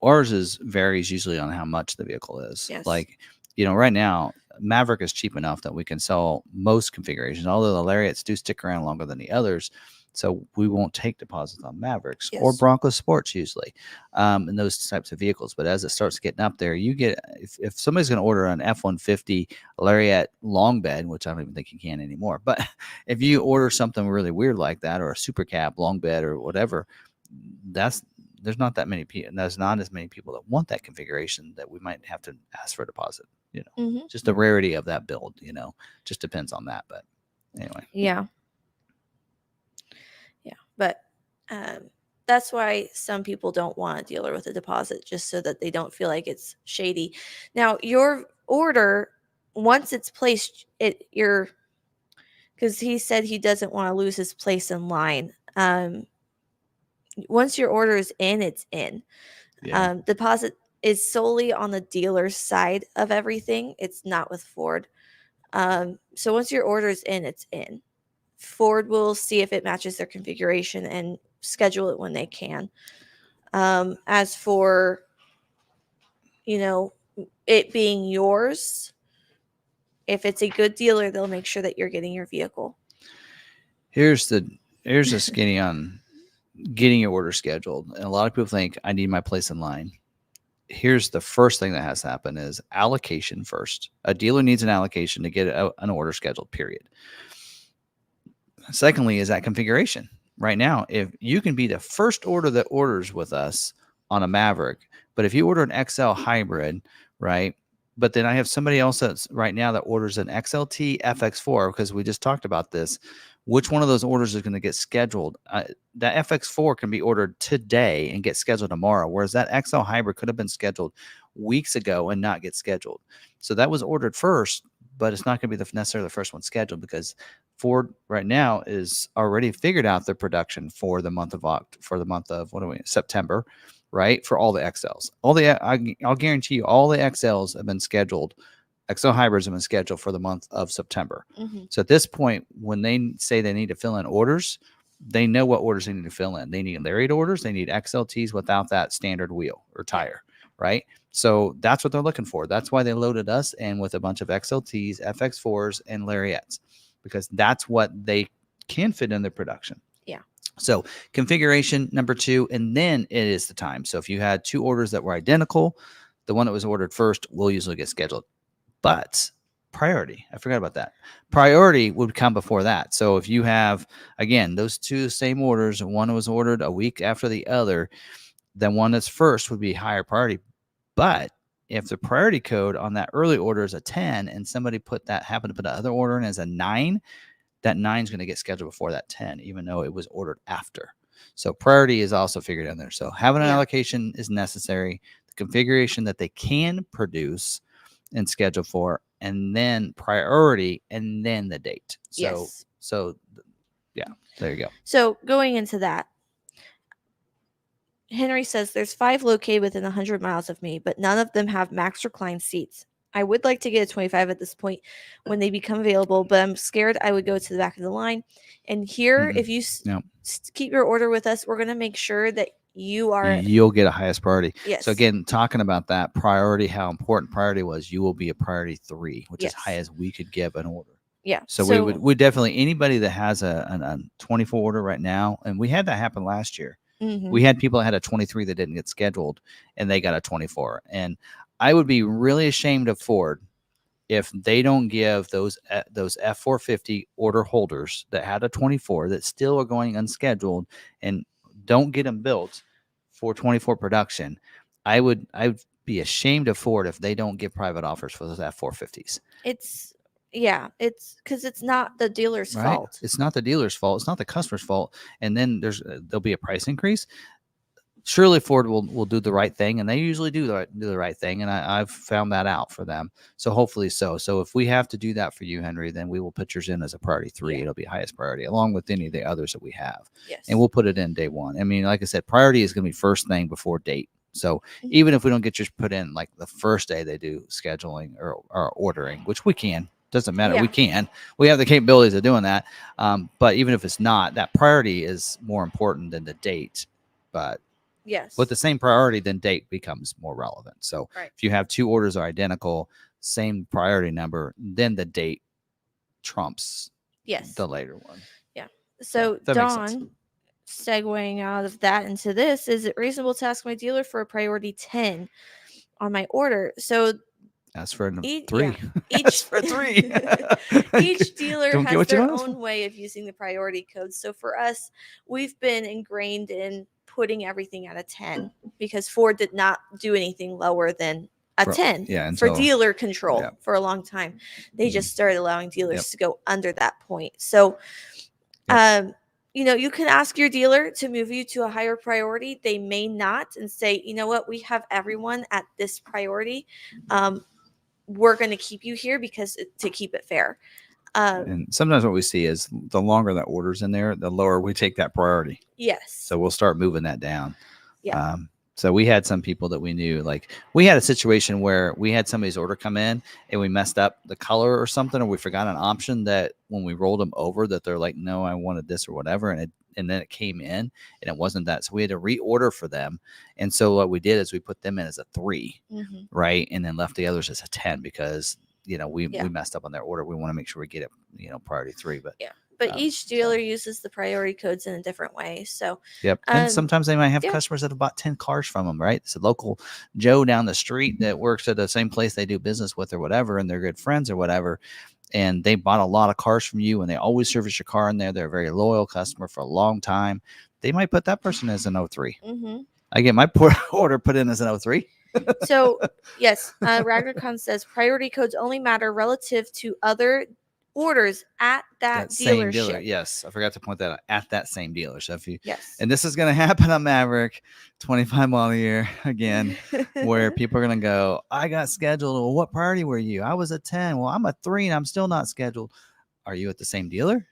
ours varies usually on how much the vehicle is. Yes. Like, right now, Maverick is cheap enough that we can sell most configurations, although the Lariats do stick around longer than the others. So we won't take deposits on Mavericks or Bronco Sports usually, and those types of vehicles. But as it starts getting up there, you get, if somebody's going to order an F-150 Lariat long bed, which I don't even think you can anymore, but if you order something really weird like that, or a super cab long bed or whatever, there's not as many people that want that configuration that we might have to ask for a deposit. Just the rarity of that build. Just depends on that. But anyway, but that's why some people don't want a dealer with a deposit, just so that they don't feel like it's shady. Now, your order, once it's placed, because he said he doesn't want to lose his place in line. Once your order is in, it's in. Deposit is solely on the dealer's side of everything. It's not with Ford. So once your order is in, it's in. Ford will see if it matches their configuration and schedule it when they can. As for, it being yours, if it's a good dealer, they'll make sure that you're getting your vehicle. Here's the skinny on getting your order scheduled. And a lot of people think, I need my place in line. Here's the first thing that has to happen is allocation first. A dealer needs an allocation to get an order scheduled, period. Secondly is that configuration. Right now, if you can be the first order that orders with us on a Maverick, but if you order an XL hybrid, right? But then I have somebody else that's right now that orders an XLT FX4, because we just talked about this. Which one of those orders is going to get scheduled? That FX4 can be ordered today and get scheduled tomorrow, whereas that XL hybrid could have been scheduled weeks ago and not get scheduled. So that was ordered first, but it's not going to be necessarily the first one scheduled, because Ford right now is already figured out their production for the month of September, right? For all the XLs, I'll guarantee you all the XLs have been scheduled. XL hybrids have been scheduled for the month of September. So at this point, when they say they need to fill in orders, they know what orders they need to fill in. They need Lariat orders. They need XLTs without that standard wheel or tire, right? So that's what they're looking for. That's why they loaded us in with a bunch of XLTs, FX4s, and Lariats, because that's what they can fit in their production. Yeah. So configuration number 2, and then it is the time. So if you had 2 orders that were identical, the one that was ordered first will usually get scheduled. But priority, I forgot about that. Priority would come before that. So if you have, again, those 2 same orders, and one was ordered a week after the other, then one that's first would be higher priority. But if the priority code on that early order is a 10 and somebody happened to put the other order in as a 9, that 9 is going to get scheduled before that 10, even though it was ordered after. So priority is also figured in there. So having an allocation is necessary. The configuration that they can produce and schedule for, and then priority, and then the date. So yeah, there you go. So going into that, Henry says there's 5 located within 100 miles of me, but none of them have max recline seats. I would like to get a 25 at this point when they become available, but I'm scared I would go to the back of the line. And here, if you keep your order with us, we're going to make sure that you'll get a highest priority. Yes. So again, talking about that priority, how important priority was, you will be a priority 3, which is high as we could give an order. Yeah. So we definitely, anybody that has a 24 order right now, and we had that happen last year. Mm-hmm. We had people that had a 23 that didn't get scheduled, and they got a 24. And I would be really ashamed of Ford if they don't give those F450 order holders that had a 24 that still are going unscheduled and don't get them built for 24 production. I would be ashamed of Ford if they don't give private offers for those F450s. It's because it's not the dealer's fault. It's not the dealer's fault. It's not the customer's fault. And then there'll be a price increase. Surely Ford will do the right thing, and they usually do the right thing, and I've found that out for them. So hopefully so. So if we have to do that for you, Henry, then we will put yours in as a priority 3. It'll be highest priority, along with any of the others that we have. Yes. And we'll put it in day 1. I mean, like I said, priority is going to be first thing before date. So even if we don't get yours put in like the first day they do scheduling or ordering, which we can. Doesn't matter. Yeah. We have the capabilities of doing that. But even if it's not, that priority is more important than the date. But with the same priority, then date becomes more relevant. So if you have 2 orders are identical, same priority number, then the date trumps the later one. Yeah. So Dawn, segueing out of that into this, is it reasonable to ask my dealer for a priority 10 on my order? So that's for 3. Each for 3. Each dealer has their own way of using the priority code. So for us, we've been ingrained in putting everything at a 10 because Ford did not do anything lower than a 10 for dealer control for a long time. They just started allowing dealers to go under that point. So, you can ask your dealer to move you to a higher priority. They may not, and say, you know what, we have everyone at this priority. We're going to keep you here because to keep it fair. And sometimes what we see is the longer that order's in there, the lower we take that priority. Yes. So we'll start moving that down. Yeah. So we had some people that we knew, like we had a situation where we had somebody's order come in and we messed up the color or something, or we forgot an option that when we rolled them over that they're like, no, I wanted this or whatever. And then it came in and it wasn't that. So we had to reorder for them. And so what we did is we put them in as a 3, right? And then left the others as a 10 because, we messed up on their order. We want to make sure we get it, priority 3, but But each dealer uses the priority codes in a different way. So, and sometimes they might have customers that have bought 10 cars from them, right? It's a local Joe down the street that works at the same place they do business with or whatever, and they're good friends or whatever. And they bought a lot of cars from you, and they always service your car in there. They're a very loyal customer for a long time. They might put that person as an 03. I get my order put in as an 03. So, yes, Ragnarcon says priority codes only matter relative to other orders at that dealership. Same dealer. Yes, I forgot to point that out, at that same dealer. So if you and this is going to happen on Maverick 25 model year again, where people are going to go, I got scheduled. Well, what priority were you? I was a 10. Well, I'm a 3 and I'm still not scheduled. Are you at the same dealer?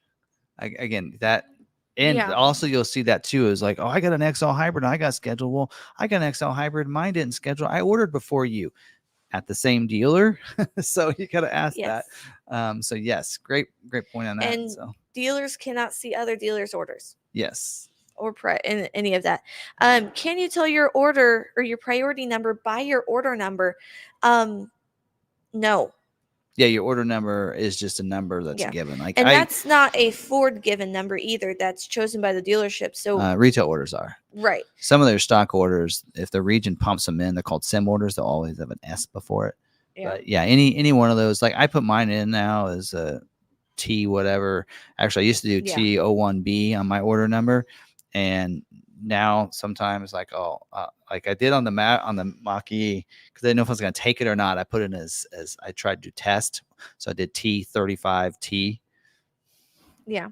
Also you'll see that too, is like, oh, I got an XL hybrid and I got scheduled. Well, I got an XL hybrid, mine didn't schedule. I ordered before you. At the same dealer. So you got to ask that. So yes, great point on that. And dealers cannot see other dealers' orders. Yes. Or in any of that. Can you tell your order or your priority number by your order number? No. Yeah, your order number is just a number that's given. And that's not a Ford given number either. That's chosen by the dealership. So retail orders are. Right. Some of their stock orders, if the region pumps them in, they're called SIM orders. They'll always have an S before it. Yeah. But any one of those, like I put mine in now as a T whatever. Actually, I used to do T01B on my order number, and now sometimes like I did on the Mach-E because I didn't know if I was going to take it or not. I put it as I tried to test, so I did T35T, Yeah.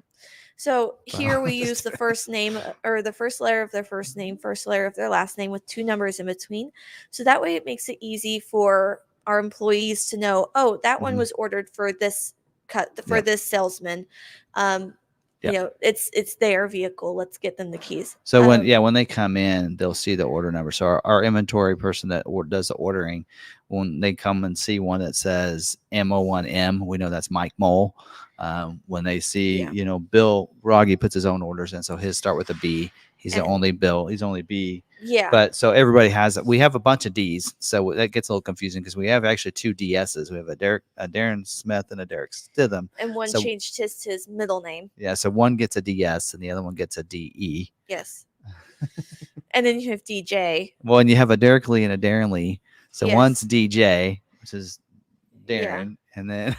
So here we Just use the first name or the first letter of their first name, first letter of their last name with 2 numbers in between. So that way it makes it easy for our employees to know, oh, that one Mhm. was ordered for this for Yep. this salesman. Yep. It's their vehicle. Let's get them the keys. So when they come in, they'll see the order number. So our inventory person that does the ordering, when they come and see one that says M01M, we know that's Mike Mole. When they see, Bill Rogge puts his own orders in, so his start with a B. He's the only Bill. He's only B. Yeah. But so everybody we have a bunch of D's, so that gets a little confusing because we have actually 2 DSs. We have a Darren Smith and a Derek Stitham. And one changed his middle name. Yeah, so one gets a DS and the other one gets a DE. Yes. And then you have DJ. Well, and you have a Derek Lee and a Darren Lee. So one's DJ, which is Darren, and then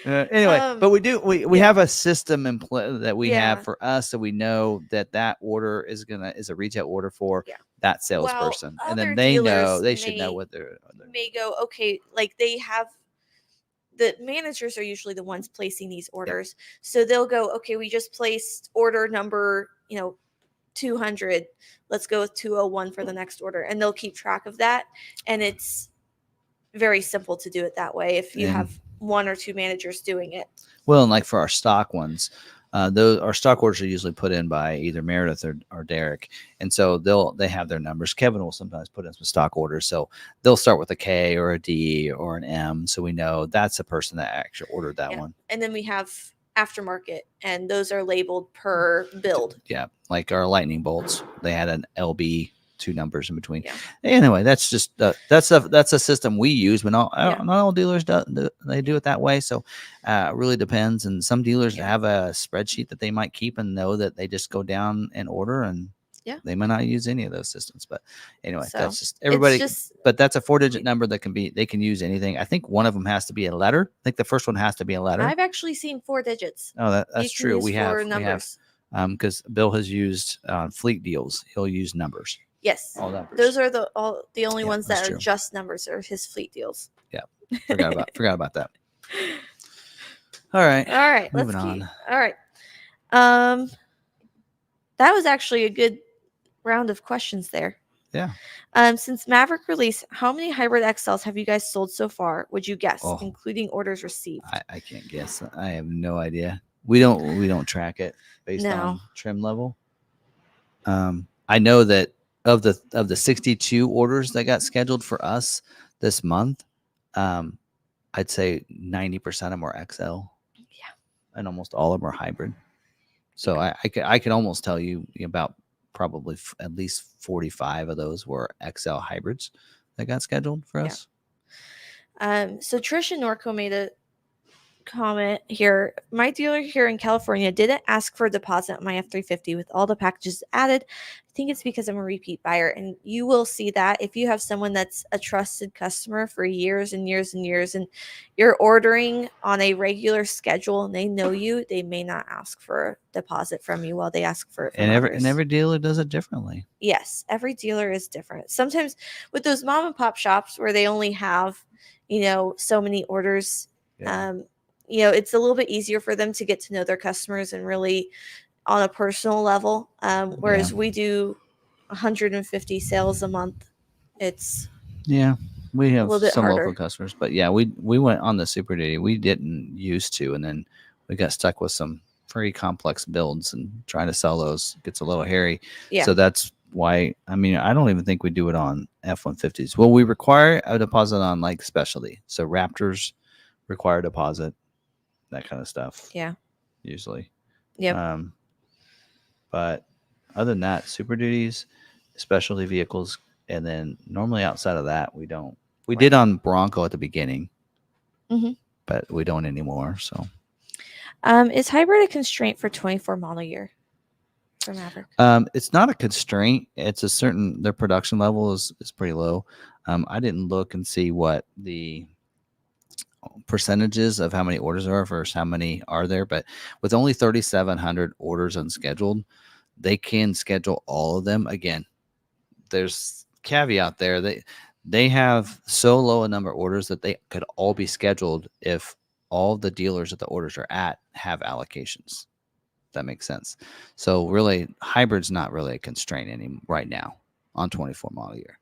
anyway, but we have a system in place that we have for us, so we know that order is a retail order for that salesperson, and then they should know what they're may go, okay, like they have. The managers are usually the ones placing these orders. So they'll go, okay, we just placed order number, 200. Let's go with 201 for the next order. And they'll keep track of that. And it's very simple to do it that way if you have 1 or 2 managers doing it. Well, and like for our stock ones, our stock orders are usually put in by either Meredith or Derek, and so they have their numbers. Kevin will sometimes put in some stock orders, so they'll start with a K or a D or an M, so we know that's the person that actually ordered that one. And then we have aftermarket, and those are labeled per build. Yeah, like our lightning bolts, they had an LB, 2 numbers in between. Yeah. Anyway, that's just that's a system we use, but not all dealers do it that way. So it really depends. And some dealers have a spreadsheet that they might keep and know that they just go down and order, and they might not use any of those systems. But anyway, that's just everybody. But that's a 4-digit number that they can use anything. I think one of them has to be a letter. I think the first one has to be a letter. I've actually seen 4 digits. Oh, that's true. We have numbers. Because Bill has used fleet deals. He'll use numbers. Yes, all numbers. Those are the only ones that are just numbers, or his fleet deals. Yeah, forgot about that. All right. Moving on. All right. That was actually a good round of questions there. Yeah. Since Maverick release, how many hybrid XLs have you guys sold so far? Would you guess, including orders received? I can't guess. I have no idea. We don't track it based on trim level. I know that of the 62 orders that got scheduled for us this month, I'd say 90% of them are XL. Yeah. And almost all of them are hybrid. So I could almost tell you about probably at least 45 of those were XL hybrids that got scheduled for us. So Trish and Norco made a comment here. My dealer here in California didn't ask for a deposit on my F-350 with all the packages added. I think it's because I'm a repeat buyer, and you will see that if you have someone that's a trusted customer for years and years and years, and you're ordering on a regular schedule and they know you, they may not ask for a deposit from you while they ask for it from and every dealer does it differently. Yes, every dealer is different. Sometimes with those mom and pop shops where they only have so many orders, it's a little bit easier for them to get to know their customers and really on a personal level. Whereas we do 150 sales a month. We have some harder. local customers, but we went on the Super Duty. We didn't used to, and then we got stuck with some very complex builds, and trying to sell those gets a little hairy. Yeah. So that's why, I don't even think we do it on F-150s. Well, we require a deposit on like specialty. So Raptors require a deposit. That kind of stuff. Yeah. Usually. Yeah. But other than that, Super Duties, specialty vehicles, and then normally outside of that, we don't. We did on Bronco at the beginning, but we don't anymore. So, is hybrid a constraint for 24 model year for Maverick? It's not a constraint. It's their production level is pretty low. I didn't look and see what the percentages of how many orders are versus how many are there, but with only 3,700 orders unscheduled, they can schedule all of them. Again, there's caveat there. They have so low a number of orders that they could all be scheduled if all the dealers that the orders are at have allocations. That makes sense. So really, hybrid's not really a constraint right now on 24 model year.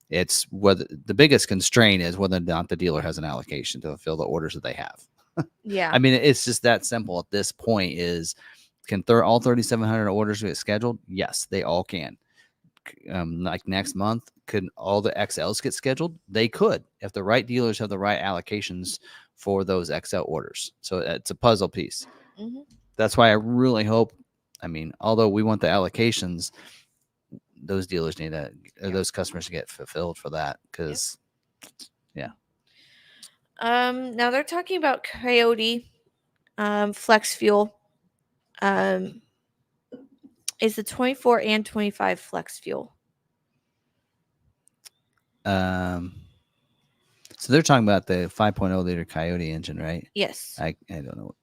It's whether the biggest constraint is whether or not the dealer has an allocation to fulfill the orders that they have. Yeah. I mean, it's just that simple at this point. Is can all 3,700 orders get scheduled? Yes, they all can. Like next month, could all the XLs get scheduled? They could, if the right dealers have the right allocations for those XL orders. So it's a puzzle piece. Mm-hmm. That's why I really hope. I mean, although we want the allocations, those dealers need to, those customers to get fulfilled for that. Because, yeah. Now they're talking about Coyote, flex fuel. Is the 24 and 25 flex fuel? So they're talking about the 5.0 liter Coyote engine, right? Yes. I don't know.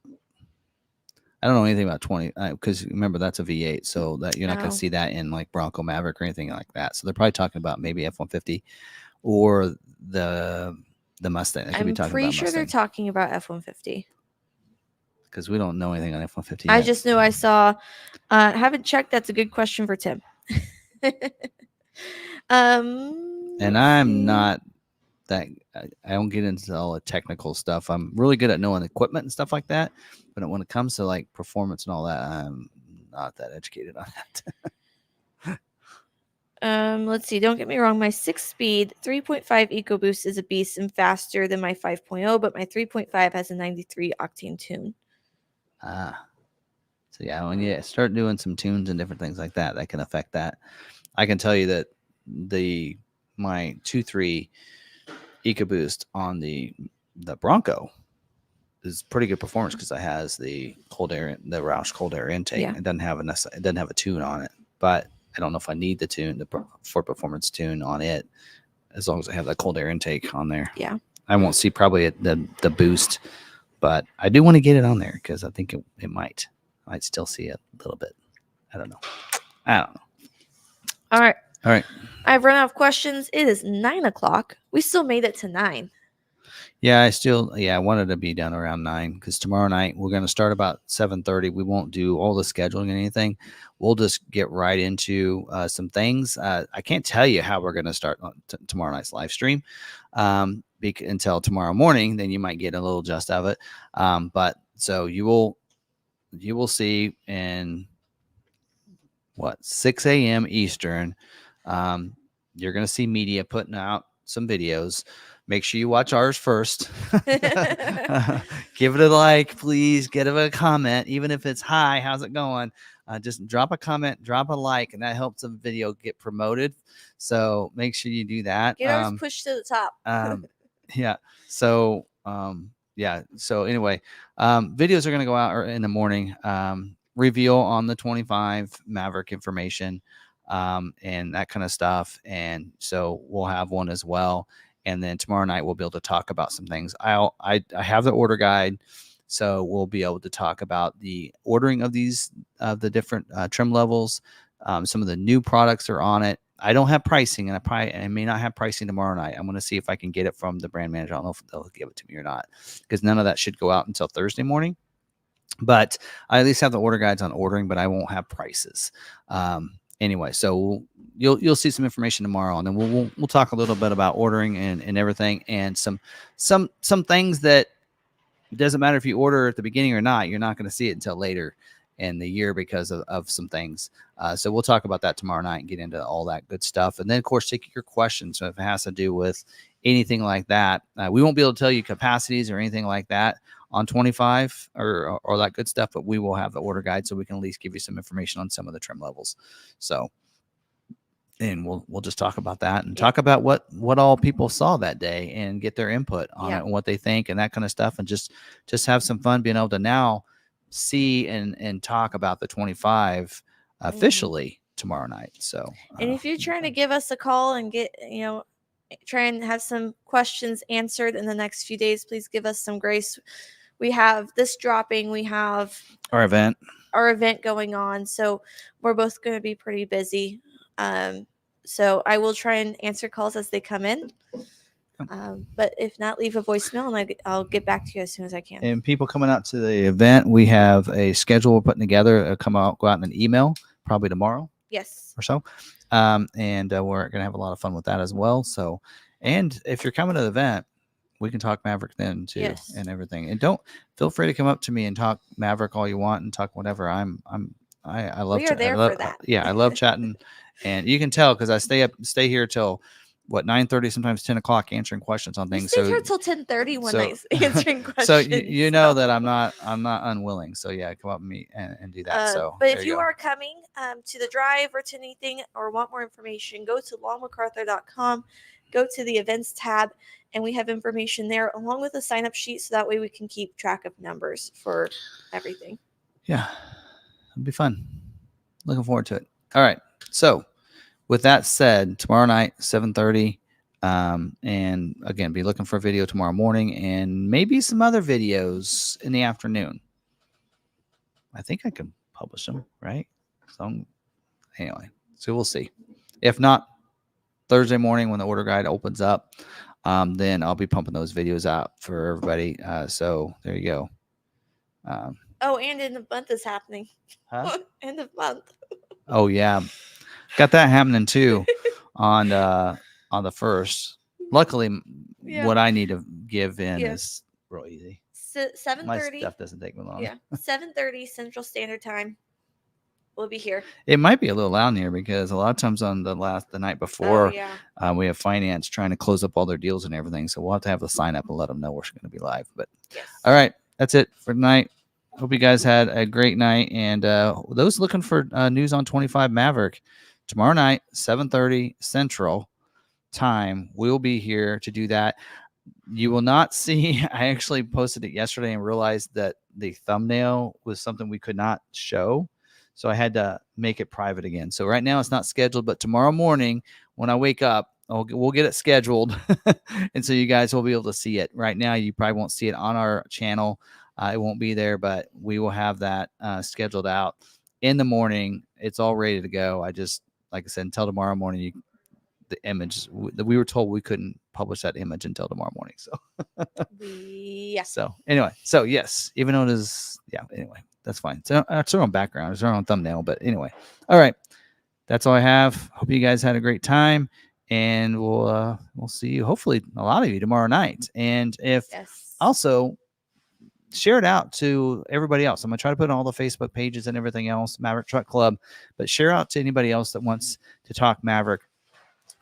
I don't know anything about 20 because remember that's a V8, so that you're not going to see that in like Bronco Maverick or anything like that. So they're probably talking about maybe F-150 or the Mustang. They could be talking pretty about sure Mustang. they're talking about F-150 because we don't know anything on F-150 I yet. just know I saw. Haven't checked. That's a good question for Tim. And I'm not that. I don't get into all the technical stuff. I'm really good at knowing equipment and stuff like that, but when it comes to like performance and all that, I'm not that educated on that. Let's see. Don't get me wrong. My 6-speed 3.5 EcoBoost is a beast and faster than my 5.0, but my 3.5 has a 93 octane tune. So yeah, when you start doing some tunes and different things like that, that can affect that. I can tell you that my 2.3 EcoBoost on the Bronco is pretty good performance because it has the Roush cold air intake. Yeah. It doesn't have a tune on it, but I don't know if I need the tune, the Ford Performance tune on it, as long as I have that cold air intake on there. Yeah. I won't see probably the boost, but I do want to get it on there because I think it might still see it a little bit. I don't know. All right. I've run out of questions. It is 9:00. We still made it to 9. Yeah, I wanted to be done around 9 because tomorrow night we're going to start about 7:30. We won't do all the scheduling and anything. We'll just get right into some things. I can't tell you how we're going to start tomorrow night's live stream until tomorrow morning. Then you might get a little gist of it. But so you will see in 6 a.m. Eastern. You're going to see media putting out some videos. Make sure you watch ours first. Give it a like, please. Give it a comment, even if it's hi, how's it going? Just drop a comment, drop a like, and that helps the video get promoted. So make sure you do that. Get ours pushed to the top. Yeah. So So anyway, videos are going to go out in the morning. Reveal on the 25 Maverick information and that kind of stuff. And so we'll have one as well. And then tomorrow night we'll be able to talk about some things. I have the order guide, so we'll be able to talk about the ordering of these the different trim levels. Some of the new products are on it. I don't have pricing, and I may not have pricing tomorrow night. I'm going to see if I can get it from the brand manager. I don't know if they'll give it to me or not, because none of that should go out until Thursday morning. But I at least have the order guides on ordering, but I won't have prices. Anyway, so you'll see some information tomorrow, and then we'll talk a little bit about ordering and everything, and some things that it doesn't matter if you order at the beginning or not. You're not going to see it until later in the year because of some things. So we'll talk about that tomorrow night and get into all that good stuff, and then of course take your questions. So if it has to do with anything like that, we won't be able to tell you capacities or anything like that on 25 or that good stuff, but we will have the order guide so we can at least give you some information on some of the trim levels. So, and we'll just talk about that and talk about what all people saw that day and get their input on it and what they think and that kind of stuff, and just have some fun being able to now see and talk about the 25 officially tomorrow night. So, and if you're trying to give us a call and get, try and have some questions answered in the next few days, please give us some grace. We have this dropping. We have our event going on. So we're both going to be pretty busy. So I will try and answer calls as they come in. But if not, leave a voicemail and I'll get back to you as soon as I can. And people coming out to the event, we have a schedule we're putting together. Go out in an email probably tomorrow. Yes. Or so. And we're going to have a lot of fun with that as well. So, and if you're coming to the event, we can talk Maverick then too, yes. and everything. And don't feel free to come up to me and talk Maverick all you want and talk whatever. I love. We are there for that. Yeah, I love chatting, and you can tell because I stay here till 9:30, sometimes 10 o'clock, answering questions on things. We stayed here till 10:30 one night answering questions. So you know that I'm not unwilling. So yeah, come up and meet and do that. But if you are coming to the drive or to anything or want more information, go to longmcarthur.com, go to the events tab, and we have information there along with a sign-up sheet, so that way we can keep track of numbers for everything. Yeah, it'll be fun. Looking forward to it. All right. So with that said, tomorrow night, 7:30, and again, be looking for a video tomorrow morning and maybe some other videos in the afternoon. I think I can publish them, right? So anyway, so we'll see. If not, Thursday morning when the order guide opens up, then I'll be pumping those videos out for everybody. So there you go. And end of month is happening. Huh? End of month. Oh yeah, got that happening too on the 1st. Luckily, what I need to give in is real easy. 7:30. My stuff doesn't take me long. Yeah, 7:30 Central Standard Time. We'll be here. It might be a little loud in here because a lot of times on the night before, we have finance trying to close up all their deals and everything. So we'll have to have the sign up and let them know we're going to be live. But all right, that's it for tonight. Hope you guys had a great night. And those looking for news on 25 Maverick, tomorrow night, 7:30 Central Time, we'll be here to do that. You will not see, I actually posted it yesterday and realized that the thumbnail was something we could not show. So I had to make it private again. So right now it's not scheduled, but tomorrow morning when I wake up, we'll get it scheduled. And so you guys will be able to see it. Right now, you probably won't see it on our channel. It won't be there, but we will have that scheduled out in the morning. It's all ready to go. I just, like I said, until tomorrow morning, the image, we were told we couldn't publish that image until tomorrow morning. So, So anyway, yes, even though it is, anyway, that's fine. So it's our own background, it's our own thumbnail, but anyway, all right, that's all I have. Hope you guys had a great time, and we'll see you, hopefully a lot of you, tomorrow night. And if also share it out to everybody else. I'm gonna try to put on all the Facebook pages and everything else, Maverick Truck Club, but share out to anybody else that wants to talk Maverick,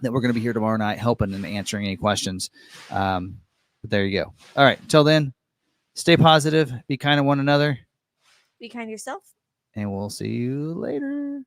that we're going to be here tomorrow night helping and answering any questions. But there you go. All right. Till then, stay positive. Be kind to one another. Be kind to yourself. And we'll see you later.